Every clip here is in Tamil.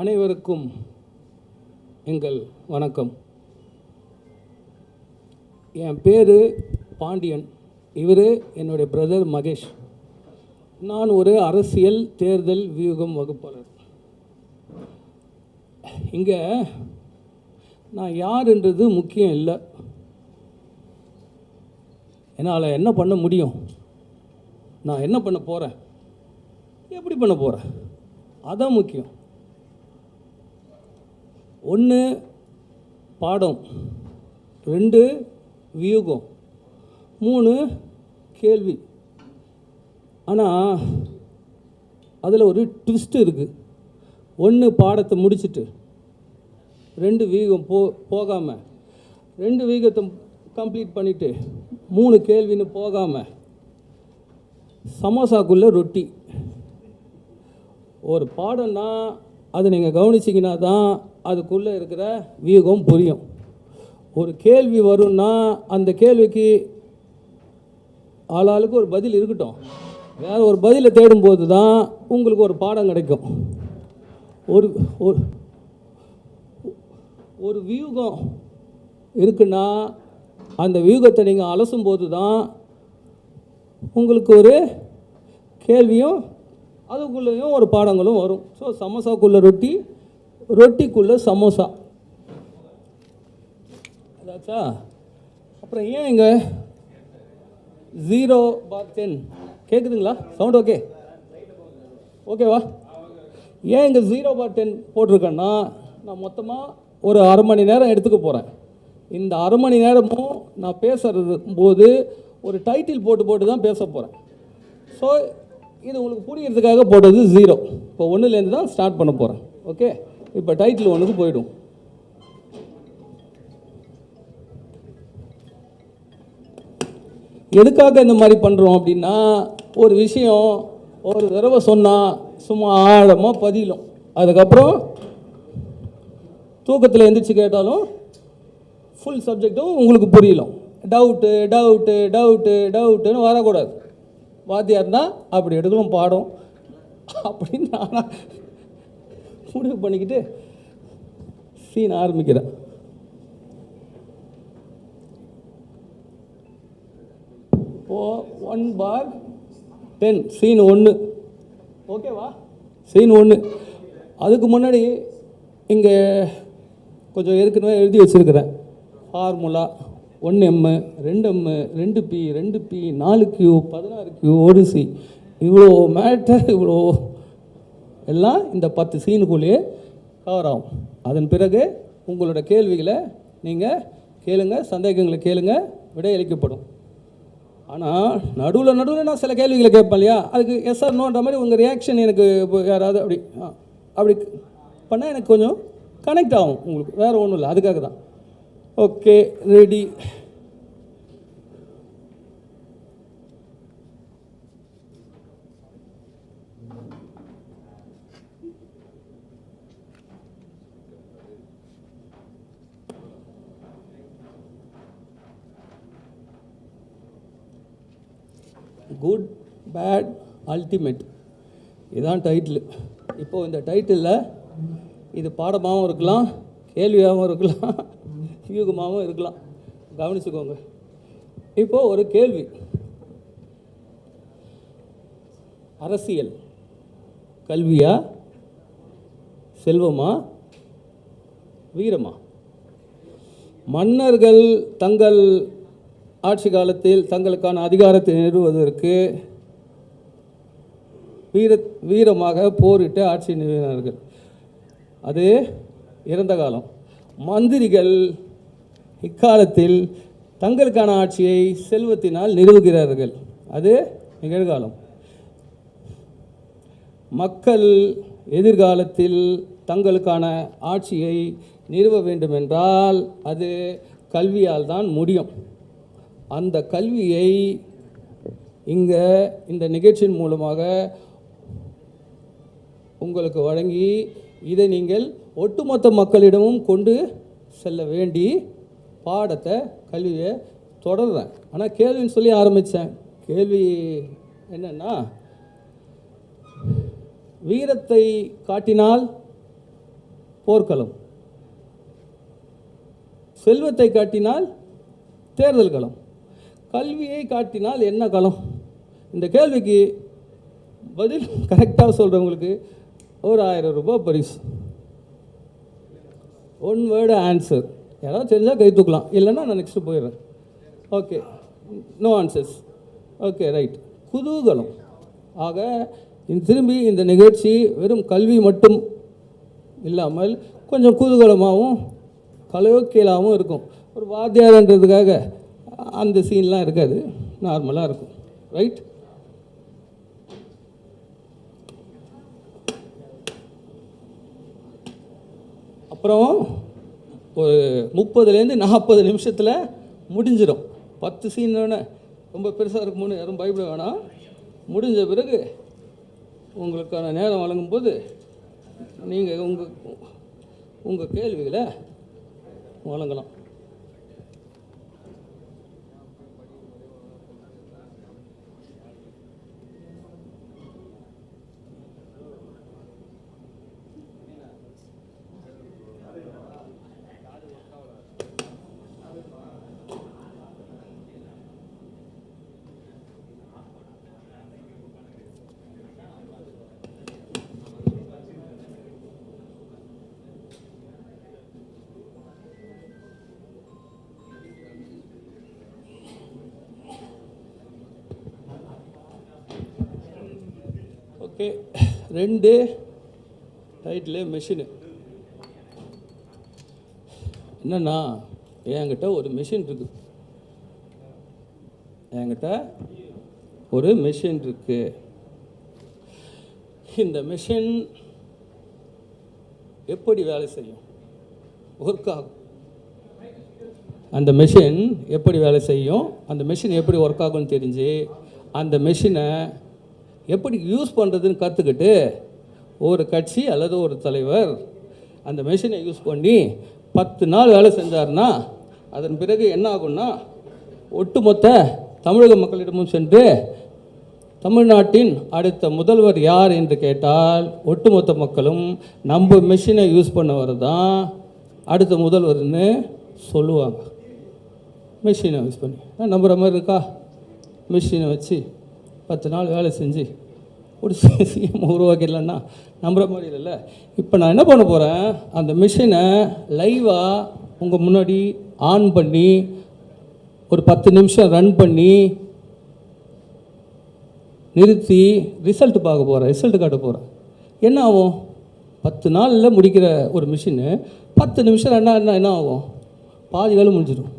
அனைவருக்கும் எங்கள் வணக்கம். என் பேர் பாண்டியன். இவர் என்னுடைய பிரதர் மகேஷ். நான் ஒரு அரசியல் தேர்தல் வியூகம் வகுப்பாளர். இங்கே நான் யாருன்றது முக்கியம் இல்லை. என்னால் என்ன பண்ண முடியும், நான் என்ன பண்ண போகிறேன், எப்படி பண்ண போகிறேன், அதான் முக்கியம். 1 பாடம், 2 வியூகம், 3 கேள்வி. ஆனால் அதில் ஒரு ட்விஸ்ட் இருக்குது. 1 பாடத்தை முடிச்சுட்டு 2 வியூகம் போகாமல், 2 வியூகத்தை கம்ப்ளீட் பண்ணிவிட்டு 3 கேள்வின்னு போகாமல் சமோசாக்குள்ளே ரொட்டி. ஒரு பாடம்னா அதை நீங்கள் கவனிச்சிங்கன்னா தான் அதுக்குள்ளே இருக்கிற வியூகம் புரியும். ஒரு கேள்வி வரும்னா அந்த கேள்விக்கு ஆளாளுக்கு ஒரு பதில் இருக்கட்டும். வேறு ஒரு பதிலை தேடும்போது தான் உங்களுக்கு ஒரு பாடம் கிடைக்கும். ஒரு ஒரு வியூகம் இருக்குன்னா அந்த வியூகத்தை நீங்கள் அலசும்போது தான் உங்களுக்கு ஒரு கேள்வியும் அதுக்குள்ளேயும் ஒரு பாடங்களும் வரும். ஸோ சமோசாக்குள்ளே ரொட்டி, ரொட்டிக்குள்ளே சமோசா. அதாச்சா? அப்புறம் ஏன் இங்கே 0/10 கேட்குதுங்களா? சவுண்ட் ஓகே ஓகேவா? ஏன் இங்கே 0/10 போட்டிருக்கேன்னா, நான் மொத்தமாக ஒரு அரை மணி நேரம் எடுத்துக்க போகிறேன். இந்த அரை மணி நேரமும் நான் பேசுகிறது போது ஒரு டைட்டில் போட்டு தான் பேச போகிறேன். ஸோ இது உங்களுக்கு புரியறதுக்காக போட்டது 0. இப்போ 1லேருந்து தான் ஸ்டார்ட் பண்ண போகிறேன். ஓகே, இப்போ டைட்டில் 1க்கு போய்டும். எதுக்காக இந்த மாதிரி பண்ணுறோம் அப்படின்னா, ஒரு விஷயம் ஒரு தடவை சொன்னால் சும்மா ஆழமாக பதிலும். அதுக்கப்புறம் தூக்கத்தில் எந்திரிச்சு கேட்டாலும் ஃபுல் சப்ஜெக்டும் உங்களுக்கு புரியலும். டவுட்டுன்னு வரக்கூடாது. வாத்தியார்னா அப்படி எடுக்கணும் பாடம் அப்படின்னு நான் முடிவு பண்ணிக்கிட்டு சீன் ஆரம்பிக்கிறேன். இப்போது 1/10 சீன் 1. ஓகேவா? சீன் 1. அதுக்கு முன்னாடி இங்கே கொஞ்சம் ஏற்கனவே எழுதி வச்சுருக்கிறேன். Formula 1M, 2M, 2P, 2P, 4Q, 16Q, ODC. இவ்வளோ மேட்டர், இவ்வளோ எல்லாம் இந்த 10 சீனுக்குள்ளேயே கவர் ஆகும். அதன் பிறகு உங்களோட கேள்விகளை நீங்கள் கேளுங்க, சந்தேகங்களை கேளுங்க, விடையளிக்கப்படும். ஆனால் நடுவில் நான் சில கேள்விகளை கேட்பேன் இல்லையா, அதுக்கு எஸ் ஆர் நோன்ற மாதிரி உங்கள் ரியாக்ஷன் எனக்கு யாராவது அப்படி பண்ணால் எனக்கு கொஞ்சம் கனெக்ட் ஆகும் உங்களுக்கு. வேறு ஒன்றும் இல்லை, அதுக்காக தான். Okay, ready. Good, bad, ultimate, இதுதான் டைட்டில். இப்போது இந்த டைட்டிலில் இது பாடமாகவும் இருக்கலாம், கேள்வியாகவும் இருக்கலாம், வியூகமாகவும் இருக்கலாம். கவனிச்சுக்கோங்க. இப்போது ஒரு கேள்வி. அரசியல் கல்வியா, செல்வமா, வீரமா? மன்னர்கள் தங்கள் ஆட்சி காலத்தில் தங்களுக்கான அதிகாரத்தை நிறுவுவதற்கு வீரமாக போரிட்டு ஆட்சி நிறுவினார்கள். அது இறந்த காலம். மந்திரிகள் இக்காலத்தில் தங்களுக்கான ஆட்சியை செல்வத்தினால் நிறுவுகிறார்கள். அது நிகழ்காலம். மக்கள் எதிர்காலத்தில் தங்களுக்கான ஆட்சியை நிறுவ வேண்டுமென்றால் அது கல்வியால் தான் முடியும். அந்த கல்வியை இங்கே இந்த நிகழ்ச்சியின் மூலமாக உங்களுக்கு வழங்கி இதை நீங்கள் ஒட்டுமொத்த மக்களிடமும் கொண்டு செல்ல வேண்டி பாடத்தை, கல்வியை தொடர்றேன். ஆனால் கேள்வின்னு சொல்லி ஆரம்பித்தேன். கேள்வி என்னென்னா, வீரத்தை காட்டினால் போர்க்களம். செல்வத்தை காட்டினால் தேர்தல் களம். கல்வியை காட்டினால் என்ன களம்? இந்த கேள்விக்கு பதில் கரெக்டாக சொல்கிறவங்களுக்கு ஒரு 1000 ரூபாய் பரிசு. One word answer. யாராவது தெரிஞ்சால் கை தூக்கலாம், இல்லைன்னா நான் நெக்ஸ்ட்டு போயிடுறேன். Okay, no answers. Okay, right. குதூகலம். ஆக திரும்பி இந்த நிகழ்ச்சி வெறும் கல்வி மட்டும் இல்லாமல் கொஞ்சம் குதூகலமாகவும் கலோக்கியலாகவும் இருக்கும். ஒரு வாத்தியார்ன்றதுக்காக அந்த சீன்லாம் இருக்காது, நார்மலாக இருக்கும். ரைட். அப்புறம் ஒரு 30லேருந்து 40 நிமிஷத்தில் முடிஞ்சிடும். 10 சீனோட ரொம்ப பெருசாக இருக்கும்போது யாரும் பயப்பட வேணாம். முடிஞ்ச பிறகு உங்களுக்கான நேரம் வழங்கும்போது நீங்கள் உங்கள் கேள்விகளை வழங்கலாம். Okay, 2 title machine. என்னன்னா, என்கிட்ட ஒரு மெஷின் இருக்குது. என்கிட்ட ஒரு மெஷின் இருக்கு. இந்த மெஷின் எப்படி வேலை செய்யும்? ஒர்க் ஆகும். அந்த மெஷின் எப்படி வேலை செய்யும், அந்த மெஷின் எப்படி ஒர்க் ஆகும்னு தெரிஞ்சு அந்த மெஷினை எப்படி யூஸ் பண்ணுறதுன்னு கற்றுக்கிட்டு ஒரு கட்சி அல்லது ஒரு தலைவர் அந்த மெஷினை யூஸ் பண்ணி 10 நாள் வேலை செஞ்சார்னா அதன் பிறகு என்ன ஆகும்னா, ஒட்டுமொத்த தமிழக மக்களிடமும் சென்று தமிழ்நாட்டின் அடுத்த முதல்வர் யார் என்று கேட்டால் ஒட்டுமொத்த மக்களும் நம்ம மெஷினை யூஸ் பண்ணவர் தான் அடுத்த முதல்வர்னு சொல்லுவாங்க. மெஷினை யூஸ் பண்ணி நம்புகிற மாதிரி இருக்கா? மெஷினை வச்சு 10 நாள் வேலை செஞ்சு ஒரு சிஎம் உருவாக்கிடலன்னா நம்புகிற மாதிரி இல்லைல்ல. இப்போ நான் என்ன பண்ண போகிறேன், அந்த மிஷினை லைவாக உங்கள் முன்னாடி ஆன் பண்ணி ஒரு 10 நிமிஷம் ரன் பண்ணி நிறுத்தி ரிசல்ட் பார்க்க போகிறேன், ரிசல்ட் காட்ட போகிறேன். என்ன ஆகும்? 10 நாளில் முடிக்கிற ஒரு மிஷினு 10 நிமிஷம் ரன் ஆகுனா என்ன ஆகும்? பாதி வேலை முடிஞ்சிடும்.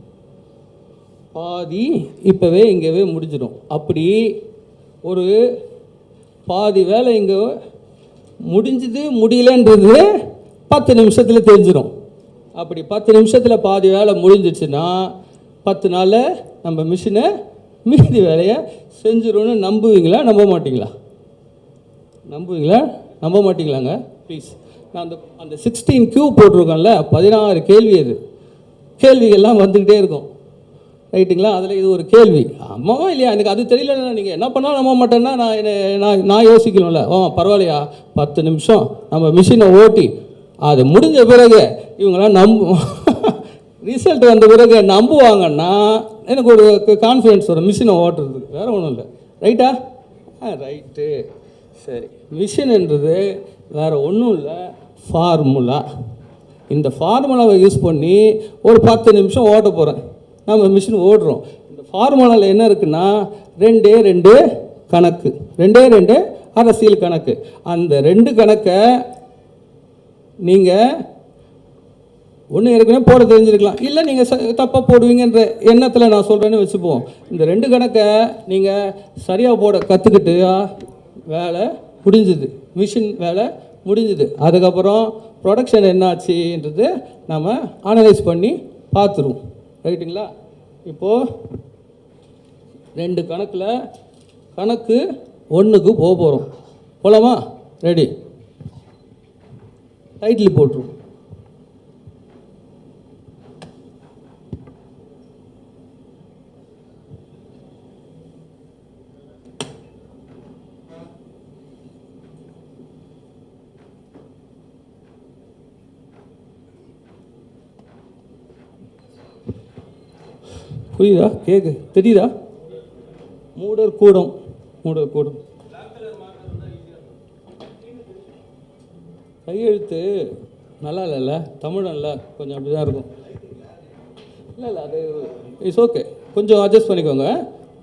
பாதி இப்போவே இங்கேவே முடிஞ்சிடும். அப்படி ஒரு பாதி வேலை இங்கே முடிஞ்சது முடியலன்றது 10 நிமிஷத்தில் தெரிஞ்சிடும். அப்படி 10 நிமிஷத்தில் பாதி வேலை முடிஞ்சிடுச்சுன்னா 10 நாளில் நம்ம மிஷினை மீதி வேலையை செஞ்சிடும்னு நம்புவீங்களா, நம்ப மாட்டிங்களா? நம்புவீங்களா, நம்ப மாட்டிங்களாங்க? ப்ளீஸ். நான் அந்த 16Q போட்டிருக்கோம்ல, 16 கேள்வி. அது கேள்விகள்லாம் வந்துக்கிட்டே இருக்கும், ரைட்டுங்களா? அதில் இது ஒரு கேள்வி. அம்மாவா இல்லையா? எனக்கு அது தெரியலன்னா நீங்கள் என்ன பண்ணாலும் நம்ப மாட்டேன்னா நான் யோசிக்கணும்ல. பரவாயில்லையா, 10 நிமிஷம் நம்ம மிஷினை ஓட்டி அது முடிஞ்ச பிறகு இவங்களாம் ரிசல்ட் வந்த பிறகு நம்புவாங்கன்னா எனக்கு ஒரு கான்ஃபிடென்ஸ் வரும் மிஷினை ஓட்டுறதுக்கு. வேறு ஒன்றும் இல்லை. ரைட்டா? ரைட்டு. சரி, மிஷின்ன்றது வேறு ஒன்றும் இல்லை, ஃபார்முலா. இந்த ஃபார்முலாவை யூஸ் பண்ணி ஒரு 10 நிமிஷம் ஓட்ட போகிறேன். நம்ம மிஷின் ஓடுறோம். இந்த ஃபார்முலாவில் என்ன இருக்குன்னா, 2 கணக்கு, 2 அரசியல் கணக்கு. அந்த 2 கணக்கை நீங்கள் ஒன்று ஏற்கனவே போட தெரிஞ்சிருக்கலாம், இல்லை நீங்கள் தப்பாக போடுவீங்கன்ற எண்ணத்தில் நான் சொல்கிறேன்னு வச்சுப்போம். இந்த 2 கணக்கை நீங்கள் சரியாக போட கற்றுக்கிட்டு வேலை முடிஞ்சுது, மிஷின் வேலை முடிஞ்சுது. அதுக்கப்புறம் ப்ரொடக்ஷன் என்னாச்சுன்றது நம்ம அனலைஸ் பண்ணி பார்த்துருவோம். ரைட்டுங்களா? இப்போது 2 கணக்கில் கணக்கு 1க்கு போக போகிறோம். போகலாமா? ரெடி? டைட்டில் போட்டுருவோம். புரியுதா? கேக்கு தெரியுதா? மூடர் கூடம், மூடர் கூடம். கையெழுத்து நல்லா இல்லைல்ல, தமிழ் இல்லை, கொஞ்சம் அப்படி தான் இருக்கும். இல்லை அது இட்ஸ் ஓகே, கொஞ்சம் அட்ஜஸ்ட் பண்ணிக்கோங்க.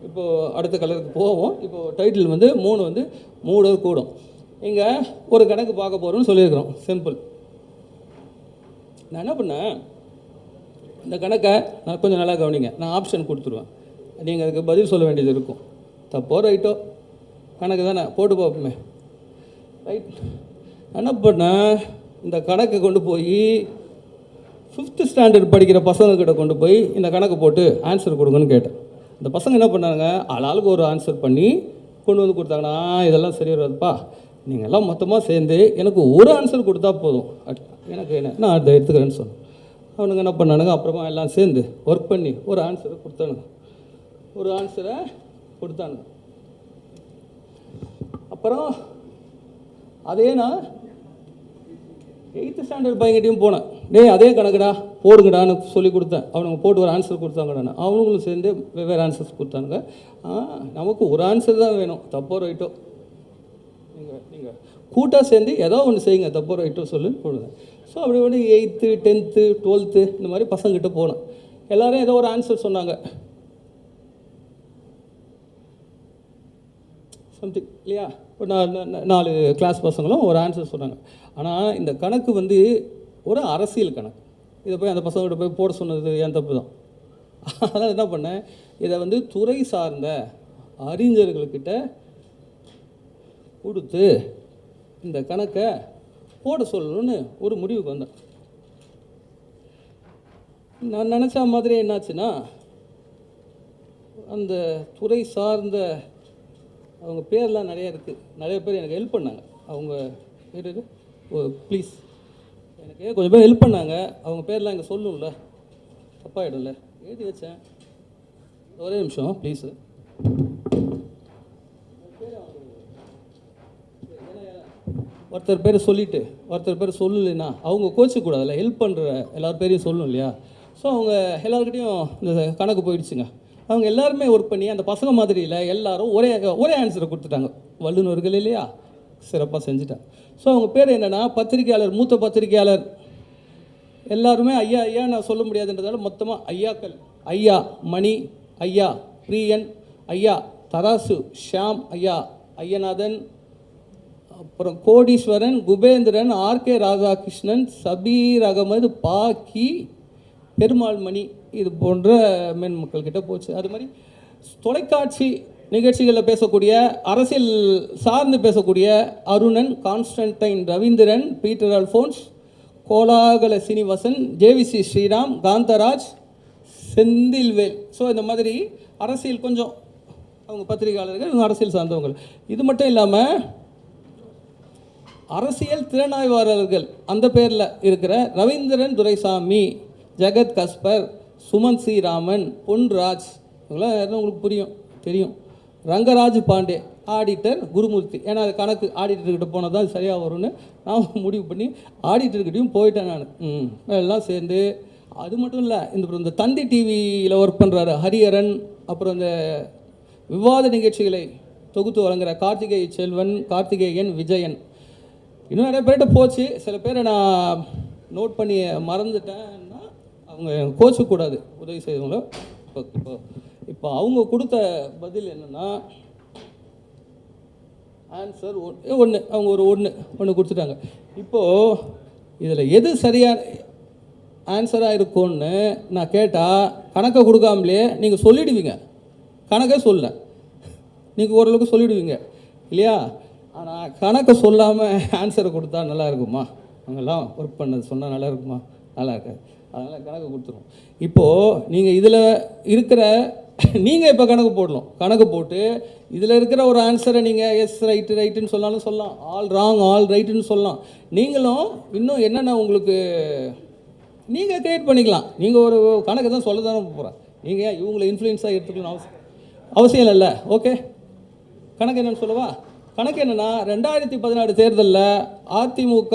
இப்போது அடுத்த கலருக்கு போவோம். இப்போது டைட்டில் வந்து 3 வந்து மூடர் கூடம். இங்கே ஒரு கணக்கு பார்க்க போகிறோம்னு சொல்லியிருக்கிறோம். சிம்பிள். நான் என்ன பண்ணேன், இந்த கணக்கை நான் கொஞ்சம் நல்லா கவனிங்க. நான் ஆப்ஷன் கொடுத்துருவேன், நீங்கள் அதுக்கு பதில் சொல்ல வேண்டியது இருக்கும். தப்போ ரைட்டோ கணக்கு தானே, போட்டு பார்ப்போமே. ரைட். என்ன பண்ணேன், இந்த கணக்கை கொண்டு போய் 5th ஸ்டாண்டர்ட் படிக்கிற பசங்கக்கிட்ட கொண்டு போய் இந்த கணக்கு போட்டு ஆன்சர் கொடுங்கன்னு கேட்டேன். இந்த பசங்க என்ன பண்ணாங்க, ஆளாளுக்கு ஒரு ஆன்சர் பண்ணி கொண்டு வந்து கொடுத்தாங்கன்னா, இதெல்லாம் சரி வராதுப்பா, நீங்கள் எல்லாம் மொத்தமாக சேர்ந்து எனக்கு ஒரு ஆன்சர் கொடுத்தா போதும், எனக்கு என்ன நான் அதை எடுத்துக்கிறேன்னு சொன்னேன். அவனுங்க என்ன பண்ணானுங்க, அப்புறமா எல்லாம் சேர்ந்து ஒர்க் பண்ணி ஒரு ஆன்சரை கொடுத்தானுங்க. அப்புறம் அதே நான் 8th ஸ்டாண்டர்ட் பையன்கிட்டையும் போனேன். அதே கணக்குடா போடுங்கடான்னு சொல்லி கொடுத்தேன். அவனுங்க போட்டு ஒரு ஆன்சர் கொடுத்தாங்கடான்னு. அவனுங்களும் சேர்ந்து வெவ்வேறு ஆன்சர்ஸ் கொடுத்தானுங்க. நமக்கு ஒரு ஆன்சர் தான் வேணும், தப்போ ரைட்டோ. நீங்கள் கூட்டாக சேர்ந்து ஏதோ ஒன்று செய்யுங்க, தப்போ ரைட்டோ சொல்லி போடுங்க. ஸோ அப்படி வந்து 8th 10th 12th இந்த மாதிரி பசங்கிட்ட போனோம். எல்லோரும் ஏதோ ஒரு ஆன்சர் சொன்னாங்க, சம்திங் இல்லையா. ஒரு 4 கிளாஸ் பசங்களும் ஒரு ஆன்சர் சொன்னாங்க. ஆனால் இந்த கணக்கு வந்து ஒரு அரசியல் கணக்கு. இதை போய் அந்த பசங்கள்கிட்ட போய் போட சொன்னது என் தப்பு தான். அதனால் என்ன பண்ணேன், இதை வந்து துறை சார்ந்த அறிஞர்கள்கிட்ட கொடுத்து இந்த கணக்கை போட சொல்லணும்னு ஒரு முடிவுக்கு வந்தேன். நான் நினச்ச மாதிரி என்னாச்சுன்னா, அந்த துறை சார்ந்த அவங்க பேர்லாம் நிறையா இருக்குது. நிறைய பேர் எனக்கு ஹெல்ப் பண்ணாங்க. அவங்க பேர் ப்ளீஸ், எனக்கு கொஞ்சம் பேர் ஹெல்ப் பண்ணாங்க. அவங்க பேர்லாம் இங்கே சொல்லணும்ல, தப்பாகிடும்ல, எழுதி வச்சேன். ஒரே நிமிஷம் ப்ளீஸு. ஒருத்தர் பேரை சொல்லிவிட்டு ஒருத்தர் பேர் சொல்லலைன்னா அவங்க கோச்சிக்கூடாதுல்ல, ஹெல்ப் பண்ணுற எல்லார் பேரையும் சொல்லணும் இல்லையா. ஸோ அவங்க எல்லாருக்கிட்டையும் இந்த கணக்கு போயிடுச்சுங்க. அவங்க எல்லாருமே ஒர்க் பண்ணி அந்த பசங்க மாதிரியில் எல்லாரும் ஒரே ஆன்சரை கொடுத்துட்டாங்க. வல்லுநர்கள் இல்லையா, சிறப்பாக செஞ்சுட்டாங்க. ஸோ அவங்க பேர் என்னென்னா, பத்திரிகையாளர், மூத்த பத்திரிகையாளர் எல்லாருமே ஐயா ஐயா நான் சொல்ல முடியாதுன்றதால மொத்தமாக ஐயாக்கள். ஐயா மணி, ஐயா பிரியன், ஐயா தராசு ஷியாம், ஐயா ஐயநாதன், அப்புறம் கோடீஸ்வரன், குபேந்திரன், ஆர்கே ராதாகிருஷ்ணன், சபீர் அகமது, பாக்கி, பெருமாள் மணி, இது போன்ற மென் மக்கள்கிட்ட போச்சு. அது மாதிரி தொலைக்காட்சி நிகழ்ச்சிகளில் பேசக்கூடிய, அரசியல் சார்ந்து பேசக்கூடிய Arunan, Constantine Ravindran, Peter Alphons, Kolagala Srinivasan, JVC Sriram, Kantharaj, Senthilvel. So இந்த மாதிரி அரசியல் கொஞ்சம் அவங்க பத்திரிகையாளர்கள், இவங்க அரசியல் சார்ந்தவங்க. இது மட்டும் இல்லாமல் அரசியல் திறனாய்வாளர்கள் அந்த பேரில் இருக்கிற ரவீந்திரன் துரைசாமி, ஜெகத் கஸ்பர், சுமன் சி ராமன், பொன்ராஜ், இவங்களாம் யாரும் உங்களுக்கு தெரியும். ரங்கராஜ் பாண்டே, ஆடிட்டர் குருமூர்த்தி. ஏன்னா அது கணக்கு ஆடிட்டர்கிட்ட போனால் தான் சரியாக வரும்னு நான் முடிவு பண்ணி ஆடிட்டர்கிட்டையும் போயிட்டேன் நான். எல்லாம் சேர்ந்து, அது மட்டும் இல்லை, இந்த தந்தி டிவியில் ஒர்க் பண்ணுறாரு ஹரிஹரன், அப்புறம் இந்த விவாத நிகழ்ச்சிகளை தொகுத்து வழங்குகிற கார்த்திகேய செல்வன், கார்த்திகேயன், விஜயன், இன்னும் நிறைய பேர்கிட்ட போச்சு. சில பேரை நான் நோட் பண்ணி மறந்துட்டேன்னா அவங்க கோச்சக்கூடாது, உதவி செய்தவங்கள. இப்போ அவங்க கொடுத்த பதில் என்னென்னா, ஆன்சர் ஒன்று, அவங்க ஒரு ஒன்று கொடுத்துட்டாங்க. இப்போது இதில் எது சரியான ஆன்சராக இருக்கும்னு நான் கேட்டால் கணக்கை கொடுக்காமலே நீங்கள் சொல்லிவிடுவீங்க. கணக்கே சொல்ல நீங்கள் ஓரளவுக்கு சொல்லிவிடுவீங்க இல்லையா. ஆனால் கணக்கை சொல்லாமல் ஆன்சரை கொடுத்தா நல்லா இருக்குமா? அவங்கெல்லாம் ஒர்க் பண்ணது சொன்னால் நல்லா இருக்குமா? நல்லா இருக்காது. அதனால் கணக்கு கொடுத்துருவோம். இப்போது நீங்கள் இதில் இருக்கிற நீங்கள் இப்போ கணக்கு போடணும். கணக்கு போட்டு இதில் இருக்கிற ஒரு ஆன்சரை நீங்கள் எஸ் ரைட்டுன்னு சொன்னாலும் சொல்லலாம், ஆல் ராங் ஆல் ரைட்டுன்னு சொல்லலாம். நீங்களும் இன்னும் என்னென்ன உங்களுக்கு நீங்கள் க்ரியேட் பண்ணிக்கலாம். நீங்கள் ஒரு கணக்கு தான் சொல்ல தானே போகிறேன். நீங்கள் இவங்களை இன்ஃப்ளூயன்ஸாக எடுத்துக்கணும் அவசியம் இல்லைல்ல. ஓகே, கணக்கு என்னென்னு சொல்லவா? கணக்கு என்னென்னா, 2016 தேர்தலில் அதிமுக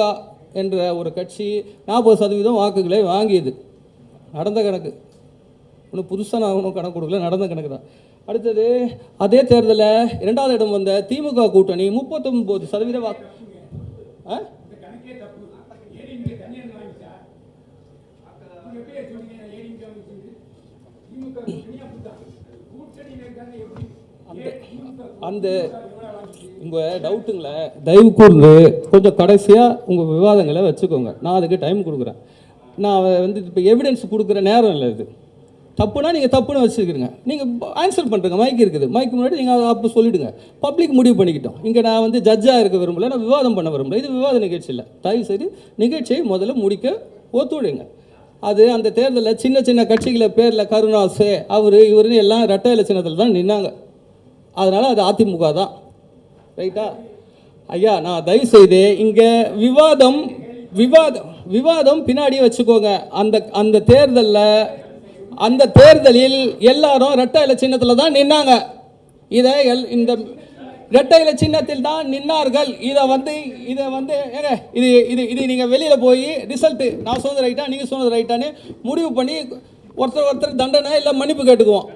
என்ற ஒரு கட்சி 40% வாக்குகளை வாங்கியது. நடந்த கணக்கு. ஒன்றும் புதுசாக நான் ஒன்றும் கணக்கு கொடுக்கல, நடந்த கணக்கு தான். அடுத்தது அதே தேர்தலில் 2வது இடம் வந்த திமுக கூட்டணி 39% வாக்கு. அந்த உங்கள் டவுட்டுங்களை தயவு கூர்ந்து கொஞ்சம் கடைசியாக உங்கள் விவாதங்களை வச்சுக்கோங்க. நான் அதுக்கு டைம் கொடுக்குறேன். நான் வந்து இப்போ எவிடன்ஸ் கொடுக்குற நேரம் இல்லை. இது தப்புனா நீங்கள் தப்புன்னு வச்சுக்கிறீங்க, நீங்கள் ஆன்சர் பண்ணுறங்க. மைக் இருக்குது, மைக்கு முன்னாடி நீங்கள் அப்போ சொல்லிவிடுங்க. பப்ளிக் முடிவு பண்ணிக்கிட்டோம். இங்கே நான் வந்து ஜட்ஜாக இருக்க விரும்பல, நான் விவாதம் பண்ண விரும்பல. இது விவாத நிகழ்ச்சி இல்லை. தயவு செய்து நிகழ்ச்சியை முதல்ல முடிக்க ஒத்துழைங்க. அது அந்த தேர்தலில் சின்ன சின்ன கட்சிகளை பேரில் கருணாசு இவருன்னு எல்லாம் ரெட்டை இலட்சணத்தில் தான் நின்னாங்க. அதனால் அது அதிமுக தான். ரைட்டா ஐயா? நான் தயவு செய்து இங்கே விவாதம் பின்னாடி வச்சுக்கோங்க. அந்த தேர்தலில் எல்லாரும் ரெட்டை இலை சின்னத்தில் தான் நின்னாங்க. இந்த ரெட்டை இலை சின்னத்தில் தான் நின்னார்கள். இதை வந்து ஏங்க இது நீங்கள் வெளியில் போய் ரிசல்ட்டு நான் சொன்னது ரைட்டா நீங்கள் சொன்னது ரைட்டான்னு முடிவு பண்ணி ஒருத்தர் தண்டனை இல்லை மன்னிப்பு கேட்டுக்குவோம்.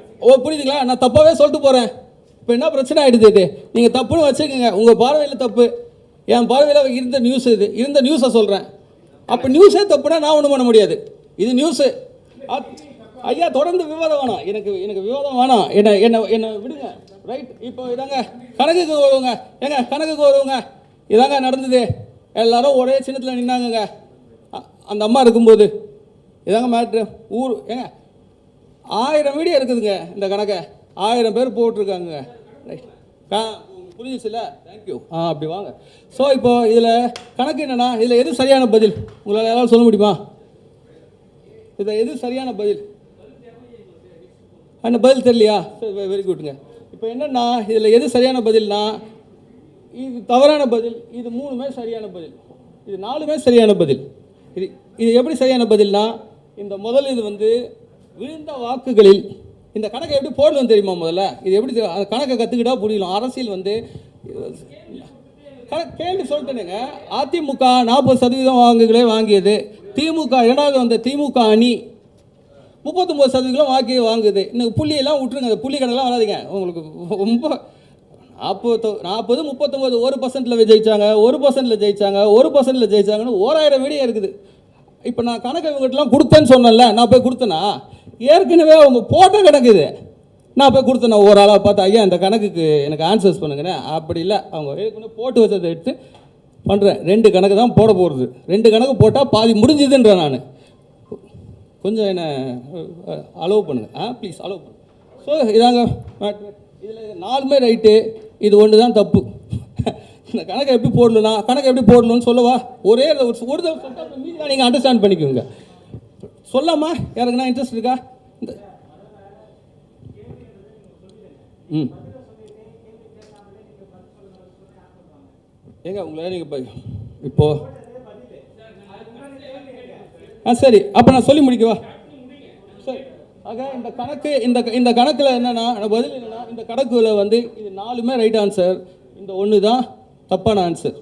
புரியுதுங்களா? நான் தப்பாகவே சொல்லிட்டு போகிறேன். இப்போ என்ன பிரச்சனை ஆகிடுது? இது நீங்கள் தப்புன்னு வச்சுக்கோங்க. உங்கள் பார்வையில் தப்பு, என் பார்வையில் இருந்த நியூஸ். இருந்த நியூஸை சொல்கிறேன். அப்போ நியூஸே தப்புனா நான் ஒன்றும் பண்ண முடியாது. இது நியூஸு. ஐயா தொடர்ந்து விவாதம் வேணாம். எனக்கு விவாதம் வேணாம். என்னை விடுங்க. ரைட். இப்போ இதாங்க கணக்குக்கு வருவாங்க. இதாங்க நடந்தது. எல்லாரும் ஒரே சின்னத்தில் நின்னாங்க அந்த அம்மா இருக்கும்போது. இதாங்க மேட்ரு. ஏங்க 1000 வீடியோ இருக்குதுங்க. இந்த கணக்கை 1000 பேர் போட்டிருக்காங்க. ரைட். புரிஞ்சிச்சுல? தேங்க்யூ. அப்படி வாங்க. ஸோ இப்போ இதில் கணக்கு என்னென்னா, இதில் எது சரியான பதில் உங்களால் யாராவது சொல்ல முடியுமா? இதில் எது சரியான பதில்? அந்த பதில் தெரியலையா? சரி, வெரி குட்ங்க. இப்போ என்னென்னா, இதில் எது சரியான பதில்னா, இது தவறான பதில், இது 3மே சரியான பதில், இது 4மே சரியான பதில். இது எப்படி சரியான பதில்னா, இந்த முதல் இது வந்து விழுந்த வாக்குகளில் இந்த கணக்கை எப்படி போடணும் தெரியுமா? முதல்ல இது எப்படி கணக்கை கற்றுக்கிட்டா புரியலாம். அரசியல் வந்து கேள்வி சொல்லிட்டேனுங்க. அதிமுக 40% வாக்குகளே வாங்கியது. திமுக 2வது வந்த திமுக அணி 39% வாக்கி வாங்குது. இன்னும் புள்ளியெல்லாம் விட்டுருங்க, அந்த புள்ளி கணக்கெல்லாம் வராதிங்க. உங்களுக்கு ரொம்ப 40 39 1%ல் ஜெயிச்சாங்க, 1%ல் ஜெயிச்சாங்க, 1%ல் ஜெயிச்சாங்கன்னு 1000 வீடியோ இருக்குது. இப்போ நான் கணக்கு இவங்ககிட்டலாம் கொடுத்தேன்னு சொன்னேன்ல, நான் போய் கொடுத்தேன்னா ஏற்கனவே அவங்க போட்ட கணக்கு இது. நான் போய் கொடுத்தேன் ஒரு ஆளாக பார்த்து, ஐயா இந்த கணக்குக்கு எனக்கு ஆன்சர்ஸ் பண்ணுங்கண்ணே. அப்படி இல்லை, அவங்க ஏற்கனவே போட்டு வச்சதை எடுத்து பண்ணுறேன். 2 கணக்கு தான் போட போகிறது. 2 கணக்கு போட்டால் பாதி முடிஞ்சுதுன்றேன். நான் கொஞ்சம் என்ன அலோவ் பண்ணுங்கள், ப்ளீஸ் அலோவ் பண்ணுங்கள். ஸோ இதாங்க மேட்ரு. இதில் 4மே ரைட்டு, இது ஒன்று தான் தப்பு. இந்த கணக்கை எப்படி போடணும்னு சொல்லவா? ஒரே ஒரு தடவை சொல்லிட்டு மீதி தான் நீங்கள் அண்டர்ஸ்டாண்ட் பண்ணிக்கோங்க. சொல்லாமா? யாருக்குன்னா இன்ட்ரெஸ்ட் இருக்கா? ஏங்க உங்களை நீங்கள் இப்போ சரி, அப்போ நான் சொல்லி முடிக்கவா? சரி. ஆக இந்த கணக்கில் என்னென்னா, பதில் என்னென்னா, இந்த கணக்கில் வந்து இது 4மே ரைட் ஆன்சர், இந்த 1 தான் தப்பான ஆன்சர்.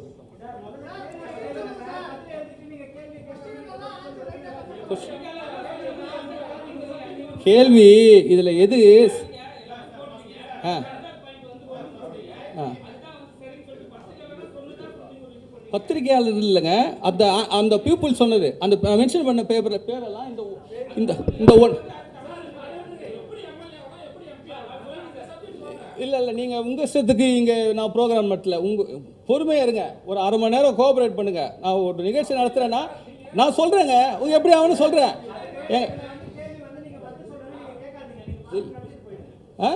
கேள்வி இதில் எது பத்திரிகையாளர் இல்லைங்க, அந்த பீப்புள் சொன்னது, அந்த மென்ஷன் பண்ண பேரெல்லாம் இந்த ஒன் இல்லை நீங்கள் உங்கள் இஷ்டத்துக்கு இங்கே நான் ப்ரோக்ராம் நடத்தல. பொறுமையாக இருங்க, ஒரு அரை மணி நேரம் கோஆப்ரேட் பண்ணுங்கள். நான் ஒரு நிகழ்ச்சி நடத்துகிறேன்னா நான் சொல்கிறேங்க, எப்படி ஆகுன்னு சொல்கிறேன்.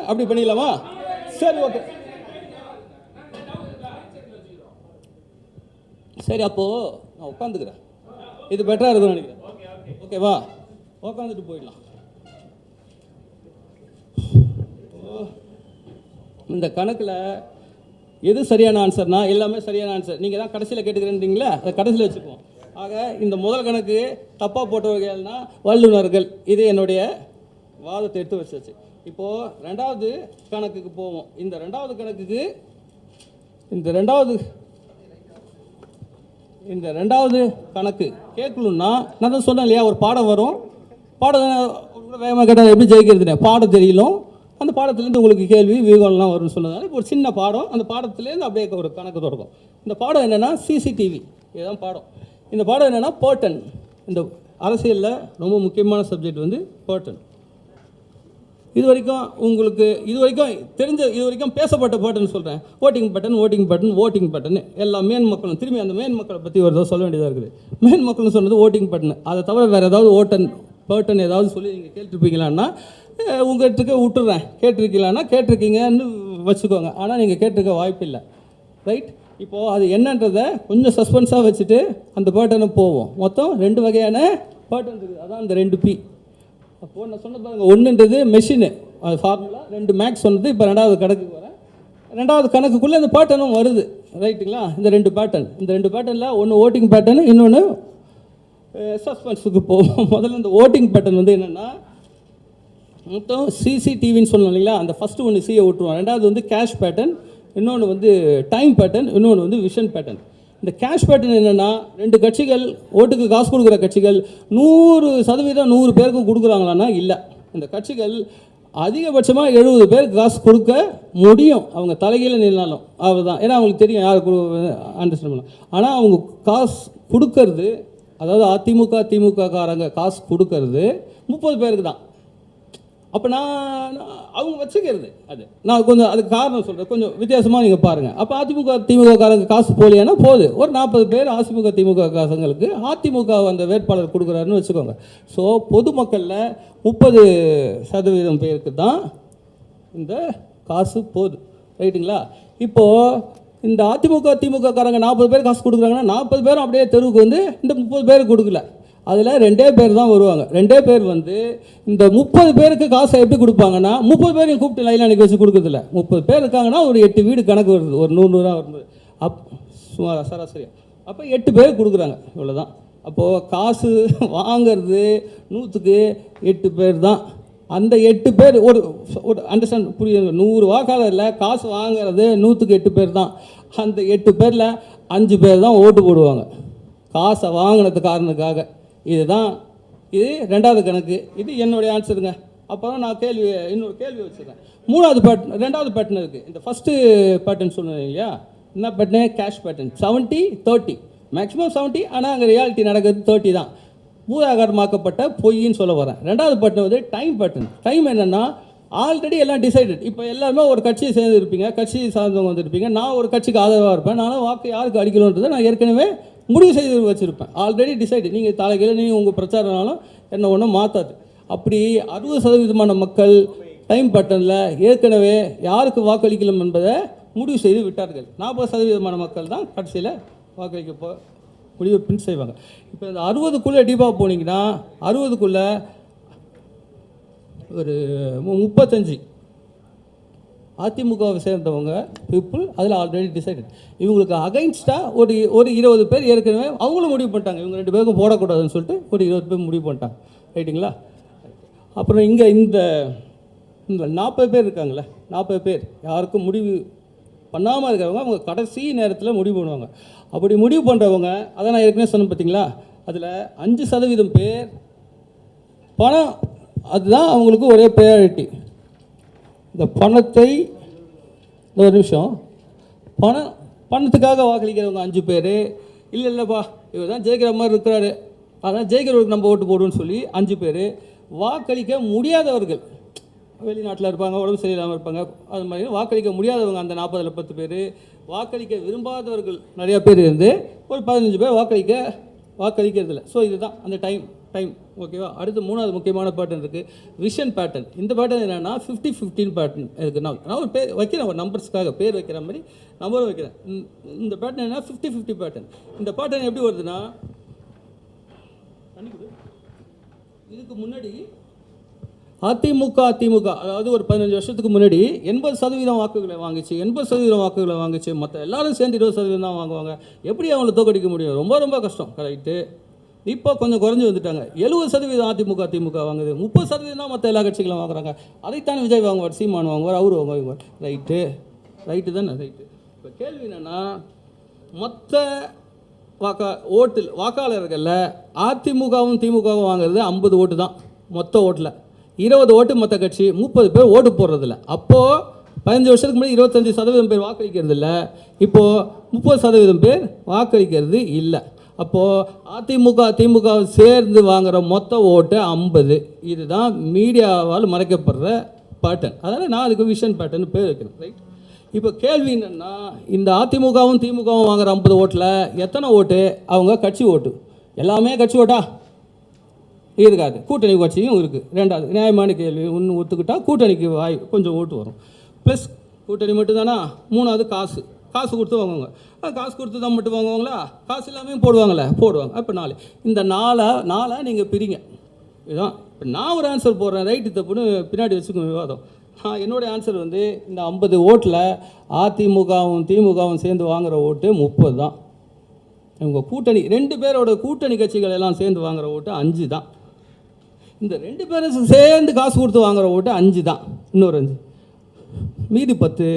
அப்படி பண்ணிடலாமா? சரி, ஓகே. சரி, அப்போது நான் உட்காந்துக்கிறேன். இது பெட்டராக இருக்குன்னு நினைக்கிறேன். ஓகேவா? உட்காந்துட்டு போயிடலாம். இந்த கணக்கில் எது சரியான ஆன்சர்னா, எல்லாமே சரியான ஆன்சர். நீங்கள் தான் கடைசியில் கேட்டுக்கிறேன்றீங்களா, அதை கடைசியில் வச்சுக்குவோம். ஆக இந்த முதல் கணக்கு தப்பாக போட்டவர்கள்னா வல்லுநர்கள். இது என்னுடைய வாதத்தை எடுத்து வச்சாச்சு. இப்போது 2வது கணக்குக்கு போவோம். இந்த 2வது கணக்குக்கு இந்த ரெண்டாவது கணக்கு கேட்கணுன்னா, நான் தான் சொன்னேன் இல்லையா, ஒரு பாடம் வரும். பாடம் கூட வேகமாக கேட்டால் எப்படி ஜெயிக்கிறதுனே பாடம் தெரியலும், அந்த பாடத்துலேருந்து உங்களுக்கு கேள்வி வியூகம்லாம் வரும்னு சொன்னதால இப்போ ஒரு சின்ன பாடம், அந்த பாடத்துலேருந்து அப்படியே ஒரு கணக்கு தொடங்கும். இந்த பாடம் என்னென்னா சிசிடிவி, இதுதான் பாடம். இந்த பாடம் என்னென்னா பேர்டன். இந்த அரசியலில் ரொம்ப முக்கியமான சப்ஜெக்ட் வந்து பேர்டன். இது வரைக்கும் உங்களுக்கு இது வரைக்கும் பேசப்பட்ட பேட்டர்ன் சொல்கிறேன். ஓட்டிங் பேட்டர்ன் எல்லா மேன் மக்களும் திரும்பி அந்த மேன் மக்களை பற்றி ஒரு தடவை சொல்ல வேண்டியதாக இருக்குது. மேன் மக்கள்னு சொன்னது ஓட்டிங் பேட்டர்ன். அதை தவிர வேறு ஏதாவது பேட்டர்ன் ஏதாவது சொல்லி நீங்கள் கேட்டிருப்பீங்களான்னா உங்கள்கிட்ட விட்டுறேன். கேட்டிருக்கீங்கன்னு வச்சுக்கோங்க. ஆனால் நீங்கள் கேட்டிருக்க வாய்ப்பில்லை. ரைட்? இப்போது அது என்னன்றதை கொஞ்சம் சஸ்பென்ஸாக வச்சுட்டு அந்த பேட்டர்னை போவோம். மொத்தம் 2 வகையான பேட்டர்ன் இருக்குது. அதான் அந்த 2 P. அப்போது நான் சொன்னது பாருங்கள், ஒன்றுன்றது மெஷினு, அது ஃபார்முலா. 2 மேக்ஸ் சொன்னது. இப்போ 2வது கணக்குக்கு வரேன். 2வது கணக்குக்குள்ளே இந்த பேட்டர்னும் வருது. ரைட்டுங்களா? இந்த 2 பேட்டர்ன், இந்த 2 பேட்டர்னில் ஒன்று ஓட்டிங் பேட்டர்னு, இன்னொன்று சஸ்பென்ஸுக்கு போவோம். முதல்ல இந்த ஓட்டிங் பேட்டர்ன் வந்து என்னென்னா, மொத்தம் சிசிடிவின்னு சொல்லணும் இல்லைங்களா? அந்த ஃபஸ்ட்டு ஒன்று சியை விட்டுருவோம். 2வது வந்து கேஷ் பேட்டர்ன், இன்னொன்று வந்து டைம் பேட்டர்ன், இன்னொன்று வந்து விஷன் பேட்டர்ன். இந்த கேஷ் பேட்டர்ன் என்னென்னா, 2 கட்சிகள் ஓட்டுக்கு காசு கொடுக்குற கட்சிகள் 100% 100 பேருக்கு கொடுக்குறாங்களான்னா இல்லை. இந்த கட்சிகள் அதிகபட்சமாக 70 பேருக்கு காசு கொடுக்க முடியும், அவங்க தலைகீழ நின்னாலும். அதுதான், ஏன்னா அவங்களுக்கு தெரியும் யார் அண்டர்ஸ்டாண்ட் பண்ணலாம். ஆனால் அவங்க காசு கொடுக்கறது, அதாவது அதிமுக திமுக காரங்க காசு கொடுக்கறது 30 பேருக்கு தான். அப்போ நான் அவங்க வச்சுக்கிறது அது நான் கொஞ்சம் அதுக்கு காரணம் சொல்கிறேன், கொஞ்சம் வித்தியாசமாக நீங்கள் பாருங்கள். அப்போ அதிமுக திமுக காரங்க காசு போலியானா போகுது. ஒரு 40 பேர் அதிமுக திமுக காசுங்களுக்கு அதிமுக அந்த வேட்பாளர் கொடுக்குறாருன்னு வச்சுக்கோங்க. ஸோ பொதுமக்களில் 30% பேருக்கு தான் இந்த காசு போகுது. ரைட்டுங்களா? இப்போது இந்த அதிமுக திமுக காரங்க 40 பேர் காசு கொடுக்குறாங்கன்னா 40 பேரும் அப்படியே தெருவுக்கு வந்து இந்த 30 பேருக்கு கொடுக்கல. அதில் 2 பேர் தான் வருவாங்க. 2 பேர் வந்து இந்த 30 பேருக்கு காசை எப்படி கொடுப்பாங்கன்னா, 30 பேரையும் கூப்பிட்டு லைனில் அன்றைக்கி வச்சு கொடுக்குறதில்ல. 30 பேர் இருக்காங்கன்னா ஒரு 8 வீடு கணக்கு வருது, ஒரு 100 ரூபா வருது. சுமார் சராசரியாக அப்போ 8 பேர் கொடுக்குறாங்க. இவ்வளோதான். அப்போது காசு வாங்கிறது 100க்கு 8 பேர் தான். அந்த 8 பேர் ஒரு அண்டர்ஸ்டாண்ட் புரியுது. 100 வாக்காளரில் காசு வாங்கிறது 100க்கு 8 பேர் தான். அந்த 8 பேரில் 5 பேர் தான் ஓட்டு போடுவாங்க காசை வாங்கினது காரணத்துக்காக. இதுதான் இது 2வது கணக்கு. இது என்னுடைய ஆன்சருங்க. அப்புறம் நான் இன்னொரு கேள்வி வச்சுருக்கேன். 3வது பேட்டர்ன், 2வது பேட்டர்ன் இருக்குது. இந்த ஃபஸ்ட்டு பேட்டர்ன் சொன்னேன் இல்லையா? என்ன பேட்டர்னு? Cash pattern. 70-30 மேக்ஸிமம் 70, ஆனால் அங்கே ரியாலிட்டி நடக்கிறது 30 தான். பூதாகரமாக்கப்பட்ட பொய்ன்னு சொல்ல வரேன். 2வது பேட்டர்ன் வந்து டைம் பேட்டர்ன். டைம் என்னென்னா, ஆல்ரெடி எல்லாம் டிசைடட். இப்போ எல்லாருமே ஒரு கட்சியை சேர்ந்து இருப்பீங்க, கட்சி சார்ந்தவங்க வந்துருப்பீங்க. நான் ஒரு கட்சிக்கு ஆதரவாக இருப்பேன். நானும் வாக்கு யாருக்கு அடிக்கணுன்றதை நான் ஏற்கனவே முடிவு செய்து வச்சுருப்பேன். Already decide. நீங்கள் தலைகீழ நீங்கள் உங்கள் பிரச்சாரம்னாலும் என்ன ஒன்றும் மாற்றாது. அப்படி 60% மக்கள் டைம் பேட்டர்னில் ஏற்கனவே யாருக்கு வாக்களிக்கலாம் என்பதை முடிவு செய்து விட்டார்கள். 40% மக்கள் தான் கடைசியில் வாக்களிக்க முடிவு பின் செய்வாங்க. இப்போ இந்த 60க்குள்ளே டீப்பாக போனீங்கன்னா 60க்குள்ளே ஒரு 35 அதிமுகவை சேர்ந்தவங்க பீப்புள் அதில் ஆல்ரெடி டிசைடட். இவங்களுக்கு அகைன்ஸ்டாக ஒரு 20 பேர் ஏற்கனவே அவங்களும் முடிவு பண்ணிட்டாங்க. இவங்க 2 பேருக்கும் போடக்கூடாதுன்னு சொல்லிட்டு ஒரு 20 பேர் முடிவு பண்ணிட்டாங்க. ரைட்டுங்களா? அப்புறம் இங்கே இந்த 40 பேர் இருக்காங்களே, 40 பேர் யாருக்கும் முடிவு பண்ணாமல் இருக்கிறவங்க அவங்க கடைசி நேரத்தில் முடிவு பண்ணுவாங்க. அப்படி முடிவு பண்ணுறவங்க, அதை நான் ஏற்கனவே சொன்னேன் பார்த்தீங்களா, அதில் 5% பேர் பணம், அதுதான் அவங்களுக்கு ஒரே ப்ரையாரிட்டி. இந்த பணத்தை, ஒரு நிமிஷம், பணத்துக்காக வாக்களிக்கிறவங்க 5 பேர், இல்லைப்பா இவர் தான் ஜெயிக்கிற மாதிரி இருக்கிறாரு, அதான் ஜெயிக்கிறவருக்கு நம்ம ஓட்டு போடுவோன்னு சொல்லி 5 பேர். வாக்களிக்க முடியாதவர்கள், வெளிநாட்டில் இருப்பாங்க, உடம்பு சரியில்லாமல் இருப்பாங்க, அது மாதிரி வாக்களிக்க முடியாதவங்க அந்த 40ல் 10 பேர். வாக்களிக்க விரும்பாதவர்கள் நிறையா பேர் இருந்து ஒரு 15 பேர் வாக்களிக்கிறதில்ல. ஸோ இதுதான் அந்த டைம். ஓகேவா? அடுத்து 3வது முக்கியமான பேட்டர்ன் இருக்குது, விஷன் பேட்டர்ன். இந்த பேட்டர்ன் என்னென்னா 50-15 பேட்டர்ன் இருக்குது. நான் ஒரு பேர் வைக்கிறேன், ஒரு நம்பர்ஸ்க்காக பேர் வைக்கிற மாதிரி நம்பரும் வைக்கிறேன். இந்த பேட்டர்ன் என்ன? 50-50 பேட்டர்ன். இந்த பேட்டர்ன் எப்படி வருதுன்னா, இதுக்கு முன்னாடி அதிமுக அதாவது ஒரு 15 வருஷத்துக்கு முன்னாடி 80% வாக்குகளை வாங்கிச்சு, 80% வாக்குகளை வாங்கிச்சு. மற்ற எல்லாரும் சேர்ந்து 20% தான் வாங்குவாங்க. எப்படி அவங்கள தோக்கடிக்க முடியும்? ரொம்ப ரொம்ப கஷ்டம். கரெக்டு. இப்போ கொஞ்சம் குறைஞ்சி வந்துட்டாங்க. 70% அதிமுக திமுக வாங்குது, 30% தான் மற்ற எல்லா கட்சிகளும் வாங்குறாங்க. அதைத்தான் விஜய் வாங்குவார், சீமான் வாங்குவார், அவரு வாங்குவார். ரைட்டு தானே? ரைட்டு. இப்போ கேள்வி என்னென்னா, மொத்த வாக்காளர்களில் அதிமுகவும் திமுகவும் வாங்குறது 50 ஓட்டு தான் மொத்த ஓட்டில். 20 ஓட்டு மற்ற கட்சி, 30 பேர் ஓட்டு போடுறதில்ல. அப்போது 15 வருஷத்துக்கு முன்னாடி 25% பேர் வாக்களிக்கிறது இல்லை, இப்போது 30% பேர் வாக்களிக்கிறது இல்லை. அப்போது அதிமுக திமுக சேர்ந்து வாங்குகிற மொத்த ஓட்டு 50. இதுதான் மீடியாவால் மறைக்கப்படுற பேட்டர்ன். அதனால் நான் அதுக்கு விஷன் பேட்டர்னு பேர் வைக்கிறேன். ரைட். இப்போ கேள்வி என்னென்னா, இந்த அதிமுகவும் திமுகவும் வாங்குகிற 50 ஓட்டில் எத்தனை ஓட்டு அவங்க கட்சி ஓட்டு? எல்லாமே கட்சி ஓட்டா இருக்காது, கூட்டணி கட்சியும் இருக்குது. ரெண்டாவது நியாயமான கேள்வி, ஒன்று ஒத்துக்கிட்டால் கூட்டணிக்கு கொஞ்சம் ஓட்டு வரும். ப்ளஸ் கூட்டணி மட்டும்தானா? மூணாவது காசு கொடுத்து வாங்குவாங்க. காசு கொடுத்து தான் மட்டும் வாங்குவாங்களா? காசு எல்லாமே போடுவாங்களே, போடுவாங்க. அப்போ 4. இந்த நாலை நீங்கள் பிரிங்க. இதுதான் இப்போ நான் ஒரு ஆன்சர் போடுறேன், ரைட்டு தப்புன்னு பின்னாடி வச்சுக்கோங்க விவாதம். என்னுடைய ஆன்சர் வந்து இந்த 50 ஓட்டில் அதிமுகவும் திமுகவும் சேர்ந்து வாங்குகிற ஓட்டு 30 தான். இவங்க கூட்டணி 2 பேரோட கூட்டணி கட்சிகள் எல்லாம் சேர்ந்து வாங்குகிற ஓட்டு 5 தான். இந்த 2 பேரும் சேர்ந்து காசு கொடுத்து வாங்குகிற ஓட்டு 5 தான். இன்னொரு 5 மீதி 10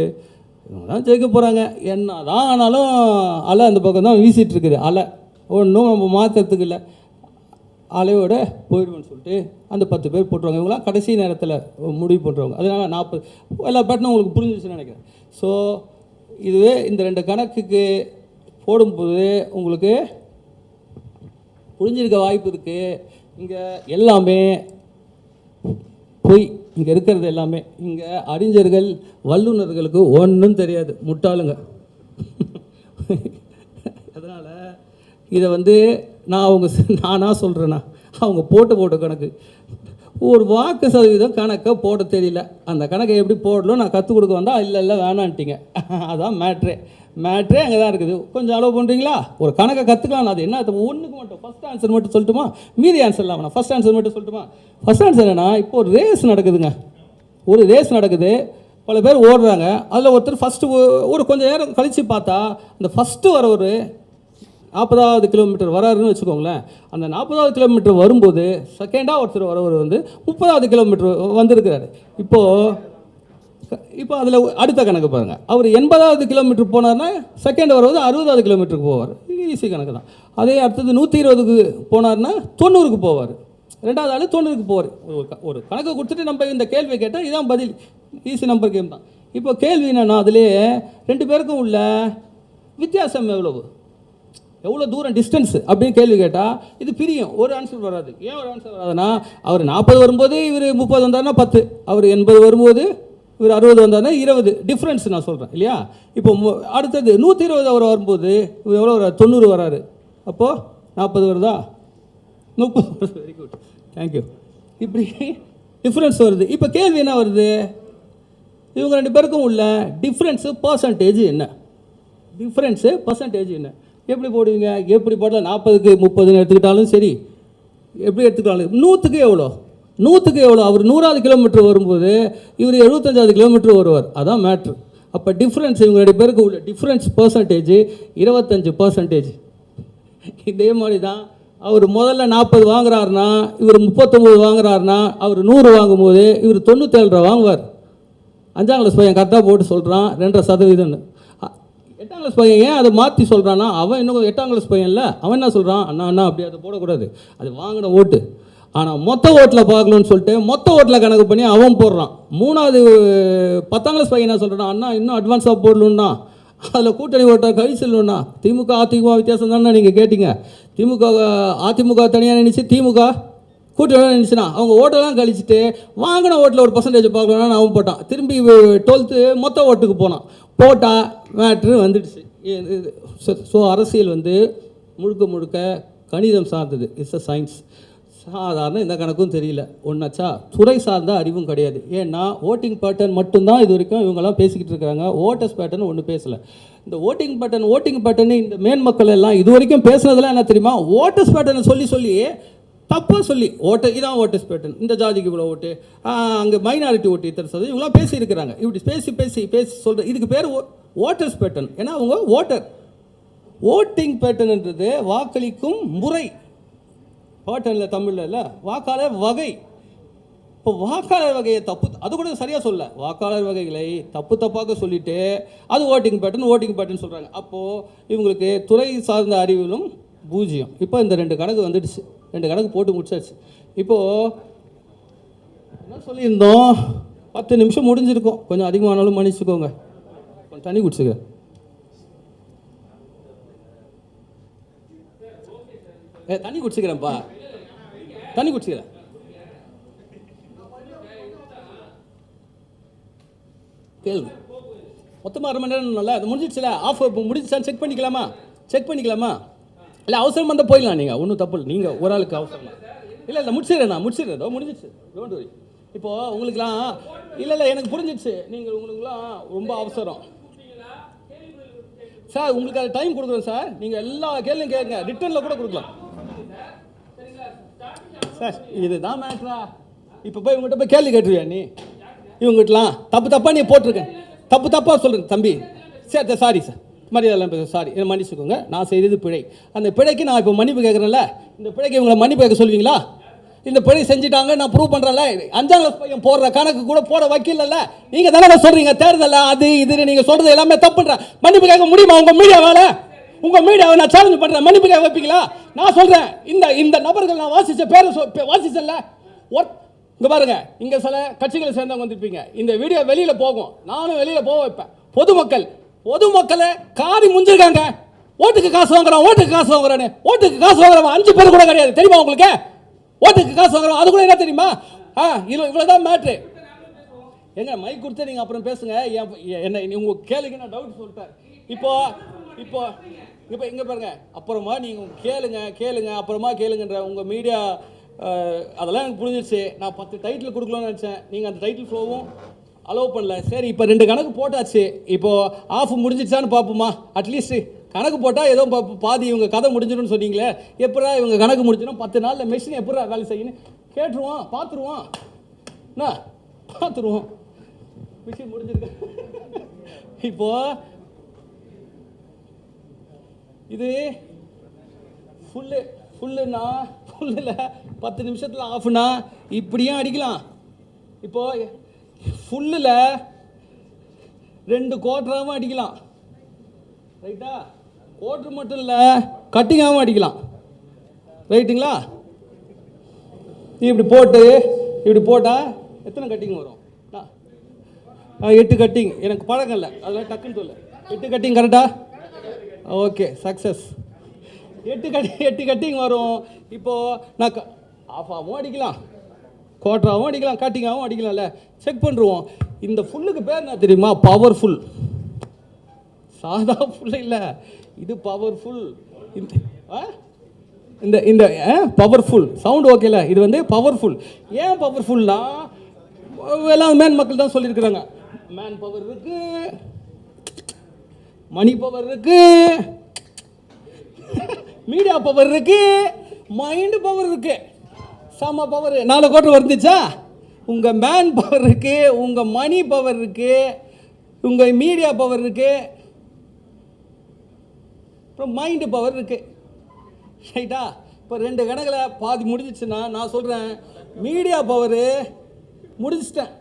இவங்க தான் ஜெயிக்க போகிறாங்க. என்ன தான் ஆனாலும் அலை அந்த பக்கம் தான் வீசிகிட்டு இருக்குது. அலை ஒன்றும் நம்ம மாற்றுறதுக்கு இல்லை, அலையோட போயிடுவோன்னு சொல்லிட்டு அந்த 10 பேர் போட்டுருவாங்க. இவங்களாம் கடைசி நேரத்தில் முடிவு பண்ணுறவங்க. அதனால் 40 எல்லா பேட்டனும் உங்களுக்கு புரிஞ்சிச்சுன்னு நினைக்கிறேன். ஸோ இதுவே இந்த 2 கணக்குக்கு போடும்போது உங்களுக்கு புரிஞ்சிருக்க வாய்ப்பு இருக்குது. இங்கே எல்லாமே பொய். இங்கே இருக்கிறது எல்லாமே, இங்கே அறிஞர்கள் வல்லுநர்களுக்கு ஒன்றும் தெரியாது, முட்டாளுங்க. அதனால் இதை வந்து நானாக சொல்கிறேன்னா, அவங்க போட்ட கணக்கு ஒரு வாக்கு சதவீதம் கணக்கை போட தெரியல. அந்த கணக்கை எப்படி போடலும் நான் கற்றுக் கொடுக்க வந்தால் இல்லை வேணான்ட்டிங்க. அதான் மேட்ரே அங்கே தான் இருக்குது. கொஞ்சம் அலோவ் பண்ணுறீங்களா? ஒரு கணக்கை கற்றுக்கலாம். அது என்ன ஒன்றுக்கு மட்டும் ஃபஸ்ட் ஆன்சர் மட்டும் சொல்லட்டுமா? மீதி ஆன்சர்லாம் வேணாம், ஃபஸ்ட் ஆன்சர் மட்டும் சொல்லட்டுமா? ஃபஸ்ட் ஆன்சர் என்னென்னா, இப்போ ஒரு ரேஸ் நடக்குதுங்க. ஒரு ரேஸ் நடக்குது, பல பேர் ஓடுறாங்க. அதில் ஒருத்தர் ஃபஸ்ட்டு ஒரு கொஞ்சம் நேரம் கழித்து பார்த்தா அந்த ஃபஸ்ட்டு வர ஒரு 40வது கிலோமீட்டர் வராருன்னு வச்சுக்கோங்களேன். அந்த 40வது கிலோமீட்டர் வரும்போது செகண்டாக ஒருத்தர் வரவர் வந்து 30வது கிலோமீட்டர் வந்திருக்கிறாரு. இப்போ அதில் அடுத்த கணக்கு பாருங்கள். அவர் 80வது கிலோமீட்டர் போனார்னா செகண்ட் வருவது 60வது கிலோமீட்டருக்கு போவார். ஈஸி கணக்கு தான். அதே அடுத்தது 120க்கு போனார்னா 90க்கு போவார். ரெண்டாவது ஆள் 90க்கு போவார். ஒரு கணக்கை கொடுத்துட்டு நம்ம இந்த கேள்வியை கேட்டால் இதுதான் பதில். ஈஸி நம்பர் கேம் தான். இப்போ கேள்வி என்னென்னா, அதுலேயே 2 பேருக்கும் உள்ள வித்தியாசம் எவ்வளோ தூரம் டிஸ்டன்ஸ் அப்படின்னு கேள்வி கேட்டால் இது பிரியும். ஒரு ஆன்சர் வராது. ஏன் ஒரு ஆன்சர் வராதுன்னா, அவர் 40 வரும்போது இவர் 30 வந்தார்னா 10, அவர் 80 வரும்போது இவர் 60 வந்தார்னா 20 டிஃப்ரென்ஸ் நான் சொல்கிறேன் இல்லையா? இப்போ அடுத்தது 120 அவர் வரும்போது இவர் எவ்வளோ வராது? 90 வராரு. அப்போது 40 வருதா? 30 வருது. Very good, thank you. இப்படி டிஃப்ரென்ஸ் வருது. இப்போ கேள்வி என்ன வருது? இவங்க 2 பேருக்கும் உள்ள டிஃப்ரென்ஸு பர்சன்டேஜ் என்ன? டிஃப்ரென்ஸு பர்சன்டேஜ் என்ன? எப்படி போடுவீங்க? எப்படி போடலாம்? 40க்கு 30ன்னு எடுத்துக்கிட்டாலும் சரி, எப்படி எடுத்துக்கிட்டாலும் 100க்கு எவ்வளோ? அவர் 100வது கிலோமீட்டர் வரும்போது இவர் 75வது கிலோமீட்டர் வருவார். அதான் மேட்ரு. அப்போ டிஃப்ரென்ஸ் இவங்க 2 பேருக்கு உள்ள டிஃப்ரென்ஸ் பர்சன்டேஜ் 25%. இதே மாதிரி தான் அவர் முதல்ல 40 வாங்குறாருனா இவர் 39 வாங்குறாருனா அவர் 100 வாங்கும்போது இவர் 97 வாங்குவார். 5ஆம் கிளாஸ் பையன் கரெக்டாக போட்டு சொல்கிறான் 2.5%. 8ஆம் கிளாஸ் பையன் ஏன் அதை மாற்றி சொல்கிறான்னா, அவன் இன்னும் 8ஆம் கிளாஸ் பையன் இல்லை, அவன் என்ன சொல்கிறான், அண்ணா அப்படி அதை போடக்கூடாது, அது வாங்கின ஓட்டு. ஆனால் மொத்த ஓட்டில் பார்க்கணுன்னு சொல்லிட்டு மொத்த ஓட்டில் கணக்கு பண்ணி அவன் போடுறான். 3வது 10ஆம் கிளாஸ் பையன் என்ன சொல்கிறான், அண்ணா இன்னும் அட்வான்ஸாக போடணுன்னா அதில் கூட்டணி ஓட்டை கழிச்சிடணுன்னா. திமுக அதிமுக வித்தியாசம் தானே நீங்கள் கேட்டிங்க. அதிமுக தனியாக நினச்சி திமுக கூட்டணி நினச்சினா அவங்க ஓட்டெல்லாம் கழிச்சிட்டு வாங்கின ஓட்டில் ஒரு பர்சன்டேஜ் பார்க்கணுன்னா அவன் போட்டான். திரும்பி 12th மொத்த ஓட்டுக்கு போட்டால் மேட்ரு வந்துடுச்சு. ஸோ அரசியல் வந்து முழுக்க கணிதம் சார்ந்தது. It's a science. சாதாரண இந்த கணக்கும் தெரியல ஒன்றாச்சா. துறை சார்ந்த அறிவும் கிடையாது. ஏன்னா ஓட்டிங் பேட்டர்ன் மட்டும்தான் இது வரைக்கும் இவங்கெல்லாம் பேசிக்கிட்டு இருக்கிறாங்க. ஓட்டர்ஸ் பேட்டர்ன் ஒன்று பேசலை. இந்த ஓட்டிங் பேட்டர்ன் இந்த மேன்மக்கள் எல்லாம் இது வரைக்கும் பேசுனதெல்லாம் என்ன தெரியுமா? ஓட்டர்ஸ் பேட்டர்னை சொல்லி தப்பாக சொல்லி இதான் ஓட்டர்ஸ் பேட்டர்ன், இந்த ஜாதிக்கு இவ்வளோ ஓட்டு, அங்கே மைனாரிட்டி ஓட்டு இத்தனை சதவீதம், இவங்களாம் பேசியிருக்கிறாங்க. இப்படி பேசி சொல்கிற இதுக்கு பேர் ஓட்டர்ஸ் பேட்டர்ன். ஏன்னா அவங்க ஓட்டிங் பேட்டர்ன்ன்றது வாக்களிக்கும் முறை. பேட்டர்னில் தமிழில் இல்லை, வாக்காளர் வகை. இப்போ வாக்காளர் வகையை அது கூட சரியாக சொல்ல, வாக்காளர் வகைகளை தப்பாக சொல்லிவிட்டு அது ஓட்டிங் பேட்டர்ன் சொல்கிறாங்க. அப்போது இவங்களுக்கு துறை சார்ந்த அறிவிலும் 0. இப்போ இந்த 2 கணக்கு வந்துடுச்சு. 2 கணக்கு போட்டு முடிச்சாச்சு. இப்போது என்ன சொல்லியிருந்தோம் 10 நிமிஷம் முடிஞ்சிருக்கும். கொஞ்சம் அதிகமானாலும் மன்னிச்சுக்கோங்க. கொஞ்சம் தண்ணி குடிச்சுக்கிறேன். தண்ணி குடிச்சுக்கிறேன்ப்பா, தண்ணி குடிச்சுக்கிறேன். கேளுங்க. மொத்தமாக 1/2 மணி நேரம் நல்லா அது முடிஞ்சிடுச்சுல. ஆஃப் முடிஞ்சிச்சான்னு செக் பண்ணிக்கலாமா? செக் பண்ணிக்கலாமா? இல்லை அவசரம் வந்தால் போயிடலாம். நீங்கள் ஒன்றும் தப்பு இல்லை. நீங்கள் ஒரு ஆளுக்கு அவசரம் இல்லை முடிச்சிடுறேன். நான் முடிச்சிடுறேன். முடிஞ்சிடுச்சு. Don't worry. இப்போது உங்களுக்குலாம் இல்லை எனக்கு புரிஞ்சிடுச்சு. நீங்கள் உங்களுக்குலாம் ரொம்ப அவசரம் சார். உங்களுக்கு அது டைம் கொடுக்குறோம் சார். நீங்கள் எல்லா கேள்வியும் கேளுங்க. ரிட்டர்னில் கூட கொடுக்கலாம் சார். இதுதான் மேட்ரா. இப்போ போய் இவங்ககிட்ட போய் கேள்வி கேட்டுருவியா நீ? இவங்ககிட்டலாம் தப்பாக நீ போட்டிருக்கேன். தப்பாக சொல்கிறேன் தம்பி. சரி சாரி சார், மரியாதைலாம் பேச சாரி, என்னை மன்னிச்சுக்கோங்க. நான் செய்தது பிழை. அந்த பிழைக்கு நான் இப்போ மன்னிப்பு கேட்குறேன்ல, இந்த பிழைக்கு இவங்களை மன்னிப்பு கேட்க சொல்லுவீங்களா? இந்த பிழை செஞ்சுட்டாங்க, நான் ப்ரூவ் பண்ணுறேன்ல. 5ஆம் கிளாஸ் பையன் போடுற கணக்கு கூட போட வைக்கல. நீங்கள் தானே சொல்கிறீங்க தேர்தல் அது இதுன்னு. நீங்கள் சொல்கிறது எல்லாமே தப்புன்ற. மன்னிப்பு கேட்க முடியுமா உங்கள் மீடியா வேலை? உங்கள் மீடியாவை நான் சேலஞ்ச் பண்ணுறேன். மன்னிப்பு கேட்க வைப்பீங்களா? நான் சொல்கிறேன், இந்த நபர்கள் நான் வாசித்த பேரை வாசிச்சல. இங்கே பாருங்க, இங்கே சில கட்சிகளை சேர்ந்தவங்க வந்திருப்பீங்க. இந்த வீடியோ வெளியில் போகும், நானும் வெளியில் போக வைப்பேன். பொதுமக்களை காரி முஞ்சிருக்காங்க. ஓட்டுக்கு காசு வாங்குறான், ஓட்டுக்கு காசு வாங்குறவன் 5 பேர் கூட கிடையாது. தெரியுமா உங்களுக்கு? ஓட்டுக்கு காசு வாங்குறவன் அது கூட என்ன தெரியுமா? இவ்வளோதான் மேட்ரு. எங்க மைக் கொடுத்து நீங்கள் அப்புறம் பேசுங்க. என்ன உங்கள் கேளுங்க, நான் டவுட் சொல்லிட்டேன். இப்போ இங்கே பாருங்க, அப்புறமா நீங்கள் கேளுங்க அப்புறமா கேளுங்கன்ற உங்கள் மீடியா அதெல்லாம் எனக்கு புரிஞ்சிருச்சு. நான் 10 டைட்டில் கொடுக்கலாம்னு நினச்சேன். நீங்கள் அந்த டைட்டில் ஃப்ளோவும் அலோவ் பண்ணல. சரி, இப்போ 2 கணக்கு போட்டாச்சு. இப்போது ஆஃப் முடிஞ்சிச்சான்னு பார்ப்போமா? அட்லீஸ்ட் கணக்கு போட்டால் ஏதோ பாதி இவங்க கதை முடிஞ்சிடும்னு சொன்னீங்களே. எப்படா இவங்க கணக்கு முடிஞ்சிடும்? 10 நாளில் மெஷின் எப்படா வேலை செய்யணும் கேட்டுருவோம். பார்த்துருவோம். மிஷின் முடிஞ்சிருக்கு. இப்போது இது ஃபுல்லுன்னா ஃபுல்லில் 10 நிமிஷத்தில் ஆஃப்னா இப்படியும் அடிக்கலாம். இப்போது ஃபுல்லில் 2 குவார்ட்டராகவும் அடிக்கலாம். ரைட்டா? குவார்ட்டர் மட்டும் இல்லை, கட்டிங்காகவும் அடிக்கலாம். ரைட்டுங்களா? இப்படி போட்டால் எத்தனை கட்டிங் வரும்? 8 கட்டிங். எனக்கு பழக்கம் இல்லை, அதெல்லாம் டக்குன்னு சொல்ல. 8 கட்டிங் கரெக்டா? Okay, success. 8 கட்டிங் வரும். இப்போது நான் ஆஃபாகவும் அடிக்கலாம், குவார்ட்டராகவும் அடிக்கலாம், கட்டிங்காகவும் அடிக்கலாம்ல. செக் பண்ணுருவோம். இந்த ஃபுல்லுக்கு பேர் என்ன தெரியுமா? பவர்ஃபுல். சாதா ஃபுல் இல்லை, இது பவர்ஃபுல். இந்த பவர்ஃபுல் சவுண்ட் ஓகேல. இது வந்து பவர்ஃபுல். ஏன் பவர்ஃபுல்னா எல்லாம் மேன் மக்கள் தான் சொல்லியிருக்கிறாங்க. மேன் பவர் இருக்கு, மணி பவர் இருக்கு, மீடியா பவர் இருக்கு, மைண்ட் பவர் இருக்கு. சம பவர் 4 கோடி வந்துச்சா? உங்கள் மேன் பவர் இருக்கு, உங்கள் மணி பவர் இருக்கு, உங்கள் மீடியா பவர் இருக்கு, அப்புறம் மைண்டு பவர் இருக்கு. ரைட்டா? இப்போ 2 கணக்கில் பாதி முடிஞ்சிச்சுன்னா நான் சொல்கிறேன் மீடியா பவரு முடிச்சிட்டேன்.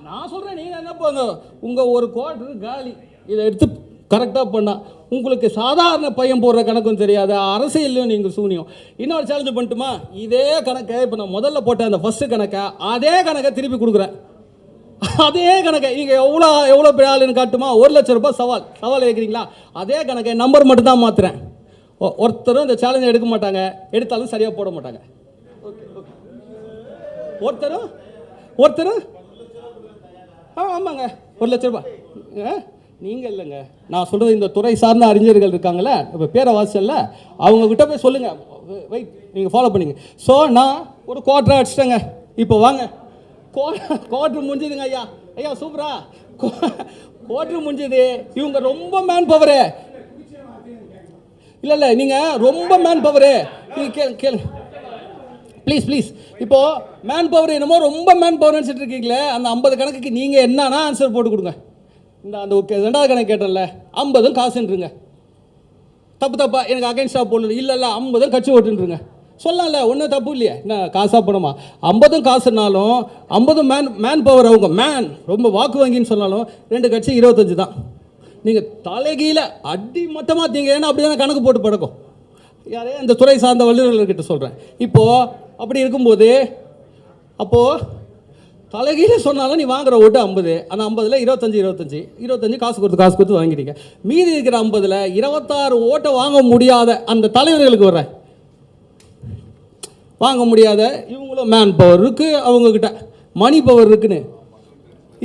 நான் சொல்கிறேன், நீங்கள் என்ன போங்க, உங்கள் 1 குவார்ட்டர் காலி. இதை எடுத்து கரெக்டாக பண்ணால் உங்களுக்கு சாதாரண பையன் போடுற கணக்கும் தெரியாது, அரசியல்லையும் நீங்கள் சூனியம். இன்னொரு சேலஞ்சு பண்ணட்டுமா? இதே கணக்கை இப்போ நான் முதல்ல போட்ட அந்த ஃபஸ்ட்டு கணக்கை அதே கணக்கை திருப்பி கொடுக்குறேன். அதே கணக்கை நீங்கள் எவ்வளோ பெரிய ஆளுன்னு காட்டுமா? 1 லட்சம் ரூபாய் சவால் கேட்குறீங்களா? அதே கணக்கை நம்பர் மட்டும் தான் மாற்றுறேன். ஒருத்தரும் இந்த சேலஞ்சை எடுக்க மாட்டாங்க, எடுத்தாலும் சரியாக போட மாட்டாங்க. ஒருத்தரும் ஆமாங்க 1 லட்ச ரூபாய். நீங்கள் இல்லைங்க, நான் சொல்கிறது இந்த துறை சார்ந்த அறிஞர்கள் இருக்காங்கல்ல, இப்போ பேரை வாசல்ல, அவங்கக்கிட்ட போய் சொல்லுங்கள். வெயிட், நீங்கள் ஃபாலோ பண்ணிங்க. ஸோ நான் ஒரு குவார்ட்டராக அடிச்சிட்டேங்க. இப்போ வாங்க, குவார்ட்டர் முடிஞ்சுதுங்க. ஐயா சூப்பரா குவார்ட்டர் முடிஞ்சுது. இவங்க ரொம்ப மேன் பவரு. இல்லை நீங்கள் ரொம்ப மேன் பவரு. நீங்கள் கேளு ப்ளீஸ். இப்போது மேன் பவர் என்னமோ ரொம்ப மேன் பவர் நினச்சிட்டு இருக்கீங்களே. அந்த 50 கணக்குக்கு நீங்கள் என்னன்னா ஆன்சர் போட்டு கொடுங்க. அந்த 2வது கணக்கு கேட்டல 50 காசுன்றுங்க. தப்பா எனக்கு அகைன்ஸ்டாக போடணும். இல்லை 50 கட்சி ஓட்டுருங்க சொல்லலாம்ல, ஒன்றும் தப்பு இல்லையே. என்ன காசாக போனோமா? 50 காசுனாலும் 50 மேன் பவர். அவங்க மேன் ரொம்ப வாக்கு வங்கின்னு சொன்னாலும் 2 கட்சி 25 தான். நீங்கள் தலைகீழ அடி மொத்தமாக தீங்க. ஏன்னா அப்படி தானே கணக்கு போட்டு பழக்கம். யாரே அந்த துறை சார்ந்த வல்லுநர்கள்கிட்ட சொல்கிறேன். இப்போது அப்படி இருக்கும்போது அப்போது தலைகீழ சொன்னாலும் நீ வாங்குற ஓட்டு 50, அந்த 50ல் 25 காசு கொடுத்து வாங்கிட்டீங்க. மீதி இருக்கிற 50ல் 26 ஓட்டை வாங்க முடியாத அந்த தலைவர்களுக்கு வர்ற வாங்க முடியாத இவங்களும் மேன் பவர் இருக்குது, அவங்கக்கிட்ட மணி பவர் இருக்குன்னு.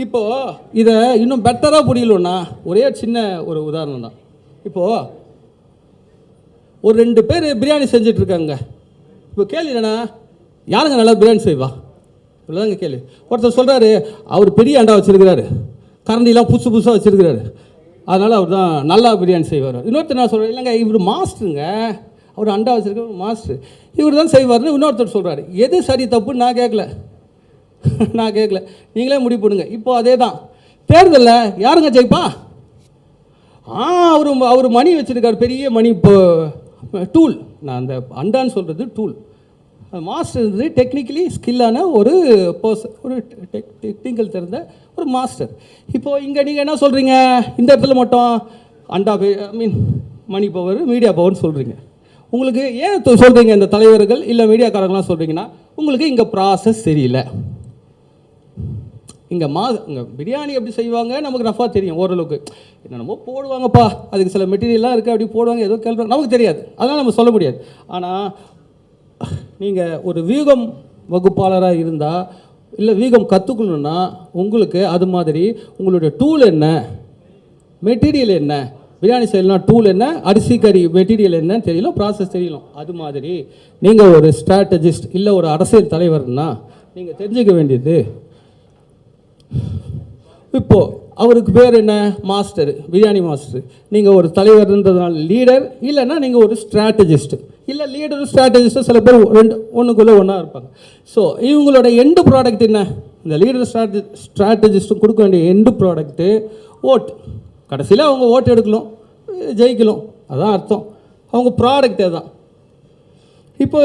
இப்போது இதை இன்னும் பெட்டராக புரியலன்னா ஒரே சின்ன ஒரு உதாரணம் தான். இப்போது ஒரு 2 பேர் பிரியாணி செஞ்சிட்ருக்காங்க. இப்போ கேள்வி என்னென்னா, யாருங்க நல்லா பிரியாணி செய்வா? இவ்வளோதாங்க கேள்வி. ஒருத்தர் சொல்கிறாரு, அவர் பெரிய அண்டா வச்சுருக்கிறாரு, கரண்டிலாம் புதுசாக வச்சுருக்கிறாரு, அதனால் அவர் தான் நல்லா பிரியாணி செய்வார். இன்னொருத்தர் நான் சொல்கிறேன், இல்லைங்க இவர் மாஸ்டருங்க, அவர் அண்டா வச்சுருக்க மாஸ்டர், இவர் தான் செய்வார்னு இன்னொருத்தர் சொல்கிறாரு. எது சரி தப்புன்னு நான் கேட்கல, நீங்களே முடிவு பண்ணுங்க. இப்போ அதே தான் தேர்தலில் யாருங்க ஜெயிப்பா? அவர் மணி வச்சுருக்கார், பெரிய மணி. இப்போ டூல், நான் அந்த அண்டான்னு சொல்கிறது டூல். மாஸ்டர் இருந்தது டெக்னிக்கலி ஸ்கில்லான ஒரு டெக்னிக்கல் தெரிந்த ஒரு மாஸ்டர். இப்போது இங்கே நீங்கள் என்ன சொல்கிறீங்க, இந்த இடத்துல மட்டும் அண்டா மணி பவர், மீடியா பவர்னு சொல்கிறீங்க. உங்களுக்கு ஏன் சொல்கிறீங்க இந்த தலைவர்கள் இல்லை மீடியாக்காரங்களாம் சொல்கிறீங்கன்னா, உங்களுக்கு இங்கே ப்ராசஸ் தெரியல. இங்கே பிரியாணி எப்படி செய்வாங்க நமக்கு ரஃபாக தெரியும் ஓரளவுக்கு. என்னென்னமோ போடுவாங்கப்பா, அதுக்கு சில மெட்டீரியல்லாம் இருக்குது, அப்படி போடுவாங்க, ஏதோ கேள்வி நமக்கு தெரியாது, அதனால் நம்ம சொல்ல முடியாது. ஆனால் நீங்கள் ஒரு வீகம் வகுப்பாளராக இருந்தால் இல்லை வீகம் கற்றுக்கணுன்னா உங்களுக்கு அது மாதிரி உங்களுடைய டூல் என்ன, மெட்டீரியல் என்ன, பிரியாணி செய்யலாம் டூல் என்ன, அரிசி கறி மெட்டீரியல் என்னன்னு தெரியலும், ப்ராசஸ் தெரியலும். அது மாதிரி நீங்கள் ஒரு ஸ்ட்ராட்டஜிஸ்ட் இல்லை ஒரு அரசியல் தலைவர்னா நீங்கள் தெரிஞ்சுக்க வேண்டியது, இப்போது அவருக்கு பேர் என்ன, மாஸ்டர், பிரியாணி மாஸ்டர். நீங்கள் ஒரு தலைவர்ன்றதுனால லீடர், இல்லைன்னா நீங்கள் ஒரு ஸ்ட்ராட்டஜிஸ்ட். இல்லை லீடரும் ஸ்ட்ராட்டஜிஸ்ட்டும் சில பேர் ஒன்றுக்குள்ளே ஒன்றா இருப்பாங்க. ஸோ இவங்களோட எண்டு ப்ராடக்ட் என்ன, இந்த லீடர் ஸ்ட்ராட்டஜிஸ்ட்டும் கொடுக்க வேண்டிய எண்டு ப்ராடக்ட்டு ஓட்டு. கடைசியில் அவங்க ஓட்டு எடுக்கணும், ஜெயிக்கணும், அதான் அர்த்தம். அவங்க ப்ராடக்டே தான். இப்போ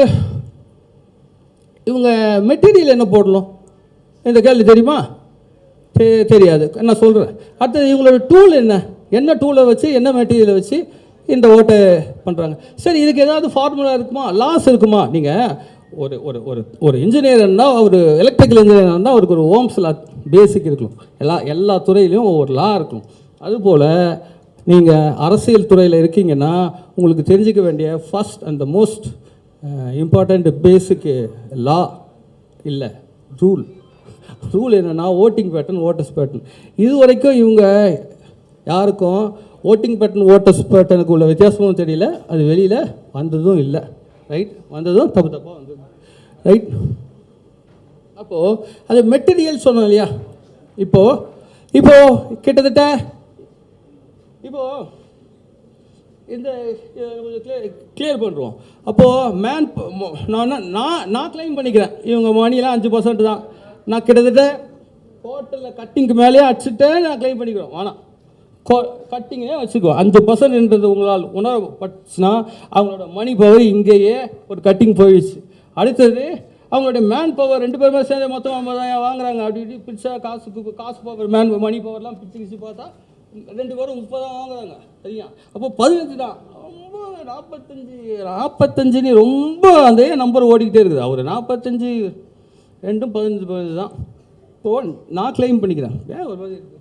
இவங்க மெட்டீரியல் என்ன போடணும், இந்த கேள்வி தெரியுமா? தெரியாது, நான் சொல்கிறேன். அடுத்தது இவங்களோட டூல் என்ன டூலை வச்சு, என்ன மெட்டீரியலை வச்சு இந்த ஓட்டை பண்ணுறாங்க. சரி, இதுக்கு ஏதாவது ஃபார்முலா இருக்குமா, லாஸ் இருக்குமா? நீங்கள் ஒரு ஒரு ஒரு ஒரு இன்ஜினியர்னா, ஒரு எலக்ட்ரிக்கல் இன்ஜினியர் இருந்தால் அவருக்கு ஒரு ஓம்ஸ் லா பேசிக் இருக்கணும். எல்லா துறையிலையும் ஒவ்வொரு லா இருக்கணும். அதுபோல் நீங்கள் அரசியல் துறையில் இருக்கீங்கன்னா உங்களுக்கு தெரிஞ்சிக்க வேண்டிய first and the most important basic law இல்லை ரூல் என்னென்னா ஓட்டிங் பேட்டர்ன், ஓட்டர்ஸ் பேட்டர்ன். இது வரைக்கும் இவங்க யாருக்கும் ஓட்டிங் பேட்டர்ன், ஓட்டர்ஸ் பேட்டர்னுக்கு உள்ள வித்தியாசமும் தெரியல, அது வெளியில் வந்ததும் இல்லை. ரைட், வந்ததும் தப்பாக வந்தது. ரைட், அப்போது அது மெட்டீரியல் சொன்னோம் இல்லையா? இப்போது கிட்டத்தட்ட இப்போது இந்த கொஞ்சம் கிளியர் பண்ணுறோம். அப்போது நான் கிளைம் பண்ணிக்கிறேன், இவங்க மணியெல்லாம் 5% தான். நான் கிட்டத்தட்ட ஹோட்டலில் கட்டிங்க்கு மேலேயே அடிச்சுட்டே நான் கிளைம் பண்ணிக்கிறோம். ஆனால் கட்டிங்கே வச்சுக்குவோம். 5%ன்றது உங்களால் உணரப்பட்டுச்சுன்னா அவங்களோட மணி பவர் இங்கேயே ஒரு கட்டிங் போயிடுச்சு. அடுத்தது அவங்களுடைய மேன் பவர், 2 பேருமே சேர்ந்து மொத்தம் 50,000 வாங்குறாங்க. அப்படி இப்படி பிடிச்சா காசு பவர், மணி பவர்லாம் பிடிச்சி பார்த்தா 2 பேரும் 30 தான் வாங்குறாங்க. சரியா? அப்போ 15 தான். ரொம்ப 45 ரொம்ப அதே நம்பர் ஓடிக்கிட்டே இருக்குது. அவர் 45, 2 15 தான். இப்போ நான் கிளைம் பண்ணிக்கிறேன், ஏன் ஒரு மாதிரி இருக்குது,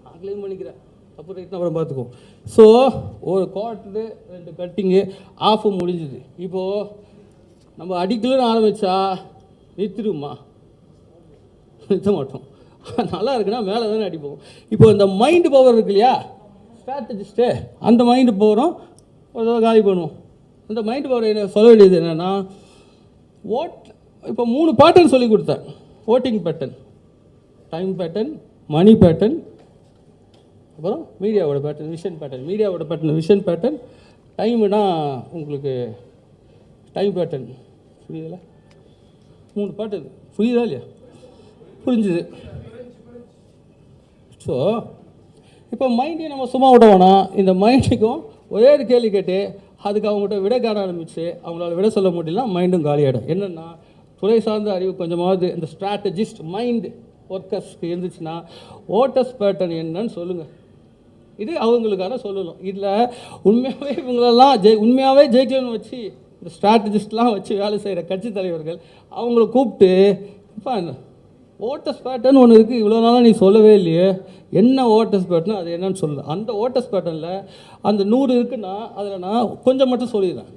நான் கிளைம் பண்ணிக்கிறேன், தப்பு ரைட்னா அப்புறம் பார்த்துக்குவோம். ஸோ ஒரு குவார்ட்ரு 2 கட்டிங்கு ஆஃபு முடிஞ்சுது. இப்போது நம்ம அடிக்கலன்னு ஆரம்பித்தா நிறுத்திடுமா? நிறுத்த மாட்டோம். நல்லா இருக்குன்னா மேலே தானே அடிப்போம். இப்போ இந்த மைண்டு பவர் இருக்கு இல்லையா, ஸ்ட்ராட்டஜிஸ்ட்டு, அந்த மைண்டு பவரும் ஒரு காலி பண்ணுவோம். அந்த மைண்டு பவர் என்ன சொல்ல வேண்டியது என்னென்னா, இப்போ 3 பேட்டர்ன் சொல்லி கொடுத்தேன். Voting pattern, time pattern, money pattern, அப்புறம் மீடியாவோட பேட்டர்ன், விஷன் பேட்டர்ன். மீடியாவோட பேட்டர்ன் விஷன் பேட்டர்ன், டைமுனா உங்களுக்கு டைம் பேட்டர்ன். புரியுதுல? 3 பேட்டர்ன் புரியுதா இல்லையா? புரிஞ்சுது. ஸோ இப்போ மைண்டையும் நம்ம சும்மா விட வேணாம். இந்த மைண்டுக்கும் ஒரே ஒரு கேள்வி கேட்டு அதுக்கு அவங்ககிட்ட விட காண ஆரம்பிச்சு அவங்களால விட சொல்ல முடியல, மைண்டும் காலியாகிடும். என்னென்னா, துறை சார்ந்த அறிவு கொஞ்சமாவது இந்த ஸ்ட்ராட்டஜிஸ்ட் மைண்டு ஒர்க்கர்ஸ்க்கு இருந்துச்சுன்னா ஓட்டர்ஸ் பேட்டர்ன் என்னன்னு சொல்லுங்கள். இது அவங்களுக்கான சொல்லணும். இதில் உண்மையாகவே இவங்களெல்லாம் உண்மையாகவே ஜெயிக்கணும்னு வச்சு இந்த ஸ்ட்ராட்டஜிஸ்ட்லாம் வச்சு வேலை செய்கிற கட்சி தலைவர்கள் அவங்கள கூப்பிட்டு இப்போ ஓட்டஸ் பேட்டர்ன் ஒன்று இருக்குது, இவ்வளோ நாளாக நீ சொல்லவே இல்லையே. என்ன ஓட்டஸ் பேட்டர்ன், அது என்னன்னு சொல்லு. அந்த ஓட்டஸ் பேட்டர்னில் அந்த 100 இருக்குன்னா அதில் நான் கொஞ்சம் மட்டும் சொல்லிடுறேன்.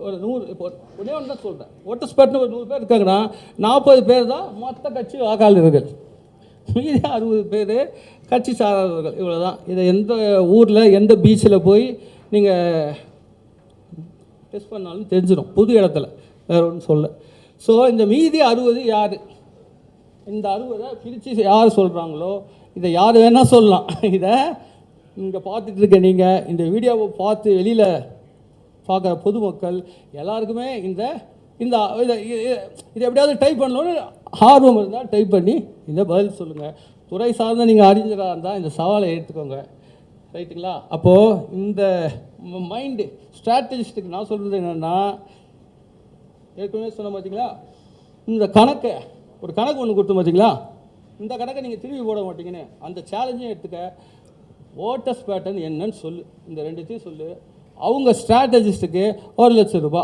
ஒரு 100 இப்போ ஒன்றே ஒன்று தான் சொல்கிறேன். ஓட்டஸ் பேட்டர்ன் ஒரு 100 பேர் இருக்காங்கன்னா 40 பேர் தான் மொத்த கட்சி வாக்காளர்கள், மீதி 60 பேர் கட்சி சாராதவர்கள். இவ்வளோ தான். இதை எந்த ஊரில் எந்த பீச்சில் போய் நீங்கள் டெஸ்ட் பண்ணாலும் தெரிஞ்சிடும், புது இடத்துல, வேறு ஒன்றும் சொல்ல. ஸோ இந்த மீதி 60 யார்? இந்த 60 பிரித்து யார் சொல்கிறாங்களோ, இதை யார் வேணால் சொல்லலாம். இதை இங்கே பார்த்துட்டு இருக்க நீங்கள், இந்த வீடியோவை பார்த்து வெளியில் பார்க்குற பொதுமக்கள் எல்லாருக்குமே இந்த இந்த இது எப்படியாவது டைப் பண்ணணும்னு ஆர்வம் இருந்தால் டைப் பண்ணி இந்த பதில் சொல்லுங்கள். துறை சார்ந்த நீங்கள் அறிஞராக இருந்தால் இந்த சவாலை எடுத்துக்கோங்க. ரைட்டுங்களா? அப்போது இந்த மைண்டு ஸ்ட்ராட்டஜிஸ்ட்டுக்கு நான் சொல்கிறது என்னென்னா, ஏற்கனவே சொன்ன பார்த்தீங்களா, இந்த கணக்கை ஒரு கணக்கு ஒன்று கொடுத்து பார்த்தீங்களா, இந்த கணக்கை நீங்கள் திரும்பி போட மாட்டீங்கன்னு அந்த சேலஞ்சையும் எடுத்துக்க. ஓட்டஸ் பேட்டர்ன் என்னன்னு சொல்லு, இந்த ரெண்டுத்தையும் சொல்லு. அவங்க ஸ்ட்ராட்டஜிஸ்ட்டுக்கு 1,00,000 ரூபா.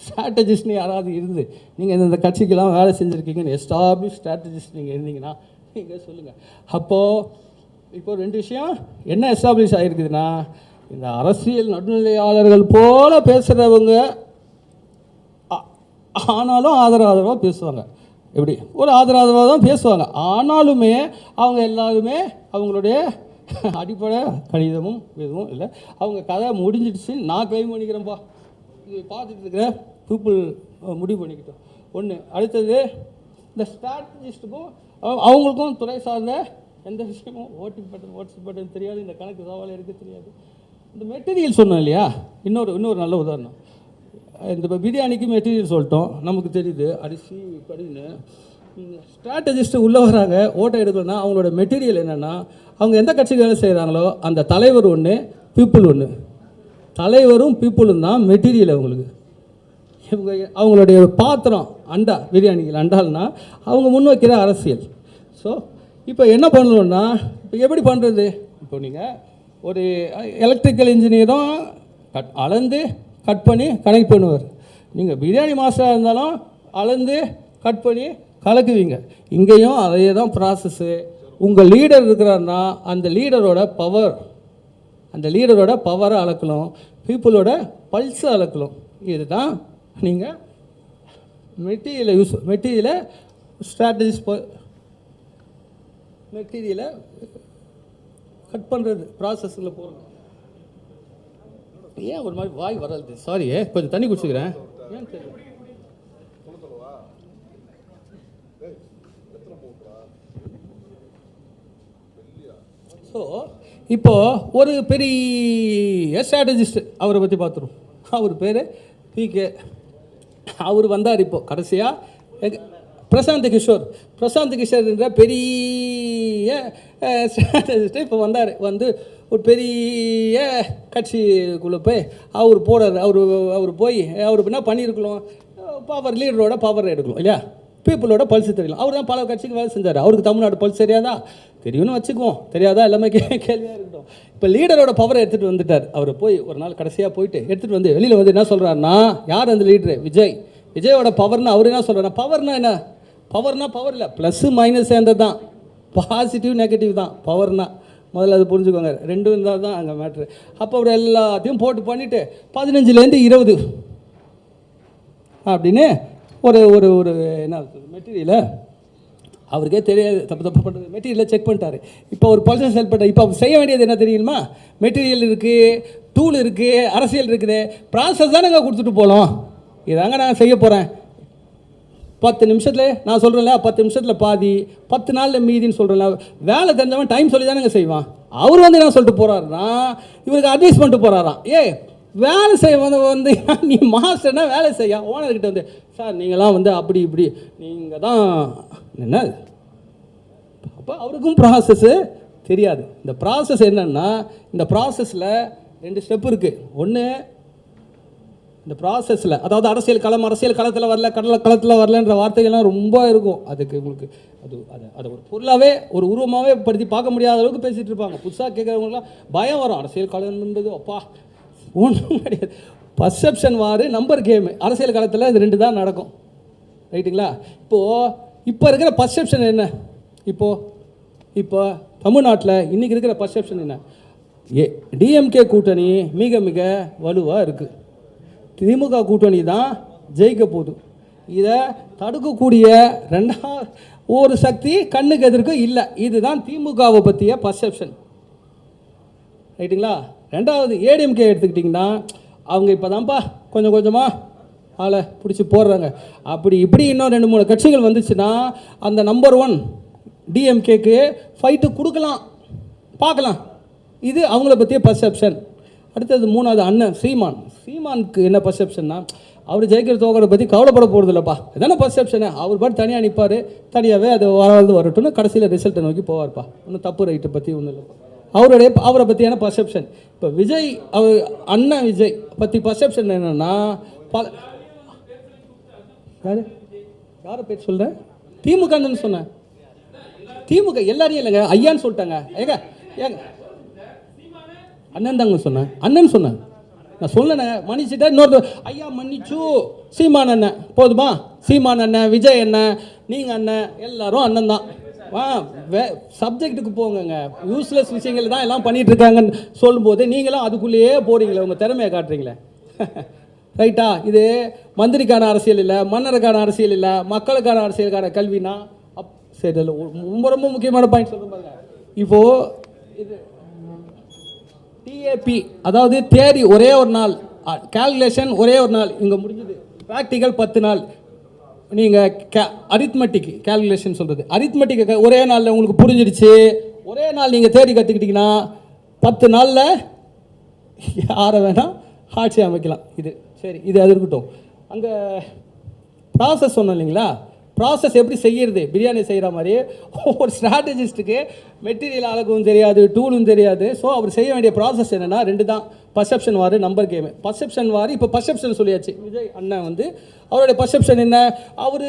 ஸ்ட்ராட்டஜிஸ்ட்னு யாராவது இருந்து நீங்கள் இந்த கட்சிக்கெல்லாம் வேலை செஞ்சுருக்கீங்கன்னு எஸ்டாப்ளிஷ் ஸ்ட்ராட்டஜிஸ்ட் நீங்கள் இருந்தீங்கன்னா நீங்கள் சொல்லுங்கள். அப்போது இப்போ 2 விஷயம் என்ன எஸ்டாப்ளிஷ் ஆகிருக்குதுன்னா, இந்த அரசியல் நடுநிலையாளர்கள் போல் பேசுகிறவங்க ஆனாலும் ஆதரவாக பேசுவாங்க. எப்படி ஒரு ஆதரவாக தான் பேசுவாங்க, ஆனாலுமே அவங்க எல்லாருமே அவங்களுடைய அடிப்படை கணிதமும் எதுவும் இல்லை. அவங்க கதை முடிஞ்சிடுச்சு, நான் கிளைம் பண்ணிக்கிறேன்ப்பா, இது பார்த்துட்டு இருக்கிற பீப்புள் முடிவு பண்ணிக்கிட்டோம். ஒன்று. அடுத்தது, இந்த ஸ்ட்ராட்டஜிஸ்ட்டுக்கும் அவங்களுக்கும் துறை சார்ந்த எந்த விஷயமும் ஓட்டிங் பட்டன் தெரியாது, இந்த கணக்கு சவால் எடுக்க தெரியாது. இந்த மெட்டீரியல் சொன்னோம் இல்லையா, இன்னொரு நல்ல உதாரணம். இந்த பிரியாணிக்கு மெட்டீரியல் சொல்லிட்டோம், நமக்கு தெரியுது அரிசி அப்படின்னு. ஸ்ட்ராட்டஜிஸ்ட்டு உள்ளே வராங்க, ஓட்டை எடுக்கணும்னா அவங்களோட மெட்டீரியல் என்னென்னா, அவங்க எந்த கட்சிக்கு வேலை செய்கிறாங்களோ அந்த தலைவர் ஒன்று, பீப்புள் ஒன்று. தலைவரும் பீப்புளும் தான் மெட்டீரியல் அவங்களுக்கு. இவங்க அவங்களுடைய பாத்திரம் அண்டா, பிரியாணிகள் அண்டால்னா அவங்க முன் வைக்கிற அரசியல். ஸோ இப்போ என்ன பண்ணணுன்னா, இப்போ எப்படி பண்ணுறது? இப்போ நீங்கள் ஒரு எலக்ட்ரிக்கல் இன்ஜினியரும் அளந்து கட் பண்ணி கனெக்ட் பண்ணுவார். நீங்கள் பிரியாணி மாஸ்டராக இருந்தாலும் அளந்து கட் பண்ணி கலக்குவீங்க. இங்கேயும் அதே தான் ப்ராசஸ்ஸு. உங்கள் லீடர் இருக்கிறாருன்னா அந்த லீடரோட பவரை அளக்கணும், பீப்புளோட பல்ஸை அளக்கணும். இதுதான் நீங்கள் மெட்டீரியலை ஸ்ட்ராட்டஜிஸ் மெட்டீரியலை கட் பண்ணுறது, ப்ராசஸில் போகிறது. ஏன் ஒரு மாதிரி வாய் வராது? சாரி, கொஞ்சம் தண்ணி குடிச்சுக்கிறேன். ஏன் தெரியல. ஸோ இப்போது ஒரு பெரிய ஸ்ட்ராட்டஜிஸ்ட், அவரை பற்றி பார்த்துருவோம். அவர் பேர் PK. அவர் வந்தார் இப்போ கடைசியாக. பிரசாந்த் கிஷோர் என்ற பெரிய ஸ்ட்ராட்டஜிஸ்ட்டு இப்போ வந்தார். வந்து ஒரு பெரிய கட்சிக்குள்ளே போய் அவர் போய் என்ன பண்ணியிருக்கலாம், லீடரோட பவர் எடுக்கணும் இல்லையா, பீப்புளோட பல்ஸ் தெரியலாம். அவர் தான் பல கட்சிக்கு வேலை செஞ்சார். அவருக்கு தமிழ்நாடு பல்ஸ் தெரியாதா? தெரியும்னு வச்சுக்குவோம், தெரியாதா எல்லாமே கேள்வியாக இருக்கட்டும். இப்போ லீடரோட பவரை எடுத்துகிட்டு வந்துட்டார். அவர் போய் ஒரு நாள் கடைசியாக போயிட்டு எடுத்துகிட்டு வந்து வெளியில் வந்து என்ன சொல்கிறாருன்னா, யார் அந்த லீடரு? விஜயோட பவர்னா அவர் என்ன சொல்கிறார்? பவர்னா என்ன? பவர்னா பவர் இல்லை, ப்ளஸ்ஸு மைனஸ் சேர்ந்தது தான், பாசிட்டிவ் நெகட்டிவ் தான் பவர்னா. முதல்ல அது புரிஞ்சுக்கோங்க, ரெண்டும் இருந்தால் தான் அங்கே மேட்ரு. அப்போ அவர் எல்லாத்தையும் போட்டு பண்ணிவிட்டு 15லேருந்து 20 அப்படின்னு ஒரு ஒரு என்ன மெட்டீரியலை அவருக்கே தெரியாது, தப்பு பண்ணுறது மெட்டீரியலை செக் பண்ணிட்டாரு. இப்போ ஒரு பல்சன் செல் பண்ணிட்டார். இப்போ அவர் செய்ய வேண்டியது என்ன தெரியுமா? மெட்டீரியல் இருக்குது, டூல் இருக்குது, அரசியல் இருக்குது, ப்ராசஸ் தான் நாங்கள் கொடுத்துட்டு போகலாம். இதாங்க நான் செய்ய போகிறேன். 10 நிமிஷத்தில் நான் சொல்கிறேன்ல, 10 நிமிஷத்தில் பாதி, 10 நாளில் மீதின்னு சொல்கிறேன்ல. வேலை தெரிஞ்சவன் டைம் சொல்லி தானேங்க செய்வான். அவர் வந்து என்ன சொல்லிட்டு போகிறாருன்னா, இவருக்கு அட்வைஸ் பண்ணிட்டு போகிறாராம். வேலை செய்ய வந்து நீ மாஸ்டர்னா வேலை செய்ய ஓனர்கிட்ட வந்து, சார் நீங்களாம் வந்து அப்படி இப்படி நீங்கள் தான் என்ன. அப்போ அவருக்கும் ப்ராசஸ்ஸு தெரியாது. இந்த ப்ராசஸ் என்னன்னா, இந்த ப்ராசஸில் 2 ஸ்டெப் இருக்குது. ஒன்று, இந்த ப்ராசஸில், அதாவது அரசியல் களத்தில் வரல, களத்தில் வரலன்ற வார்த்தைகள்லாம் ரொம்ப இருக்கும். அதுக்கு உங்களுக்கு அதை ஒரு பொருளாகவே ஒரு உருவமாகவே படுத்தி பார்க்க முடியாத அளவுக்கு பேசிகிட்டு இருப்பாங்க. புதுசாக கேட்குறவங்களாம் பயம் வரும். அரசியல் களம்ன்றது அப்பா ஒன்றும் கிடையாது. பர்செப்ஷன் வாரு, நம்பர் கேமு. அரசியல் களத்தில் இது 2 தான் நடக்கும். ரைட்டுங்களா? இப்போது இப்போ இருக்கிற பர்செப்ஷன் என்ன? இப்போ தமிழ்நாட்டில் இன்றைக்கி இருக்கிற பர்செப்ஷன் என்ன? டிஎம்கே கூட்டணி மிக மிக வலுவாக இருக்குது. திமுக கூட்டணி தான் ஜெயிக்க போகுது. இதை தடுக்கக்கூடிய ரெண்டாவது ஒரு சக்தி கண்ணுக்கு எதிர்க்கும் இல்லை. இதுதான் திமுகவை பற்றிய பர்செப்ஷன். ரைட்டுங்களா? ரெண்டாவது ஏடிஎம்கே எடுத்துக்கிட்டிங்கன்னா அவங்க இப்போ தான்ப்பா கொஞ்சம் கொஞ்சமாக ஆளை பிடிச்சி போடுறாங்க. அப்படி இப்படி இன்னும் 2-3 கட்சிகள் வந்துச்சுன்னா அந்த நம்பர் 1 டிஎம்கேக்கு ஃபைட்டு கொடுக்கலாம், பார்க்கலாம். இது அவங்கள பற்றிய பர்செப்ஷன். அடுத்தது 3வது அண்ணன் சீமானுக்கு என்ன பர்செப்ஷன்னா, அவர் ஜெயிக்கிற தோக்கரை பற்றி கவலைப்பட போகிறது இல்லைப்பா. இதான பர்செப்ஷனு. அவர் பாட்டு தனியாக நிற்பார், தனியாகவே அது வரட்டும்னு கடைசியில் ரிசல்ட்டை நோக்கி போவார்ப்பா. ஒன்றும் தப்பு ரைட்டை பற்றி ஒன்றும் இல்லை. அவரை பற்றியான பர்செப்ஷன். இப்போ விஜய் அண்ணன் விஜய் பற்றி பர்செப்ஷன் என்னென்னா, யாரை பேர் சொல்கிறேன்? திமுகன்னு சொன்னேன். திமுக எல்லாரையும் இல்லைங்க, ஐயான்னு சொல்லிட்டாங்க. ஏங்க அண்ணன் தாங்க சொன்னேன், நான் சொல்லணே மன்னிச்சுட்டேன். இன்னொரு ஐயா மன்னிச்சு சீமான் அண்ணன் போதுமா? சீமான் அண்ணன், விஜய் அண்ணன், நீங்கள் அண்ணன், எல்லாரும் அண்ணன் தான். சப்ஜெக்ட்டுக்கு போங்கங்க. யூஸ்லெஸ் விஷயங்கள் தான் எல்லாம் பண்ணிட்டு இருக்காங்கன்னு சொல்லும்போது நீங்களும் அதுக்குள்ளேயே போறீங்களே, உங்கள் திறமையை காட்டுறீங்களே. ரைட்டா? இது மந்திரிக்கான அரசியல் இல்லை, மன்னருக்கான அரசியல் இல்லை, மக்களுக்கான அரசியலுக்கான கல்வினா சரி. ரொம்ப ரொம்ப முக்கியமான பாயிண்ட் சொல்ல பாருங்க. இப்போது இது டிஏபி, அதாவது தேரி ஒரே ஒரு நாள், கால்குலேஷன் ஒரே ஒரு நாள் இங்கே முடிஞ்சது. ப்ராக்டிக்கல் 10 நாள். நீங்கள் அரித்மெட்டிக் கால்குலேஷன் சொல்கிறது, அரித்மெட்டிக் ஒரே நாளில் உங்களுக்கு புரிஞ்சிடுச்சு. ஒரே நாள் நீங்கள் தேடி கற்றுக்கிட்டிங்கன்னா 10 நாளில் யாரை வேணால் ஆட்சி அமைக்கலாம். இது சரி, இது அது இருக்கட்டும். அங்கே ப்ராசஸ் சொன்னோம் இல்லைங்களா? ப்ராசஸ் எப்படி செய்கிறது? பிரியாணி செய்கிற மாதிரி ஒரு ஸ்ட்ராட்டஜிஸ்ட்டுக்கு மெட்டீரியல் அளவும் தெரியாது, டூலும் தெரியாது. ஸோ அவர் செய்ய வேண்டிய ப்ராசஸ் என்னென்னா 2 தான். பர்செப்ஷன் வார், நம்பர் கேமு. பர்செப்ஷன் வார். இப்போ பர்செப்ஷன் சொல்லியாச்சு. விஜய் அண்ணன் அவருடைய பர்செப்ஷன் என்ன? அவர்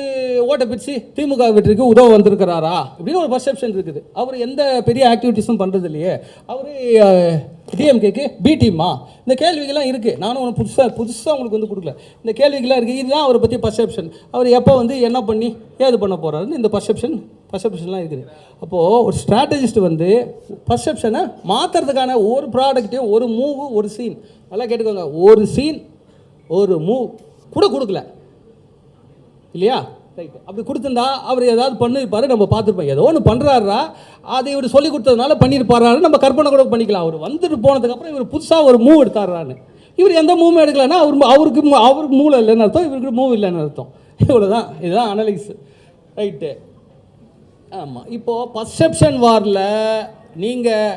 ஓட்டை பிடிச்சி திமுக வெற்றிக்கு உதவ வந்திருக்கிறாரா அப்படின்னு ஒரு பர்செப்ஷன் இருக்குது. அவர் எந்த பெரிய ஆக்டிவிட்டீஸும் பண்ணுறது இல்லையே. அவர் டிஎம்கேக்கு பி டீமா? இந்த கேள்விகள்லாம் இருக்குது. நானும் ஒன்று புதுசாக உங்களுக்கு கொடுக்கல. இந்த கேள்விகள்லாம் இருக்குது. இதுதான் அவரை பற்றி பர்செப்ஷன். அவர் எப்போ என்ன பண்ணி ஏது பண்ண போகிறாருன்னு இந்த பர்செப்ஷன்லாம் இருக்குது. அப்போது ஒரு ஸ்ட்ராட்டஜிஸ்ட் பர்செப்ஷனை மாற்றுறதுக்கான ஒரு ப்ராடக்ட்டையும், ஒரு மூவு, ஒரு சீன், நல்லா கேட்டுக்கோங்க, ஒரு சீன் ஒரு மூவ் கூட கொடுக்கல இல்லையா? ரைட்டு. அப்படி கொடுத்துருந்தா அவர் ஏதாவது பண்ணியிருப்பாரு, நம்ம பார்த்துருப்போம். ஏதோ ஒன்று பண்ணுறாரா, அதை இவர் சொல்லி கொடுத்ததுனால பண்ணியிருப்பாரு, நம்ம கற்பனை கூட பண்ணிக்கலாம். அவர் வந்துட்டு போனதுக்கப்புறம் இவர் புதுசாக ஒரு மூவ் எடுத்தாரான்னு. இவர் எந்த மூவும் எடுக்கலைன்னா அவருக்கு மூளை இல்லைன்னு அர்த்தம், இவருக்கு மூவ் இல்லைன்னு அர்த்தம். இவ்வளோதான். இதுதான் அனலிக்ஸ். ரைட்டு. ஆமாம். இப்போது பர்செப்ஷன் வாரில் நீங்கள்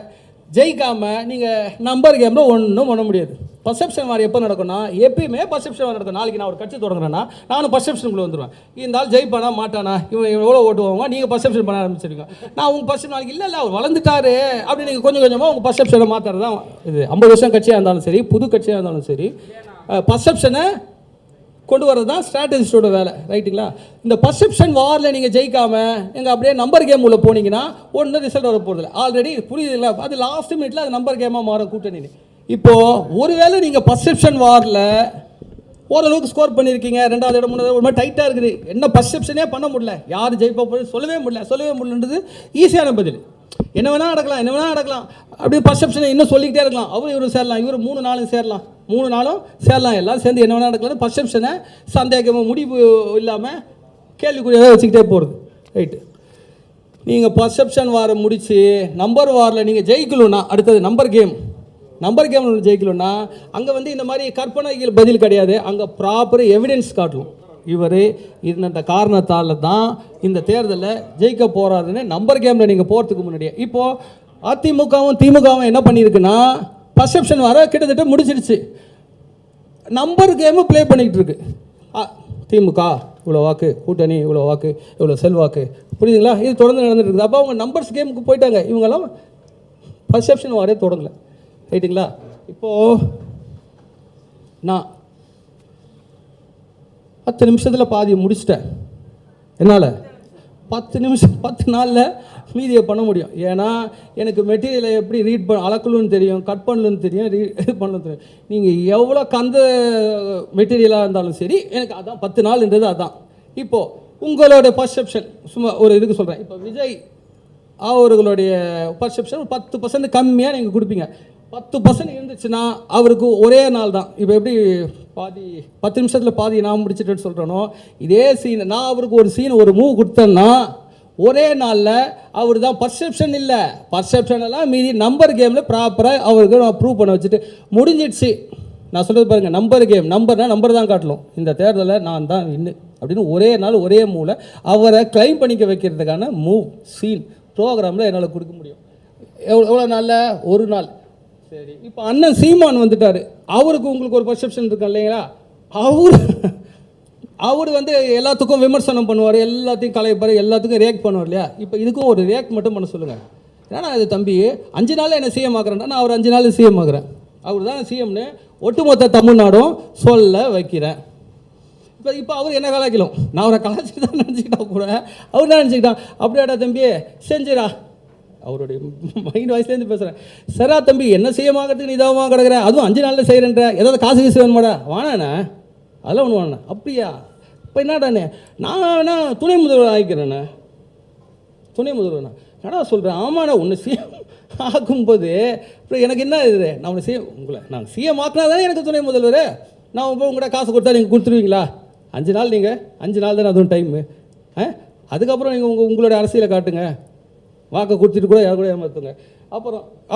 ஜெயிக்காமல் நீங்கள் நம்பர் கேமில் ஒன்றும் பண்ண முடியாது. பர்செப்ஷன் வார் எப்போ நடக்கும்னா, எப்பயுமே பர்செப்ஷன் வார் நடக்கும். நாளைக்கு நான் ஒரு கட்சி தொடங்குறேன்னா நானும் பர்செப்ஷனுக்குள்ளே வந்துடுவேன். இருந்தாலும் ஜெயிப்பானா மாட்டானா, இவன் எவ்வளோ ஓட்டுவாங்க, நீங்கள் பர்செப்ஷன் பண்ண ஆரம்பிச்சிருங்க. நான் உங்கள் பர்செப்ஷன் நாளைக்கு இல்லை அவர் வளர்ந்துட்டாரு அப்படி நீங்கள் கொஞ்சம் கொஞ்சமாக உங்கள் பர்செப்ஷனை மாற்றுறது தான் இது. 50 வருஷம் கட்சியாக இருந்தாலும் சரி, புது கட்சியாக இருந்தாலும் சரி, பர்செப்ஷனை கொண்டு வரது தான் ஸ்ட்ராட்டஜிஸ்டோட வேலை. ரைட்டுங்களா? இந்த பர்செப்ஷன் வாரில் நீங்கள் ஜெயிக்காமல் நீங்கள் அப்படியே நம்பர் கேம் உள்ள போனீங்கன்னா ஒன்றும் ரிசல்ட் வர போகிறதில்ல. ஆல்ரெடி புரியுதுங்களா? அது லாஸ்ட் மினிட்ல அது நம்பர் கேமாக மாறும் கூட்டணி. இப்போது ஒருவேளை நீங்கள் பர்செப்ஷன் வாரில் ஓரளவுக்கு ஸ்கோர் பண்ணியிருக்கீங்க, 2வது இடம் 3வது ஒரு மாதிரி டைட்டாக இருக்குது, என்ன பர்செப்ஷனே பண்ண முடியல, யார் ஜெயிப்பா போய் சொல்லவே முடியலன்றது ஈஸியான பதில். என்ன வேணால் நடக்கலாம் அப்படி பர்செப்ஷனை இன்னும் சொல்லிக்கிட்டே இருக்கலாம். இவரும் சேரலாம், இவர் 3 நாளும் சேரலாம், 3 நாளும் சேரலாம், எல்லாம் சேர்ந்து என்ன வேணால் நடக்கலாம். பர்செப்ஷனை சந்தேகமாக முடிவு இல்லாமல் கேள்விக்குறியாக வச்சுக்கிட்டே போகிறது. ரைட்டு. நீங்கள் பர்செப்ஷன் வாரை முடித்து நம்பர் வாரில் நீங்கள் ஜெயிக்கணும்னா அடுத்தது நம்பர் கேமில் ஜெயிக்கணும்னா அங்கே இந்த மாதிரி கற்பனைகள் பதில் கிடையாது. அங்கே ப்ராப்பர் எவிடன்ஸ் காட்டணும். இவர் இந்த காரணத்தால் தான் இந்த தேர்தலில் ஜெயிக்க போகிறாருன்னு நம்பர் கேமில் நீங்கள் போகிறதுக்கு முன்னாடியே. இப்போது அதிமுகவும் திமுகவும் என்ன பண்ணியிருக்குன்னா பர்செப்ஷன் வர கிட்டத்தட்ட முடிச்சிடுச்சு. நம்பர் கேமு ப்ளே பண்ணிக்கிட்டு இருக்கு. திமுக இவ்வளோ வாக்கு, கூட்டணி இவ்வளோ வாக்கு, இவ்வளோ செல்வாக்கு, புரியுதுங்களா? இது தொடர்ந்து நடந்துட்டு இருக்குது. அப்போ அவங்க நம்பர்ஸ் கேமுக்கு போயிட்டாங்க. இவங்கெல்லாம் பர்செப்ஷன் வாரே தொடங்கலை. ரைட்டுங்களா? இப்போது நான் 10 நிமிஷத்தில் பாதியை முடிச்சிட்டேன். என்னால் 10 நாளில் மீதியை பண்ண முடியும். ஏன்னா எனக்கு மெட்டீரியலை எப்படி ரீட் அளக்கணும்னு தெரியும், கட் பண்ணணும்னு தெரியும், இது பண்ணணும் தெரியும். நீங்கள் எவ்வளோ கந்த மெட்டீரியலாக இருந்தாலும் சரி, எனக்கு அதான் 10 நாள்ன்றது அதான். இப்போது உங்களோட பர்செப்ஷன் சும்மா ஒரு இதுக்கு சொல்கிறேன். இப்போ விஜய் அவர்களுடைய பர்செப்ஷன் 10% கம்மியாக நீங்கள் கொடுப்பீங்க. 10% இருந்துச்சுன்னா அவருக்கு ஒரே நாள் தான். இப்போ எப்படி பாதி 10 நிமிஷத்தில் பாதி நான் முடிச்சிட்டேன்னு சொல்கிறேனோ, இதே சீன் நான் அவருக்கு ஒரு சீன் ஒரு மூவ் கொடுத்தேன்னா ஒரே நாளில் அவர் தான் பர்செப்ஷன் இல்லை, பர்செப்ஷன் எல்லாம் மீறி நம்பர் கேமில் ப்ராப்பராக அவருக்கு நான் ப்ரூவ் பண்ண வச்சுட்டு முடிஞ்சிடுச்சு. நான் சொல்கிறது பாருங்கள், நம்பர் கேம், நம்பர் தான் காட்டணும். இந்த தேர்தலில் நான் தான் வின்னு அப்படின்னு ஒரே நாள் ஒரே மூவில் அவரை கிளைம் பண்ணிக்க வைக்கிறதுக்கான மூவ் சீன் ப்ரோக்ராமில் என்னால் கொடுக்க முடியும். எவ்வளோ நாளில்? ஒரு நாள். சரி, இப்போ அண்ணன் சீமான் வந்துட்டார். அவருக்கு உங்களுக்கு ஒரு பர்செப்ஷன் இருக்கும் இல்லைங்களா? அவர் வந்து எல்லாத்துக்கும் விமர்சனம் பண்ணுவார், எல்லாத்தையும் கலைப்பார், எல்லாத்துக்கும் ரியாக்ட் பண்ணுவார் இல்லையா? இப்போ இதுக்கும் ஒரு ரியாக்ட் மட்டும் பண்ண சொல்லுங்கள். ஏன்னா இது தம்பி 5 நாளில் என்ன சிஎம் ஆக்குறேன்னா நான் அவர் 5 நாள் சிஎம் ஆக்குறேன், அவர் தான் சிஎம்னு ஒட்டுமொத்த தமிழ்நாடும் சொல்ல வைக்கிறேன். இப்போ அவர் என்ன கலாய்க்கலாம், நான் அவரை கலாய்ச்சி தான் நினச்சிக்கிட்டா கூட அவர் தான் நினச்சிக்கிட்டான். அப்படியாடா தம்பி செஞ்சிடா, அவருடைய மைண்ட் வாய்ஸ்லேருந்து பேசுகிறேன். சரா தம்பி என்ன செய்யமாக்கிறதுக்கு நீ இதாகமாக கிடக்குற, அதுவும் 5 நாளில் செய்கிறேன்ற, ஏதாவது காசு வீசு வேணுமாடா, வானாண்ணே அதெல்லாம் ஒன்று வாண்ணே. அப்படியா? இப்போ என்னடாண்ணே நான் வேணா துணை முதல்வர் ஆகிக்கிறேண்ணே, துணை முதல்வர்ண்ணா ஏன்னா சொல்கிறேன். ஆமாண்ணா ஒன்று சிஎம் ஆக்கும்போது அப்புறம் எனக்கு என்ன இது, நான் ஒன்று சிஎம் உங்களை நாங்கள் சிஎம் ஆக்கினா தானே எனக்கு துணை முதல்வர். நான் உங்கள்கிட்ட காசு கொடுத்தா நீங்கள் கொடுத்துருவீங்களா? 5 நாள், நீங்கள் 5 நாள் தானே அதுவும் டைமு. அதுக்கப்புறம் நீங்கள் உங்களுடைய அரசியலை காட்டுங்க, வாக்கை கொடுத்துட்டு கூட யார் கூட ஏமாற்றுங்க.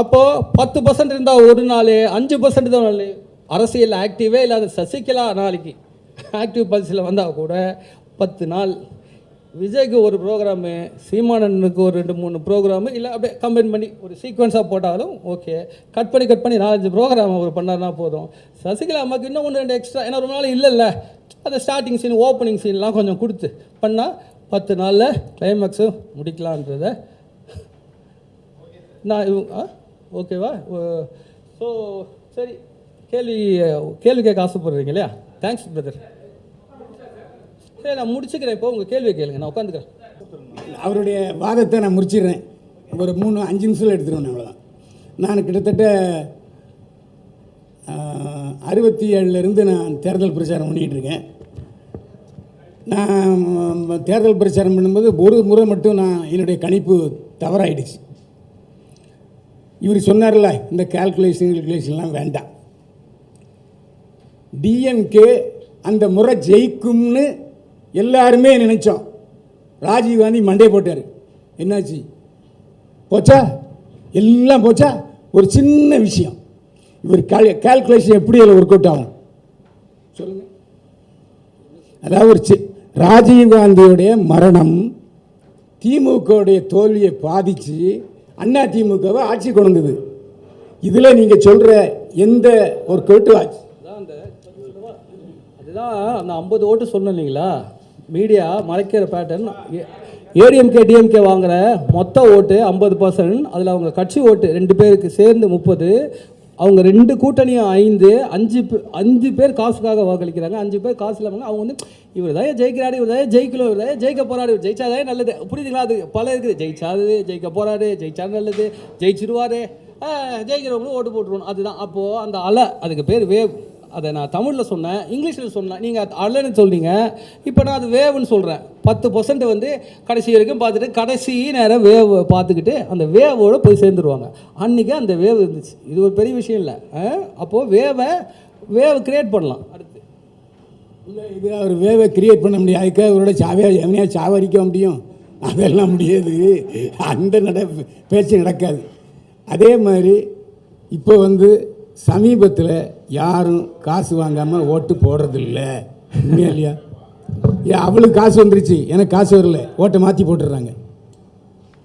அப்போது 10% இருந்தால் ஒரு நாள், 5% தான் நாள். அரசியல் ஆக்டிவே இல்லாத சசிகலா நாளைக்கு ஆக்டிவ் பல்ஸில் வந்தால் கூட 10 நாள். விஜய்க்கு ஒரு ப்ரோக்ராமு, சீமானனுக்கு ஒரு 2-3 ப்ரோக்ராமு, இல்லை அப்படியே கம்பைன் பண்ணி ஒரு சீக்வன்ஸாக போட்டாலும் ஓகே. கட் பண்ணி 4-5 ப்ரோக்ராம் அவர் பண்ணார்னா போதும். சசிகலா அம்மாவுக்கு இன்னும் 1-2 எக்ஸ்ட்ரா, ஏன்னா ரொம்ப நாள் இல்லைல்ல, அந்த ஸ்டார்டிங் சீன் ஓப்பனிங் சீன்லாம் கொஞ்சம் கொடுத்து பண்ணால் 10 நாளில் கிளைமேக்ஸு முடிக்கலான்றத நான் ஓகேவா? ஸோ சரி, கேள்வி கேட்க ஆசைப்படுறீங்க இல்லையா? Thanks brother. சரி, நான் முடிச்சுக்கிறேன். இப்போ உங்கள் கேள்வியை கேளுங்க, நான் உட்காந்துக்கிறேன். அவருடைய வாதத்தை நான் முடிச்சிடுறேன். ஒரு 3-5 நிமிஷத்தில் எடுத்துருவேன், அவ்வளோதான். நான் கிட்டத்தட்ட 67லேருந்து நான் தேர்தல் பிரச்சாரம் பண்ணிகிட்ருக்கேன். நான் தேர்தல் பிரச்சாரம் பண்ணும்போது ஒரு முறை மட்டும் என்னுடைய கணிப்பு தவறாயிடுச்சு. இவர் சொன்னார்ல, இந்த கால்குலேஷன்லாம் வேண்டாம், டிஎம்கே அந்த முறை ஜெயிக்கும்னு எல்லாருமே நினைச்சோம். ராஜீவ்காந்தி மண்டே போட்டார். என்னாச்சு? போச்சா? எல்லாம் போச்சா? ஒரு சின்ன விஷயம், இவர் கால்குலேஷன் எப்படி அதில் ஒர்க் அவுட் ஆகும் சொல்லுங்க. அதாவது ராஜீவ்காந்தியுடைய மரணம் திமுகவுடைய தோல்வியை பாதிச்சு அண்ணா திமுகவை ஆட்சி கொண்டது. இதில் நீங்கள் சொல்கிற எந்த ஒரு கோட்டு ஆச்சு? அதுதான் அந்த 50 ஓட்டு சொன்னேன் இல்லைங்களா, மீடியா மறைக்கிற பேட்டர்ன். ஏடிஎம்கே டிஎம்கே வாங்குகிற மொத்த ஓட்டு 50%, அதில் அவங்க கட்சி ஓட்டு 2 பேருக்கு சேர்ந்து 30, அவங்க 2 கூட்டணியும் 5 பேர் காசுக்காக வாக்களிக்கிறாங்க, 5 பேர் காசு இல்லாமல். அவங்க வந்து இவர் தான் ஜெயிக்கிறாரு, இவர் தான் ஜெயிக்கணும், இவர் தான் ஜெயிக்க போகிறாரு, இவர் ஜெயிச்சாதே நல்லது, புரியுதுங்களா? அது பல இருக்குது. ஜெயிச்சாது ஜெயிக்க போகிறாரு, ஜெயிச்சா நல்லது, ஜெயிச்சிருவாரு, ஜெயிக்கிறவங்களும் ஓட்டு போட்டுருவோம். அதுதான் அப்போது அந்த அலை, அதுக்கு பேர் வேவ். அதை நான் தமிழில் சொன்னேன், இங்கிலீஷில் சொன்னேன், நீங்கள் அலைன்னு சொல்றீங்க. இப்போ நான் அது வேவ்னு சொல்கிறேன். 10% வந்து கடைசி வரைக்கும் பார்த்துட்டு கடைசி நேரம் வேவ் பார்த்துக்கிட்டு அந்த வேவோடு போய் சேர்ந்துருவாங்க. அன்றைக்கி அந்த வேவ் இருந்துச்சு. இது ஒரு பெரிய விஷயம் இல்லை. அப்போது வேவ் கிரியேட் பண்ணலாம். அடுத்து இல்லை, இது அவர் வேவை கிரியேட் பண்ண முடியாது. அதுக்காக அவரோட எவனையா சாவடிக்க முடியும்? அதெல்லாம் முடியாது. அந்த பேச்சு நடக்காது. அதே மாதிரி இப்போ வந்து சமீபத்தில் யாரும் காசு வாங்காமல் ஓட்டு போடுறதில்ல, இல்லையா? அவளுக்கு காசு வந்துருச்சு, எனக்கு காசு வரல, ஓட்டை மாற்றி போட்டுடுறாங்க.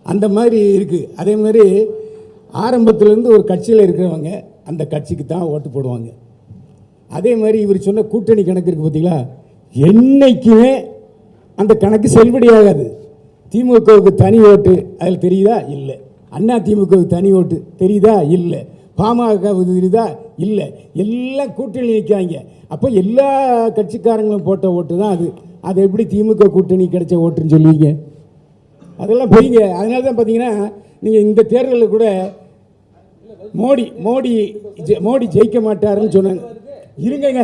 அந்த மாதிரி இருக்குது. அதே மாதிரி ஆரம்பத்துலேருந்து ஒரு கட்சியில் இருக்கிறவங்க அந்த கட்சிக்கு தான் ஓட்டு போடுவாங்க. அதே மாதிரி இவர் சொன்ன கூட்டணி கணக்கு இருக்குது பார்த்தீங்களா, என்றைக்குமே அந்த கணக்கு செல்லுபடியாகாது. திமுகவுக்கு தனி ஓட்டு அதில் தெரியுதா? இல்லை. அண்ணா திமுகவுக்கு தனி ஓட்டு தெரியுதா? இல்லை. பாமகவுக்கு தெரியுதா? இல்லை. எல்லாம் கூட்டணி நிற்காங்க. அப்போ எல்லா கட்சிக்காரங்களும் போட்ட ஓட்டு தான் அது. அது எப்படி திமுக கூட்டணி கிடைச்ச ஓட்டுன்னு சொல்லுவீங்க? அதெல்லாம் போய்ங்க. அதனால தான் பார்த்தீங்கன்னா நீங்கள் இந்த தேர்தலில் கூட மோடி ஜெயிக்க மாட்டாருன்னு சொன்னாங்க. இருங்கங்க,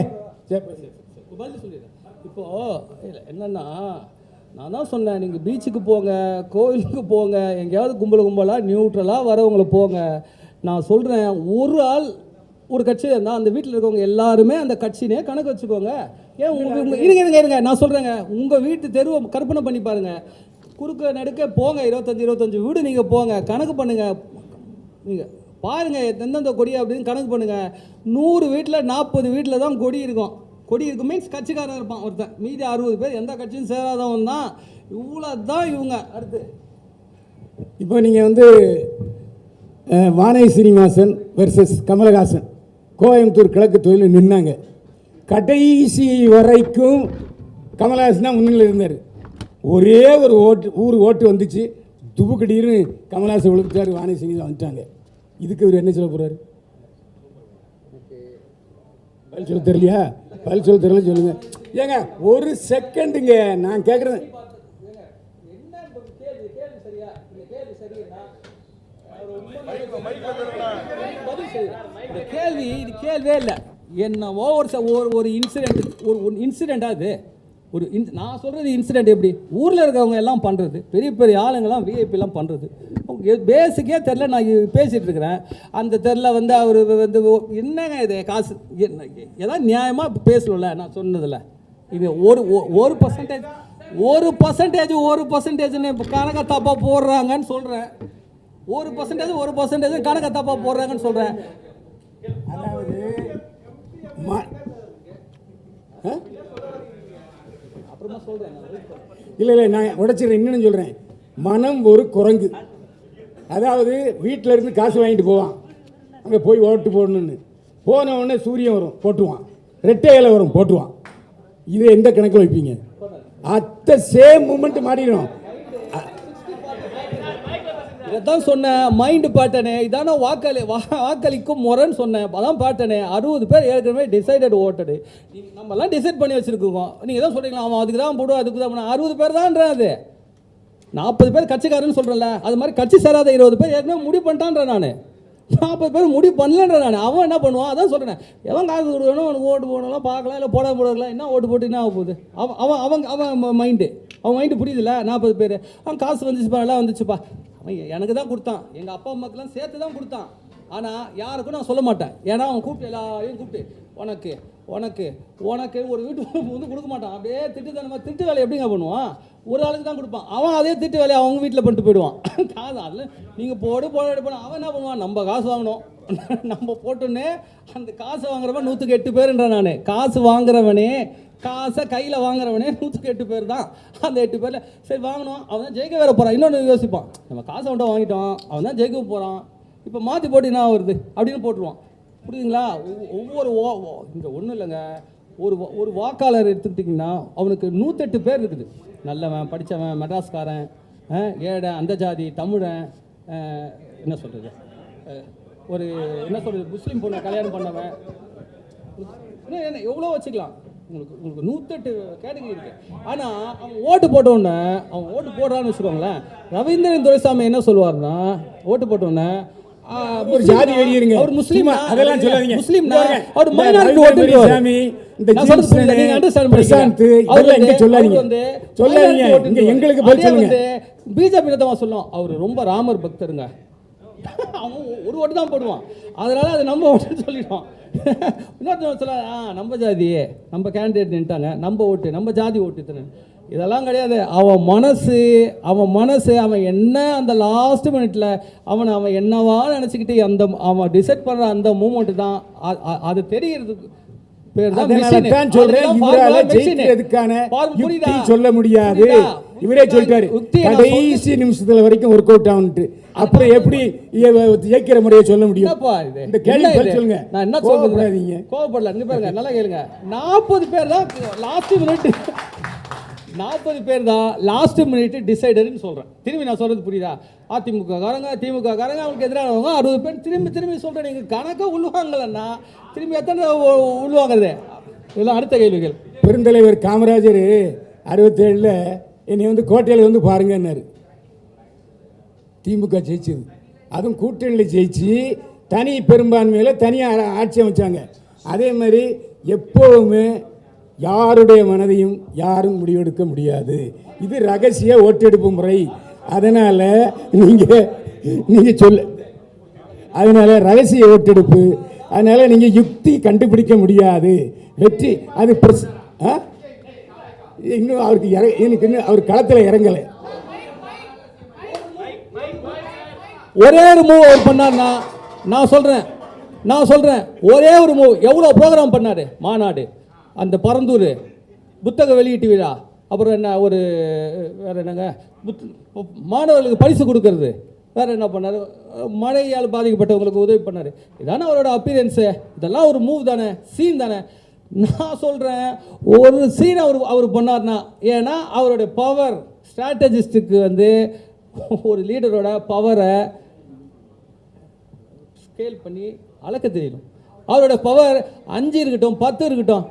இப்போது என்னன்னா நான் தான் சொன்னேன், நீங்கள் பீச்சுக்கு போங்க, கோவிலுக்கு போங்க, எங்கேயாவது கும்பலாக நியூட்ரலாக வரவங்களை போங்க. நான் சொல்கிறேன், ஒரு ஆள் ஒரு கட்சி இருந்தால் அந்த வீட்டில் இருக்கவங்க எல்லாருமே அந்த கட்சினே கணக்கு வச்சுக்கோங்க. ஏன் இருங்க நான் சொல்கிறேங்க, உங்கள் வீட்டு தெருவை கற்பனை பண்ணி பாருங்கள். குறுக்க நடுக்க போங்க, 25 வீடு நீங்கள் போங்க, கணக்கு பண்ணுங்கள். நீங்கள் பாருங்கள் எந்தெந்த கொடி அப்படின்னு கணக்கு பண்ணுங்கள். 100 வீட்டில் 40 வீட்டில் தான் கொடி இருக்கும். கொடி இருக்கும் மீன்ஸ் கட்சிக்காரன் இருப்பான் ஒருத்தன், மீதி 60 பேர் எந்த கட்சியும் சேராதவன் தான். இவ்வளோ தான் இவங்க. அடுத்து இப்போ நீங்கள் வந்து வானதி சீனிவாசன் வெர்சஸ் கமலஹாசன் கோயம்புத்தூர் கிழக்கு தொகுதியில் நின்னாங்க. கடைசி வரைக்கும் கமலஹாசன் தான் முன்னிலையில் இருந்தார். ஒரே ஒரு ஓட்டு வந்துச்சு, துப்புக்கடின்னு கமலஹாசன் விழுந்துட்டார், வானதி சீனிவாசன் வந்துட்டாங்க. இதுக்கு இவர் என்ன சொல்ல போகிறாரு? பதில் சொல்ல தெரியலையா? பதில் சொல்ல தெரியல சொல்லுங்க. ஏங்க ஒரு செகண்டுங்க, நான் கேட்குறேன். கேள்வியே இல்லை. என்னவோ ஒரு இன்சிடென்ட் அது. நான் சொல்கிறது இன்சிடென்ட் எப்படி ஊரில் இருக்கவங்க எல்லாம் பண்ணுறது, பெரிய பெரிய ஆளுங்கெல்லாம் விஐபிலாம் பண்ணுறது. பேசிக்கே தெரில. நான் பேசிகிட்டு இருக்கிறேன், அந்த தெரில வந்து அவர் வந்து என்னங்க இது காசு ஏதாவது நியாயமாக பேசணும்ல. நான் சொன்னதில்ல இது ஒரு பர்சன்டேஜ்னு கணக்கை தப்பாக போடுறாங்கன்னு சொல்கிறேன். ஒரு பர்சன்டேஜ் கணக்கை தப்பாக போடுறாங்கன்னு சொல்கிறேன். அதாவது இல்லை நான் உடைச்சிடுறேன். இன்னொன்று சொல்கிறேன், மனம் ஒரு குரங்கு. அதாவது வீட்டில் இருந்து காசு வாங்கிட்டு போவான், அங்கே போய் ஓட்டு போடணுன்னு போன உடனே சூரியன் வரும் போட்டுவான், ரெட்டை இலை வரும் போட்டுவான். இதை எந்த கணக்கில் வைப்பீங்க? அத்த சேம் மூமெண்ட் மாறிடும். இதான் சொன்னேன், மைண்டு பாட்டனே. இதான வாக்களிக்கும் முறைன்னு சொன்னேன். அதான் பாட்டனே. 60 பேர் ஏற்கனவே டிசைடட் ஓட்டடு. நம்மலாம் டிசைட் பண்ணி வச்சுருக்கோம். நீங்கள் தான் சொல்கிறீங்களா, அவன் அதுக்கு தான் போடுவோம், அதுக்கு தான் 60 பேர் தான்றான். அது 40 பேர் கட்சிக்காரன்னு சொல்கிறேன்ல, அது மாதிரி கட்சி சேராத 20 பேர் ஏற்கனவே முடிவு பண்ணிட்டான்றேன். நான் 40 பேர் முடிவு பண்ணலன்ற. நான் அவன் என்ன பண்ணுவான் அதான் சொல்கிறேன். எவன் காசு கொடுக்கணும், அவனுக்கு ஓட்டு போடலாம் பார்க்கலாம், இல்லை போடலாம், என்ன ஓட்டு போட்டு என்ன ஆக போகுது? அவன் மைண்டு புரியுதுல்ல. 40 பேர் அவன் காசு வந்துச்சுப்பா, எல்லாம் வந்துச்சுப்பா, எனக்கு தான் கொடுத்தான், எங்கள் அப்பா அம்மாக்கெல்லாம் சேர்த்து தான் கொடுத்தான். ஆனால் யாருக்கும் நான் சொல்ல மாட்டேன். ஏன்னா அவன் கூப்பிட்டு எல்லாரையும் கூப்பிட்டு உனக்கு ஒரு வீட்டு வந்து கொடுக்க மாட்டான். அப்படியே திட்டு வேலை எப்படிங்க பண்ணுவான்? ஒரு ஆளுக்கு தான் கொடுப்பான். அவன் அதே திட்டு வேலையை அவங்க வீட்டில் பண்ணிட்டு போயிடுவான். காசு அதில் நீங்கள் போடு அவன் என்ன பண்ணுவான்? நம்ம காசு வாங்கணும், நம்ம போட்டோன்னே அந்த காசு வாங்குறவன் 108 பேருன்ற. நான் காசு வாங்குறவனே, காசை கையில் வாங்குறவனே 108 பேர் தான். அந்த 8 பேரில் சரி வாங்கணும், அவன் தான் ஜெயிக்க வேற போகிறான். இன்னொன்று யோசிப்பான், நம்ம காசை மட்டும் வாங்கிட்டோம், அவன் தான் ஜெயிக்க போகிறான், இப்போ மாற்றி போட்டு என்ன வருது அப்படின்னு போட்டுருவான். புரியுதுங்களா? ஒவ்வொரு இங்கே ஒன்றும் இல்லைங்க. ஒரு வாக்காளர் எடுத்துக்கிட்டிங்கன்னா அவனுக்கு 108 பேர் இருக்குது. நல்லவன், படித்தவன், மெட்ராஸ்காரன், ஏழை, அந்த ஜாதி, தமிழன், என்ன சொல்கிறது, முஸ்லீம் பொண்ணை கல்யாணம் பண்ணவன், என்ன எவ்வளோ வச்சுக்கலாம். உங்களுக்கு 108 கேட்டகரி இருக்கு. ஆனால் அவன் ஓட்டு போட்டோன்னே, அவன் ஓட்டு போடுறான்னு வச்சுக்கோங்களேன். ரவீந்திரன் துரைசாமி என்ன சொல்லுவார்னா, ஓட்டு போட்டோன்னே ஒரு ஜாதி வெளியிருங்க, அவர் முஸ்லீம், அதெல்லாம் சொல்லாதீங்க. முஸ்லீம் அவர் மைனாரிட்டி ஓட்டு சாமி, இந்த நீங்க அண்டர்ஸ்டாண்ட் பிரசாந்த் இதெல்லாம் இங்க சொல்லாதீங்க இங்க எங்களுக்கு பதில் சொல்லுங்க. பிஜேபி தான் சொல்லும், அவர் ரொம்ப ராமர் பக்தருங்க, அவன் ஒரு ஓட்டு தான் போடுவான், அதனால அது நம்ம ஓட்டுன்னு சொல்லிடுவான். இன்னொருத்தர் சொல்ல நம்ம ஜாதி, நம்ம கேண்டிடேட் நின்ட்டாங்க, நம்ம ஓட்டு, நம்ம ஜாதி ஓட்டு. இதெல்லாம் கிடையாது. அவன் மனசு அவன் என்ன அந்த லாஸ்ட் மினிட்ல அவன் என்னவா நினச்சிக்கிட்டு அந்த அவன் டிசைட் பண்ணுற அந்த மூமெண்ட் தான் அது தெரியறதுக்கு பேர் தான் சொல்ல முடியாது. இவரே சொல்லிட்டாரு கடைசி நிமிஷத்துல வரைக்கும் ஒர்க் அவுட் ஆகுன்ட்டு. அப்புறம் எப்படி ஜெயிக்கிற முறையை சொல்ல முடியும்? இந்த கேள்வி சொல்லுங்க. நான் என்ன சொல்றேன், கோவப்படல. இங்க பாருங்க, நல்லா கேளுங்க. 40 பேர் தான் லாஸ்ட் மினிட், 40 பேர் தான் லாஸ்ட் மினிட் டிசைடர்னு சொல்கிறேன். திரும்பி நான் சொல்கிறது புரியுதா? அதிமுக காரங்க, திமுக காரங்க, அவங்களுக்கு எதிரானவங்க 60 பேர். திரும்பி சொல்கிறேன், நீங்கள் கணக்காக உள்வாங்கலன்னா திரும்பி எத்தனை உள்வாங்கிறது? இதெல்லாம் அடுத்த கேள்விகள். பெருந்தலைவர் காமராஜர் 67 என்னை வந்து கோட்டையில் வந்து பாருங்கன்னாரு. திமுக ஜெயிச்சது, அதுவும் கூட்டணியில் ஜெயிச்சு தனி பெரும்பான்மையில் தனியாக ஆட்சி அமைச்சாங்க. அதே மாதிரி எப்போவுமே யாருடைய மனதையும் யாரும் முடிவெடுக்க முடியாது. இது ரகசிய ஓட்டெடுப்பு முறை. அதனால் நீங்கள் சொல்ல, அதனால் ரகசிய ஓட்டெடுப்பு, அதனால் நீங்கள் யுக்தி கண்டுபிடிக்க முடியாது. வெற்றி அது இன்னும் அவருக்கு எனக்கு இன்னும் அவர் களத்தில் இறங்கலை. ஒரே ஒரு மூவ் அவர் பண்ணார்னா நான் சொல்கிறேன் ஒரே ஒரு மூவ். எவ்வளோ ப்ரோக்ராம் பண்ணார், மாநாடு, அந்த பரந்தூர் புத்தக வெளியீட்டு விழா, அப்புறம் என்ன ஒரு வேறு என்னங்க மாணவர்களுக்கு பரிசு கொடுக்கறது, வேறு என்ன பண்ணார், மழையால் பாதிக்கப்பட்டவங்களுக்கு உதவி பண்ணார். இதானே அவரோட அப்பியரன்ஸு. இதெல்லாம் ஒரு மூவ் தானே, சீன் தானே. நான் சொல்கிறேன் ஒரு சீன் அவர் பண்ணார்னா, ஏன்னா அவருடைய பவர் ஸ்ட்ராட்டஜிஸ்ட்டுக்கு வந்து ஒரு லீடரோட பவரை ஸ்கேல் பண்ணி அளக்க தெரியணும். அவரோட பவர் 5 இருக்கட்டும் 10 இருக்கட்டும்.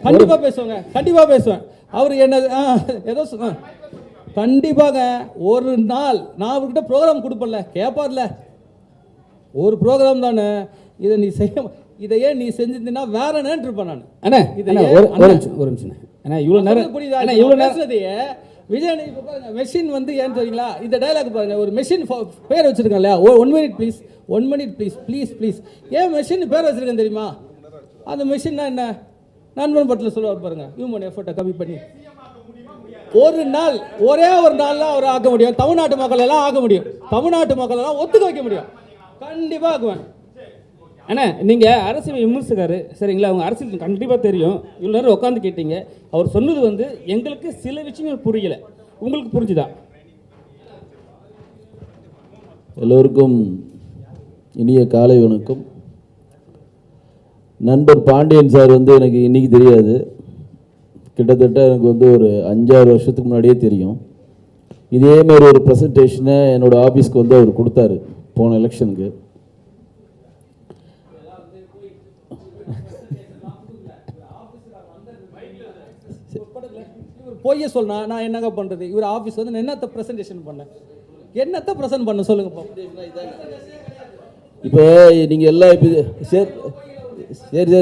கண்டிப்பா பேசுவேன். அவர் என்ன ஏதோ கண்டிப்பாக ஒரு நாள் நான் அவர்கிட்ட ப்ரோக்ராம் கொடுப்பேன்ல, கேட்பார்ல, ஒரு ப்ரோக்ராம் தானே இதை நீ செய்ய, இதையே நீ செஞ்சிருந்தீங்கன்னா வேற என்னன்னு இருப்பேன் நான். ஒரு நிமிஷம் இவ்வளோ நேரம் புரியுதா? இவ்வளோ நேரத்தையே விஜய் இப்போ பாருங்க, மெஷின் வந்து ஏன்னு தெரியுங்களா, இந்த டைலாக் பாருங்க, ஒரு மெஷின் பேர் வச்சிருக்கேன் இல்லையா, 1 மினிட் ப்ளீஸ், 1 மினிட் ப்ளீஸ். ஏன் மெஷின் பேர் வச்சிருக்கேன் தெரியுமா? அந்த மெஷின்னா என்ன, நண்பன் பட்டில் சொல்லுவார் பாருங்க, ஹியூமன் எஃபர்ட்டை கம்மி பண்ணி ஒரு நாள், ஒரே ஒரு நாள்லாம் அவர் ஆக்க முடியும். தமிழ்நாட்டு மக்கள் எல்லாம் ஆக்க முடியும், தமிழ்நாட்டு மக்கள் எல்லாம் ஒத்துக்க வைக்க முடியும். கண்டிப்பாக ஆக்குவேன். அண்ணா நீங்கள் அரசியல் விமர்சகர் சரிங்களா, அவங்க அரசியல் கண்டிப்பாக தெரியும். இவ்வளோ நேரம் உட்காந்து கேட்டீங்க. அவர் சொன்னது வந்து எங்களுக்கு சில விஷயங்கள் புரியலை, உங்களுக்கு புரிஞ்சுதா? எல்லோருக்கும் இனிய காலை வணக்கம். நண்பர் பாண்டியன் சார் வந்து எனக்கு இன்றைக்கி தெரியாது, கிட்டத்தட்ட எனக்கு வந்து ஒரு 5-6 வருஷத்துக்கு முன்னாடியே தெரியும். இதே மாதிரி ஒரு ப்ரெசன்டேஷனை என்னோடய ஆஃபீஸ்க்கு வந்து அவர் கொடுத்தாரு போன எலெக்ஷனுக்கு. பொய்ய சொன்னா நான் என்னங்க பண்ணுறது? இவர் ஆஃபீஸ் வந்து என்னத்தை ப்ரெசன்டேஷன் என்னத்தை ப்ரெசென்ட் பண்ண சொல்லுங்க. இப்போ நீங்கள் எல்லாம் இப்போ சரி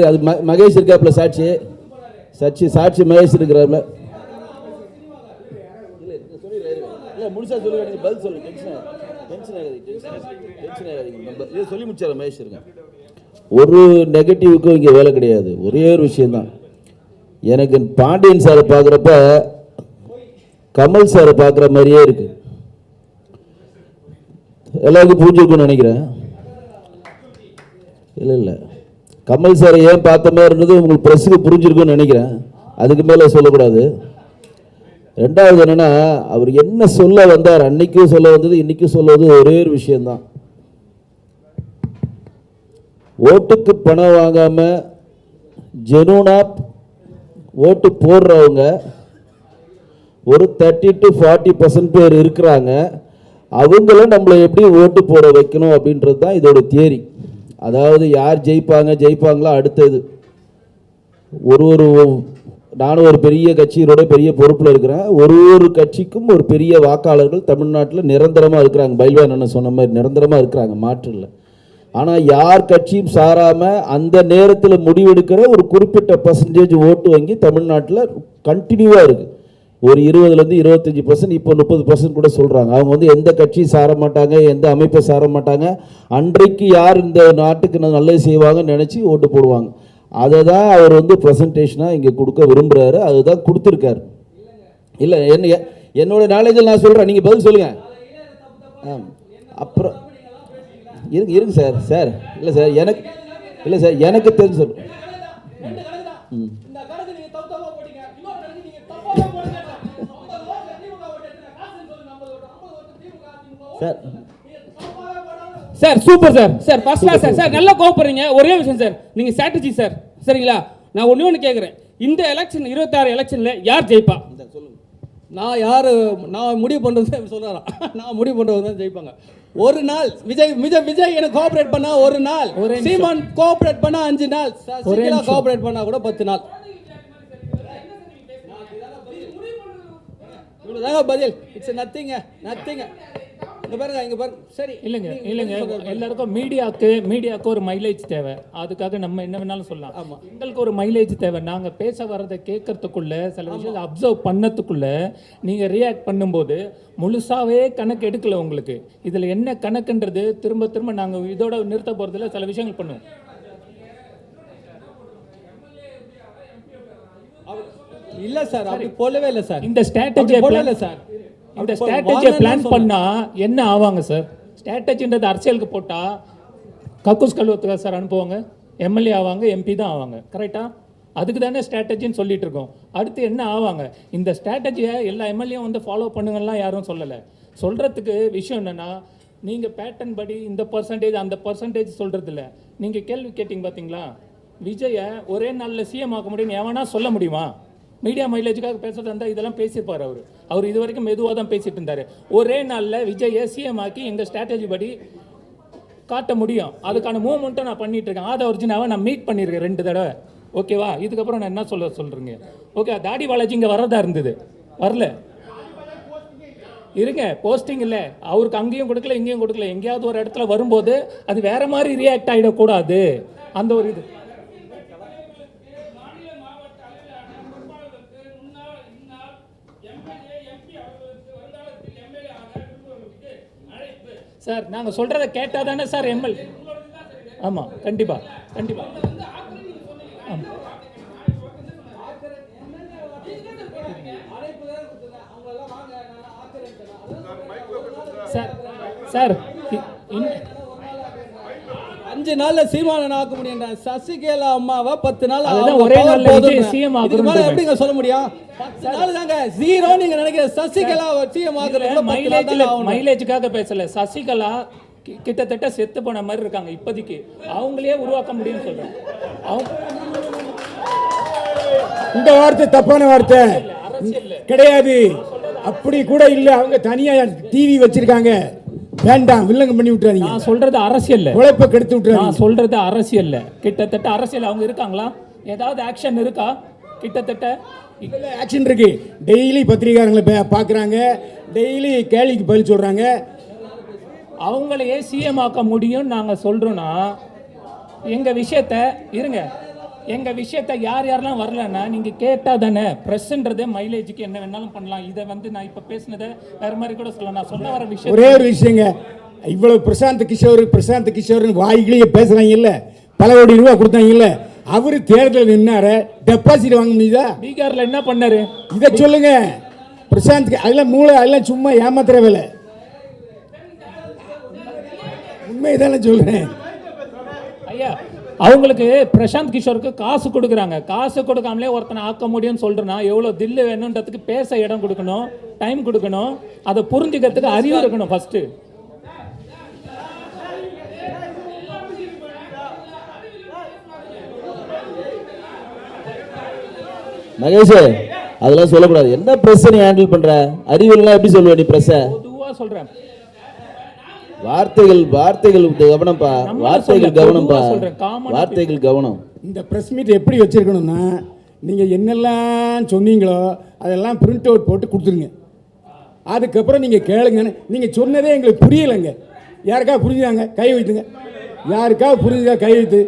அது மகேஷ் இருக்காப்புல, சாட்சி மகேஷ் இருக்கிறாப்புல. இல்லை முழுசா சொல்லுங்க, நீங்கள் பதில் சொல்லுங்க. டென்ஷன் ஆகாதீங்க. இதை சொல்லி முடிச்சார மகேஷ் இருங்க. ஒரு நெகட்டிவுக்கும் இங்கே வேலை கிடையாது. ஒரே ஒரு விஷயந்தான், எனக்கு பாண்டியன் சாரை பார்க்குறப்ப கமல் சாரை பார்க்குற மாதிரியே இருக்கு. எல்லாருக்கும் புரிஞ்சிருக்குன்னு நினைக்கிறேன். இல்லை கமல் சாரை ஏன் பார்த்த மாதிரி இருந்தது உங்களுக்கு ப்ரெஸ்ஸுக்கு புரிஞ்சிருக்குன்னு நினைக்கிறேன். அதுக்கு மேலே சொல்லக்கூடாது. ரெண்டாவது என்னென்னா, அவர் என்ன சொல்ல வந்தார், அன்னைக்கும் சொல்ல வந்தது இன்றைக்கும் சொல்ல வந்தது ஒரே ஒரு விஷயந்தான். ஓட்டுக்கு பணம் வாங்காமல் ஜெனூனாக ஓட்டு போடுறவங்க ஒரு 30 to 40% பேர் இருக்கிறாங்க. அவங்கள நம்மளை எப்படி ஓட்டு போட வைக்கணும் அப்படின்றது தான் இதோட தியரி. அதாவது யார் ஜெயிப்பாங்களா அடுத்தது. நானும் ஒரு பெரிய கட்சியோட பெரிய பொறுப்பில் இருக்கிறேன். ஒரு கட்சிக்கும் ஒரு பெரிய வாக்காளர்கள் தமிழ்நாட்டில் நிரந்தரமாக இருக்கிறாங்க. பைல்வான் அண்ணன் சொன்ன மாதிரி நிரந்தரமாக இருக்கிறாங்க, மாற்று இல்லை. ஆனால் யார் கட்சியும் சாராமல் அந்த நேரத்தில் முடிவெடுக்கிற ஒரு குறிப்பிட்ட பர்சன்டேஜ் ஓட்டு வங்கி தமிழ்நாட்டில் கண்டினியூவாக இருக்குது. ஒரு 20% 25%, இப்போ 30% கூட சொல்கிறாங்க. அவங்க வந்து எந்த கட்சியும் சார மாட்டாங்க, எந்த அமைப்பை சார மாட்டாங்க. அன்றைக்கு யார் இந்த நாட்டுக்கு நல்லது செய்வாங்கன்னு நினச்சி ஓட்டு போடுவாங்க. அதை தான் அவர் வந்து ப்ரெசன்டேஷனாக இங்கே கொடுக்க விரும்புகிறாரு. அதுதான் கொடுத்துருக்காரு. இல்லை என்னோட நாலேஜில் நான் சொல்கிறேன், நீங்கள் பதில் சொல்லுங்கள். அப்புறம் இருங்க சார் இல்லை சார் எனக்கு தெரிஞ்சு சொல்லுங்கள். Sir super sir first class sir நல்லா கோவப்படுறீங்க. ஒரே விஷயம் சார், நீங்க ஸ்ட்ராட்டஜி சார் சரிங்களா. நான் ஒன்று கேட்குறேன், இந்த எலெக்ஷன் 26 எலெக்ஷன்ல யார் ஜெயிப்பா? நான் முடிவு பண்ணுறது சொல்கிறாராம். நான் முடிவு பண்ணுறது தான் ஜெயிப்பாங்க. ஒரு நாள் விஜய் எனக்கு கோஆபரேட் பண்ணா ஒரு நாள், சீமான் கோஆபரேட் பண்ணா 5 நாள், சசிகலா கோஆபரேட் பண்ணா கூட 10 நாள். இவ்வளோதாங்க பதில். It's nothing. இங்க பாருங்க சரி இல்லைங்க எல்லாருக்கும் மீடியாவுக்கு ஒரு மைலேஜ் தேவை. அதுக்காக நம்ம என்ன வேணாலும் சொல்லலாம். எங்களுக்கு ஒரு மைலேஜ் தேவை. நாங்கள் பேச வர்றதை கேட்கறதுக்குள்ள சில விஷயத்தை அப்சர்வ் பண்ணதுக்குள்ள நீங்கள் ரியாக்ட் பண்ணும்போது முழுசாவே கணக்கு எடுக்கல உங்களுக்கு. இதில் என்ன கணக்குன்றது திரும்ப நாங்கள் இதோட நிறுத்த போகிறதுல சில விஷயங்கள் பண்ணுவோம். இல்ல சார், அப்படி போலவே இல்லை சார். இந்த ஸ்ட்ராட்டஜியை போடல சார். இந்த ஸ்ட்ராட்டஜியை பிளான் பண்ணா என்ன ஆவாங்க சார்? ஸ்ட்ராட்டஜின்றது அரசியலுக்கு போட்டா கக்கூஸ் கழுவத்துக்கா சார் அனுப்புவாங்க? எம்எல்ஏ ஆவாங்க, எம்பி தான் ஆவாங்க. கரெக்டா? அதுக்கு தானே ஸ்ட்ராட்டஜின்னு சொல்லிட்டு இருக்கோம். அடுத்து என்ன ஆவாங்க? இந்த ஸ்ட்ராட்டஜியை எல்லா எம்எல்ஏவும் வந்து ஃபாலோ பண்ணுங்கலாம் யாரும் சொல்லலை. சொல்றதுக்கு விஷயம் என்னன்னா, நீங்க பேட்டர்ன் படி இந்த பர்சன்டேஜ் அந்த பர்சன்டேஜ் சொல்றது இல்லை. நீங்க கேள்வி கேட்டீங்க பார்த்தீங்களா, விஜயை ஒரே நாளில் சிஎம் ஆக்க முடியும்னு எவனா சொல்ல முடியுமா? மீடியா மைலேஜுக்காக பேசுறது இருந்தால் இதெல்லாம் பேசியிருப்பார். அவர் இது வரைக்கும் மெதுவாக தான் பேசிட்டு இருந்தார். ஒரே நாளில் விஜயை சிஎம் ஆக்கி எங்கள் ஸ்ட்ராட்டஜி படி காட்ட முடியும். அதுக்கான மூவ்மெண்ட்டும் நான் பண்ணிட்டு இருக்கேன். ஆத ஒரிஜினாவை நான் மீட் பண்ணியிருக்கேன் 2 தடவை. ஓகேவா? இதுக்கப்புறம் நான் என்ன சொல்கிறீங்க? ஓகே, தாடி பாலாஜி இங்கே வரதா இருந்தது, வரல. இருங்க, போஸ்டிங் இல்லை அவருக்கு, அங்கேயும் கொடுக்கல இங்கேயும் கொடுக்கல. எங்கேயாவது ஒரு இடத்துல வரும்போது அது வேற மாதிரி ரியாக்ட் ஆகிடக்கூடாது. அந்த ஒரு இது சார், நாங்கள் சொல்கிறத கேட்டால் தானே சார் எம்எல்ஏ. ஆமாம், கண்டிப்பாக. ஆமாம். சார் 5 நாள்ல சீமானன் ஆக்க முடியும். சசிகலா அம்மாவை 10 நாள் ஒரே நாள்ல சிஎம் ஆக்குறது எப்படிங்க சொல்ல முடியும்? 10 நாள் தாங்க ஜீரோ நீங்க நினைக்கிற. சசிகலா சிஎம் ஆக்குறது மைலேஜுக்காக பேசல. சசிகலா கிட்டத்தட்ட செத்து போன மாதிரி இருக்காங்க இப்போதைக்கு. அவங்களே உருவாக்க முடியும்னு சொல்றேன். இந்த வார்த்தை தப்பான வார்த்தை கிடையாது. அப்படி கூட இல்லை. அவங்க தனியா டிவி வச்சிருக்காங்க. வேண்டாம், வில்லங்க பண்ணி விட்டுறாதீங்க. நான் சொல்றது அரசியல் உழைப்பை கெடுத்து விட்டுறாதீங்க. நான் சொல்றது அரசியல். கிட்டத்தட்ட அரசியல் அவங்க இருக்காங்களா? ஏதாவது ஆக்ஷன் இருக்கா? கிட்டத்தட்ட ஆக்ஷன் இருக்கு. டெய்லி பத்திரிகாரங்களை பார்க்குறாங்க, டெய்லி கேள்விக்கு பதில் சொல்றாங்க. அவங்களையே சிஎம் ஆக்க முடியும் நாங்கள் சொல்றோம்னா எங்க விஷயத்த இருங்க. எங்க விஷயத்த யாரெல்லாம் வரலன்னா நீங்க கேட்டா தானே. பிரஸ்ன்றது மைலேஜுக்கு என்ன வேணாலும் பண்ணலாம். இதை வந்து நான் இப்ப பேசினதை வேற மாதிரி கூட சொல்லலாம். நான் சொல்ல வர விஷயம் ஒரே ஒரு விஷயங்க. இவ்வளவு பிரசாந்த் கிஷோர் வாய்களையே பேசுறாங்க இல்ல, பல கோடி ரூபாய் கொடுத்தாங்க இல்ல. அவரு தேர்தல் நின்னாரு, டெபாசிட் வாங்க முடியுதா? பீகார்ல என்ன பண்ணாரு இதை சொல்லுங்க. பிரசாந்த் அதெல்லாம் மூளை, அதெல்லாம் சும்மா ஏமாத்துற வேலை. உண்மைதானே சொல்றேன் ஐயா. அவங்களுக்கு பிரசாந்த் கிஷோருக்கு காசு கொடுக்குறாங்க. காசு கொடுக்காமலே ஒருத்தனை ஆக்க முடியும்னு சொல்றேன்னா எவ்வளோ தில்லு வேணுன்றதுக்கு பேச இடம் கொடுக்கணும், டைம் கொடுக்கணும், அதை புரிஞ்சுக்கிறதுக்கு அறிவு இருக்கணும் ஃபர்ஸ்ட். மகேஷ், அதெல்லாம் சொல்லக்கூடாது. என்ன பிரஸ் நீ ஹேண்டில் பண்ற? அறிவியல்லாம் எப்படி சொல்லுவ நீ? பிரஸ் பொதுவா சொல்றேன். வார்த்தைகள் கவனம்ப்பா. வார்த்தைகள் கவனம். இந்த பிரஸ் மீட் எப்படி வச்சிருக்கணும்னா, நீங்க என்னெல்லாம் சொன்னீங்களோ அதெல்லாம் பிரிண்ட் அவுட் போட்டு கொடுத்துருங்க. அதுக்கப்புறம் நீங்க கேளுங்கன்னு. நீங்க சொன்னதே எங்களுக்கு புரியலைங்க. யாருக்காவது புரிஞ்சுதாங்க கை வைத்துங்க. யாருக்காவது புரிஞ்சுதா கை வைத்து?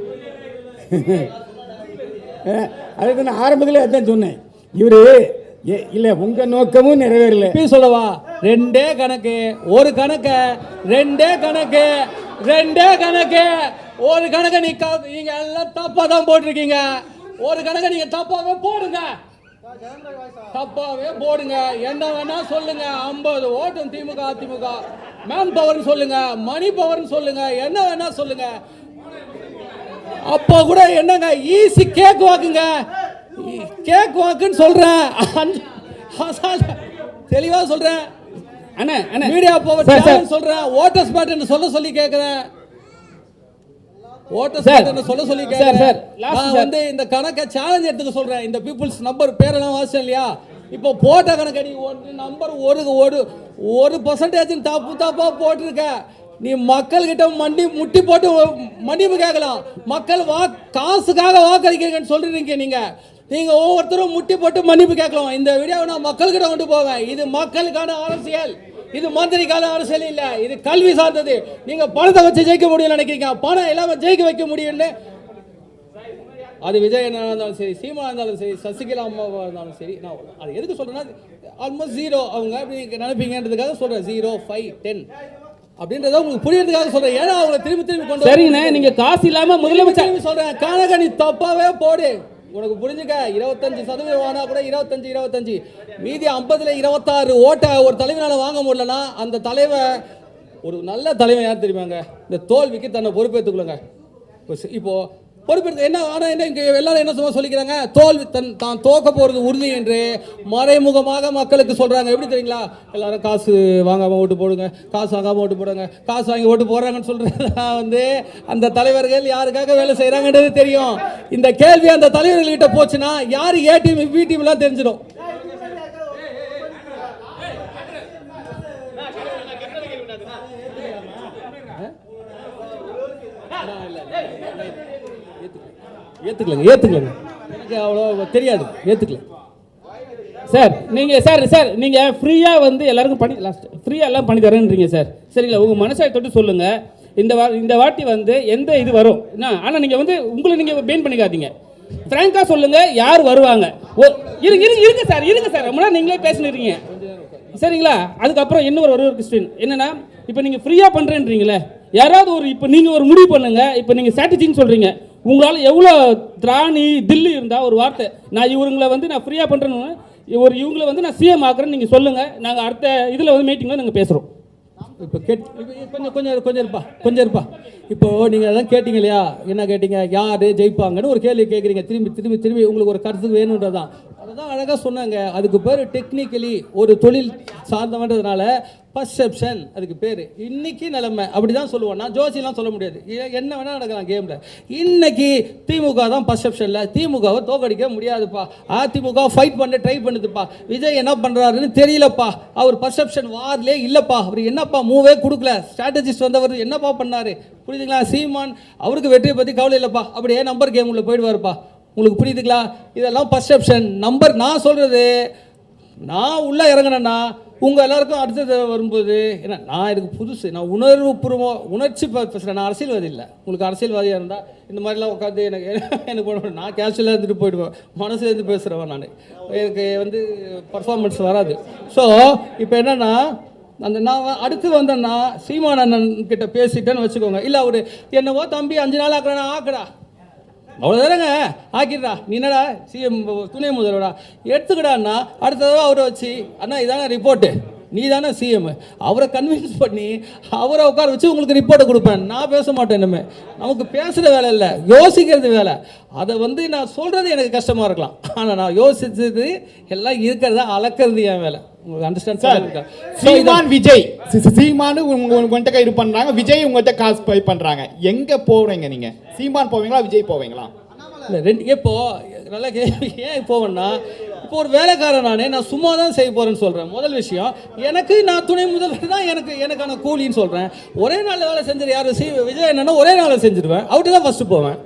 அதுக்கு நான் ஆரம்பத்தில் அதான் சொன்னேன். இவரு இல்ல, உங்க நோக்கமும் நிறைவேறல. சொல்லவா? 2 கணக்கு, ஒரு கணக்கு, 2 கணக்கு, 2 கணக்கு, ஒரு கணக்கு. நீங்க எல்லாம் தப்பா தான் போட்டிருக்கீங்க. ஒரு கணக்கு நீங்க தப்பாவே போடுங்க. என்ன வேணா சொல்லுங்க. 50 ஓட்டம் திமுக அதிமுக. மேன் பவர் சொல்லுங்க, மணி பவர் சொல்லுங்க, என்ன வேணா சொல்லுங்க. அப்போ கூட என்னங்க ஈஸி கேக் வாக்குங்க. கேக் வாக்குன்னு சொல்றேன், தெளிவா சொல்றேன். மீடியா பவர் சொல்றேன். ஓட்டர்ஸ் பேட்டர்ன் சொல்லி கேட்கிறேன். நான் வந்து இந்த கணக்கை சேலஞ்ச் எடுத்துக்க சொல்றேன். இந்த பீப்புள்ஸ் நம்பர் பேரெல்லாம் வாசம் இல்லையா? இப்போ போட்ட கணக்கு நம்பர் ஒரு பர்சன்டேஜ் தப்பா போட்டிருக்க. நீ மக்கள் கிட்ட முட்டி போட்டு மன்னிப்பு கேட்கலாம். மக்கள் காசுக்காக வாக்களிக்கிறீங்கன்னு சொல்றீங்க. நீங்க ஒவ்வொருத்தரும் முட்டி போட்டு மன்னிப்பு கேட்கலாம். இந்த வீடியோவை நான் மக்கள்கிட்ட கொண்டு போவேன். இது மக்களுக்கான அரசியல். இது மந்திரி கால அரசியல் இல்ல, இது கல்வி சார்ந்தது. நீங்க பணத்தை வச்சு ஜெயிக்க முடியும் நினைக்கிறீங்க, பணம் இல்லாம ஜெயிக்க வைக்க முடியும்னு. அது விஜய் என்ன இருந்தாலும் சரி, சீமா இருந்தாலும் சரி, சசிகலா அம்மாவா இருந்தாலும் சரி, நான் அது எதுக்கு சொல்றேன்னா ஆல்மோஸ்ட் ஜீரோ அவங்க அப்படி நினைப்பீங்கன்றதுக்காக சொல்றேன். 0, 5, 10 அப்படின்றத உங்களுக்கு புரியறதுக்காக சொல்றேன். ஏன்னா அவங்க திரும்பி திரும்பி கொண்டு சரிங்கண்ணே, நீங்க காசு இல்லாம முதலமைச்சர் சொல்றேன். கணக்க நீ தப்பாவே போடு, உனக்கு புரிஞ்சுக்க. 25% வாங்கினா கூட 25 மீதி 50ல் 26 ஓட்டை ஒரு தலைவனால வாங்க முடியலன்னா அந்த தலைவன் ஒரு நல்ல தலைவன் யார் தெரியுமாங்க? இந்த தோல்விக்கு தன்னை பொறுப்பேற்றுக்கொள்ளுங்க. இப்போ பொறுப்பெடுத்து என்ன ஆனால் என்ன இங்கே எல்லாரும் என்ன சும்மா சொல்லிக்கிறாங்க, தோல்வி தான் தோக்க போகிறது உறுதி என்று மறைமுகமாக மக்களுக்கு சொல்கிறாங்க. எப்படி தெரியுங்களா? எல்லாரும் காசு வாங்காமல் ஓட்டு போடுங்க, காசு வாங்காமல் ஓட்டு போடுங்க, காசு வாங்கி ஓட்டு போடுறாங்கன்னு சொல்கிறது அந்த தலைவர்கள் யாருக்காக வேலை செய்கிறாங்கன்றது தெரியும். இந்த கேள்வி அந்த தலைவர்கள்கிட்ட போச்சுன்னா யார் ஏ டீம் பி டீம்லாம் தெரிஞ்சிடும். ஏத்துக்கலங்க எனக்கு அவ்வளோ தெரியாது, ஏத்துக்கல சார். நீங்க ஃப்ரீயா வந்து எல்லாருக்கும் பண்ணி ஃப்ரீயா எல்லாம் பண்ணி தரேன்றீங்க சார். சரிங்களா, உங்க மனசாய் தொட்டு சொல்லுங்க. இந்த வாட்டி வந்து எந்த இது வரும் என்ன? ஆனா நீங்க வந்து உங்களை நீங்க பெயின் பண்ணிக்காதீங்க. ஃப்ராங்கா சொல்லுங்க யார் வருவாங்க. இருங்க சார் ரொம்ப நேரம் நீங்களே பேசினீங்க சரிங்களா. அதுக்கப்புறம் இன்னொரு ஒரு கொஸ்டின் என்னன்னா, இப்போ நீங்க ஃப்ரீயா பண்றேன்றீங்களே, யாராவது ஒரு இப்போ நீங்க ஒரு முடிவு பண்ணுங்க. இப்போ நீங்க ஸ்ட்ராட்டஜின்னு சொல்றீங்க, உங்களால் எவ்வளோ திராணி தில்லி இருந்தால் ஒரு வார்த்தை, நான் இவங்களை வந்து நான் ஃப்ரீயாக பண்ணுறேன்னு இவங்களை வந்து நான் சிஎம் ஆக்குறேன்னு நீங்கள் சொல்லுங்கள். நாங்கள் அடுத்த இதில் வந்து மீட்டிங்கில் நாங்கள் பேசுகிறோம். இப்போ கொஞ்சம் இருப்பா. இப்போ நீங்கள் அதான் கேட்டீங்க இல்லையா, என்ன கேட்டீங்க, யார் ஜெயிப்பாங்கன்னு ஒரு கேள்வி கேட்குறீங்க. திரும்பி உங்களுக்கு ஒரு கருத்து வேணுன்றதான். அதுதான் அழகாக சொன்னாங்க. அதுக்கு பேர் டெக்னிக்கலி ஒரு தொழில் சார்ந்தவன்றதுனால பர்செப்ஷன் அதுக்கு பேர். இன்னைக்கு நிலைமை அப்படி தான் சொல்லுவோம். நான் ஜோசிலாம் சொல்ல முடியாது, என்ன வேணால் நடக்கலாம் கேமில். இன்னைக்கு திமுக தான் பர்செப்ஷனில், திமுகவை தோக்கடிக்க முடியாதுப்பா. அதிமுக ஃபைட் பண்ண ட்ரை பண்ணுதுப்பா. விஜய் என்ன பண்ணுறாருன்னு தெரியலப்பா. அவர் பர்செப்ஷன் வார்லே இல்லைப்பா. அவர் என்னப்பா மூவே கொடுக்கல. ஸ்ட்ராட்டஜிஸ்ட் வந்தவர் என்னப்பா பண்ணார் புரியுதுங்களா? சீமான் அவருக்கு வெற்றியை பற்றி கவலை இல்லைப்பா, அப்படியே நம்பர் கேம் உள்ள போயிடுவாருப்பா. உங்களுக்கு புரியுதுங்களா? இதெல்லாம் பர்செப்ஷன் நம்பர். நான் சொல்கிறது, நான் உள்ளே இறங்கினேன்னா உங்கள் எல்லாருக்கும் அடுத்தது வரும்போது ஏன்னா நான் எனக்கு புதுசு, நான் உணர்ச்சி பேசுகிறேன். நான் அரசியல்வாதி இல்லை. உங்களுக்கு அரசியல்வாதியாக இருந்தால் இந்த மாதிரிலாம் உட்காந்து எனக்கு போன நான் கேஷுவலாக இருந்துட்டு போயிடுவேன். மனசுலேருந்து பேசுகிறவன் நான். எனக்கு வந்து பர்ஃபார்மன்ஸ் வராது. ஸோ இப்போ என்னென்னா, நான் அடுத்து வந்தேன்னா சீமான் அண்ணன் கிட்ட பேசிட்டேன்னு வச்சுக்கோங்க. இல்லை அவர் என்னவோ தம்பி 5 நாள் ஆக்குறேன்னா ஆக்குடா, அவ்வளோதானங்க ஆக்கிடுறா, நீ என்னடா சிஎம் துணை முதல்வரா எடுத்துக்கிடான்னா அடுத்த தடவை அவரை வச்சு அண்ணா இதான ரிப்போர்ட்டு, நீ தானே சிஎம், அவரை கன்வின்ஸ் பண்ணி அவரை உட்கார வச்சு உங்களுக்கு ரிப்போர்ட்டை கொடுப்பேன். நான் பேச மாட்டேன். இனிமேல் நமக்கு பேசுகிற வேலை இல்லை, யோசிக்கிறது வேலை. அதை வந்து நான் சொல்கிறது எனக்கு கஷ்டமாக இருக்கலாம், ஆனால் நான் யோசிச்சது எல்லாம் இருக்கிறத அளக்கிறது என் வேலை. உங்களுக்கு அண்டர்ஸ்டாண்ட்? சீமான் விஜய், சீமானு உங்கள்கிட்ட இது பண்ணுறாங்க, விஜய் உங்கள்கிட்ட காசு பே பண்ணுறாங்க. எங்கே போகிறீங்க நீங்கள்? சீமான் போவீங்களா, விஜய் போவீங்களா? இல்லை ரெண்டு. எப்போ நல்லா ஏன் போவேன்னா, இப்போ ஒரு வேலைக்காரன் நான் சும்மா தான் செய்ய போகிறேன்னு சொல்கிறேன். முதல் விஷயம், எனக்கு நான் துணை முதல்வர் தான் எனக்கான கூலின்னு சொல்கிறேன். ஒரே நாள் வேலை செஞ்சிரு யார் விஜய் என்னன்னா ஒரே நாள் செஞ்சிருவேன். அவர்கிட்ட தான் ஃபஸ்ட்டு போவேன்.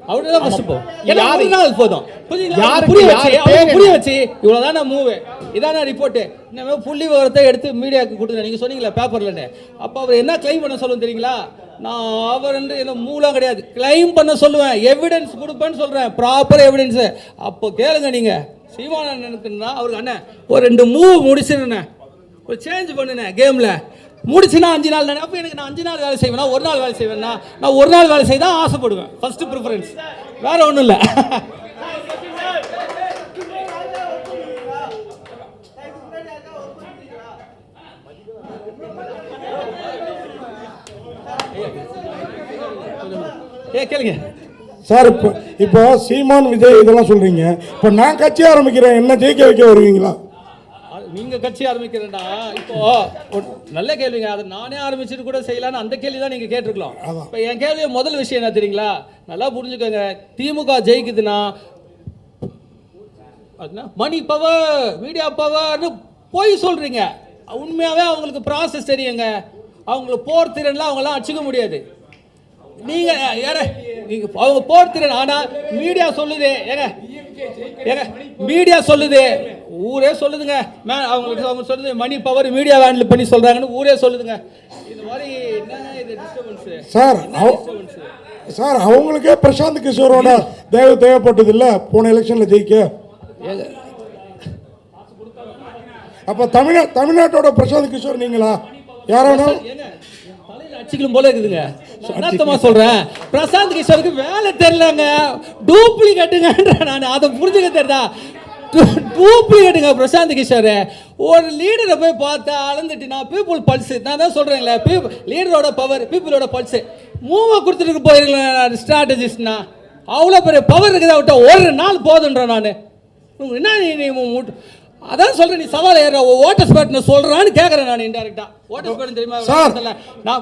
அவர்கிட்ட தான் ஃபஸ்ட்டு போவேன். யாரு நாள் போதும் புரிய வச்சு இவ்வளோதான மூவு, இதான ரிப்போர்ட்டு, இந்த புள்ளி விவரத்தை எடுத்து மீடியாவுக்கு கொடுங்க. நீங்கள் சொன்னீங்களா பேப்பர்லன்னு, அப்போ அவர் என்ன கிளைம் பண்ண சொல்லுவோம் தெரியுங்களா? நான் அவர் என்ன மூலம் கிடையாது, கிளைம் பண்ண சொல்லுவேன், எவிடன்ஸ் கொடுப்பேன்னு சொல்கிறேன், ப்ராப்பர் எவிடன்ஸு. அப்போ கேளுங்க நீங்கள். சீமானனுக்குன்னா அவருக்கு அண்ணன் ஒரு 2 மூவ் முடிச்சுருண்ணே, ஒரு சேஞ்ச் பண்ணுனேன் கேமில் முடிச்சுன்னா 5 நாள் தானே. அப்போ எனக்கு நான் 5 நாள் வேலை செய்வேன்னா 1 நாள் வேலை செய்வேன்னா, நான் 1 நாள் வேலை செய்ய தான் ஆசைப்படுவேன். ஃபஸ்ட்டு ப்ரிஃபரன்ஸ், வேறு ஒன்றும் இல்லை. கேளுங்க சார். இப்போ சீமான் விஜய் இதெல்லாம் சொல்றீங்க, இப்போ நான் கட்சி ஆரம்பிக்கிறேன், என்ன ஜெயிக்க வைக்க வருவீங்களா? நீங்க கட்சி ஆரம்பிக்கிறேன்டா, இப்போ நல்ல கேள்விங்க. அதை நானே ஆரம்பிச்சுட்டு கூட செய்யலான்னு அந்த கேள்வி தான் நீங்க கேட்டிருக்கலாம். இப்போ என் கேள்வி முதல் விஷயம் என்ன தெரியுங்களா? நல்லா புரிஞ்சுக்கோங்க. திமுக ஜெயிக்குதுன்னா மணி பவர், மீடியா பவர்னு போய் சொல்றீங்க. உண்மையாவே அவங்களுக்கு ப்ராசஸ் தெரியுங்க. அவங்களுக்கு போர் திறன்லாம் அவங்களாம் அடிச்சுக்க முடியாது. நீங்க அவங்க போர் திறன். ஆனா மீடியா சொல்லுது, ஏங்க மீடியா சொல்லுது ஊரே சொல்லுதுங்க அவங்க சொல்லுது மணி பவர் மீடியா ஹேண்டில் பண்ணி சொல்கிறாங்கன்னு ஊரே சொல்லுதுங்க. இது மாதிரி என்னங்க இது டிஸ்டர்பன்ஸு சார் அவங்களுக்கே பிரசாந்த் கிஷோரோட தேவைப்பட்டது இல்லை போன எலெக்ஷனில் ஜெயிக்க. அப்போ தமிழ்நாட்டோட பிரசாந்த் கிஷோர் நீங்களா? யாராவது அடிச்சுக்கலும் போல இருக்குதுங்க. அர்த்தமா சொல்றேன், பிரசாந்த் கிஷோருக்கு வேலை தெரியலங்க, டூப்ளிகேட்டுங்க. நான் அதை புரிஞ்சுக்க தெரியுதா? டூப்ளிகேட்டுங்க பிரசாந்த் கிஷோர். ஒரு லீடரை போய் பார்த்தா அளந்துட்டு நான் பீப்புள் பல்ஸ், நான் தான் சொல்றேங்களே லீடரோட பவர் பீப்புளோட பல்ஸ் மூவ கொடுத்துட்டு போயிருக்கலாம். ஸ்ட்ராட்டஜிஸ்ட்னா அவ்வளோ பெரிய பவர் இருக்குதா விட்டா ஒரு நாள் போதுன்றேன் நான். என்ன நீ அதான் சொல்றேன், நீ சவால் ஏற ஓட்டர் ஸ்பேட்னு சொல்றான்னு கேட்கறேன் நான். இன்டெரக்டா ஓட்டர் ஸ்பேட் தெரியுமா நான்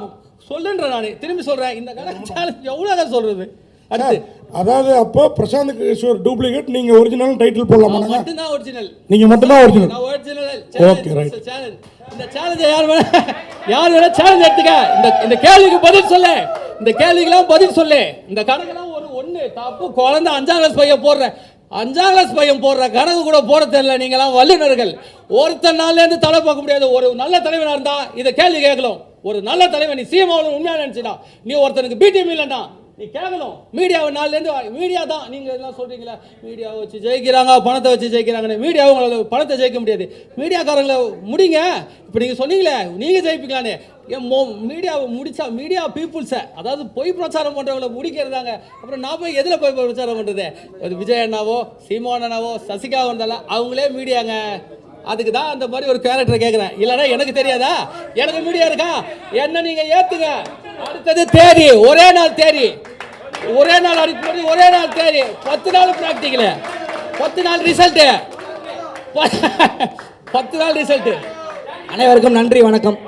சொல்லுன்றேன். நான் திரும்பி சொல்றேன், இந்த கணக்கு சேலஞ்ச் எவ்வளோ சொல்றது. அடுத்து அதாவது அப்போ பிரசாந்த் கிஷோர் டூப்ளிகேட், நீங்க ஒரிஜினல் டைட்டில் போடலாமா? மட்டும்தான் ஒரிஜினல், நீங்க மட்டும்தான் ஒரிஜினல். நான் ஒரிஜினல். Okay right. இந்த சேலஞ்ச் யார் வேணா சேலஞ்ச் எடுத்துக்க. இந்த கேள்விக்கு பதில் சொல்லு, இந்த கேள்விக்கெல்லாம் பதில் சொல்லு. இந்த கணக்கெல்லாம் ஒன்று தப்பு. குழந்தை 5ஆம் கிளாஸ் பையன் போடுற கணக்கு கூட போட தெரியல. நீங்களாம் வல்லுநர்கள். ஒருத்தர் நாள்லேருந்து தலை பார்க்க முடியாது. ஒரு நல்ல தலைவனாக இருந்தா இதை கேள்வி கேட்கலாம். ஒரு நல்ல தலைவன், நீ சிஎம் உண்மையாக நினைச்சிடா, நீ ஒருத்தனுக்கு பிடிஎம் இல்லைன்னா நீ கேட்கணும். மீடியாவை நாள்லேருந்து மீடியா தான் நீங்கள் எல்லாம் சொல்கிறீங்களா, மீடியாவை வச்சு ஜெயிக்கிறாங்க, பணத்தை வச்சு ஜெயிக்கிறாங்கன்னு. மீடியாவை உங்களால் பணத்தை ஜெயிக்க முடியாது. மீடியாக்காரங்களை முடிங்க. இப்போ நீங்கள் சொன்னீங்களே நீங்கள் ஜெயிப்பிக்கலான்னு, மீடியாவை முடிச்சா மீடியா பீப்புள்ஸை, அதாவது பொய் பிரச்சாரம் பண்ணுறவங்களை முடிக்கிறதாங்க. அப்புறம் நான் போய் எதில் போய் பிரச்சாரம் பண்ணுறது? விஜய் அண்ணாவோ சீமான் அண்ணாவோ சசிகா வந்தாலும் அவங்களே மீடியாங்க. அதுக்கு தான் அந்த மாதிரி ஒரு கேரக்டரை கேட்குறேன். இல்லைன்னா எனக்கு தெரியாதா? எனக்கு மீடியா இருக்கா? என்ன நீங்கள் ஏற்றுங்க. அடுத்தது தேதி, ஒரே நாள் தேதி, ஒரே நாள் அடிப்படை, ஒரே நாள் தேதி, 10 நாள் ப்ராக்டிக்கலு, 10 நாள் ரிசல்ட்டு, 10 நாள் ரிசல்ட்டு. அனைவருக்கும் நன்றி, வணக்கம்.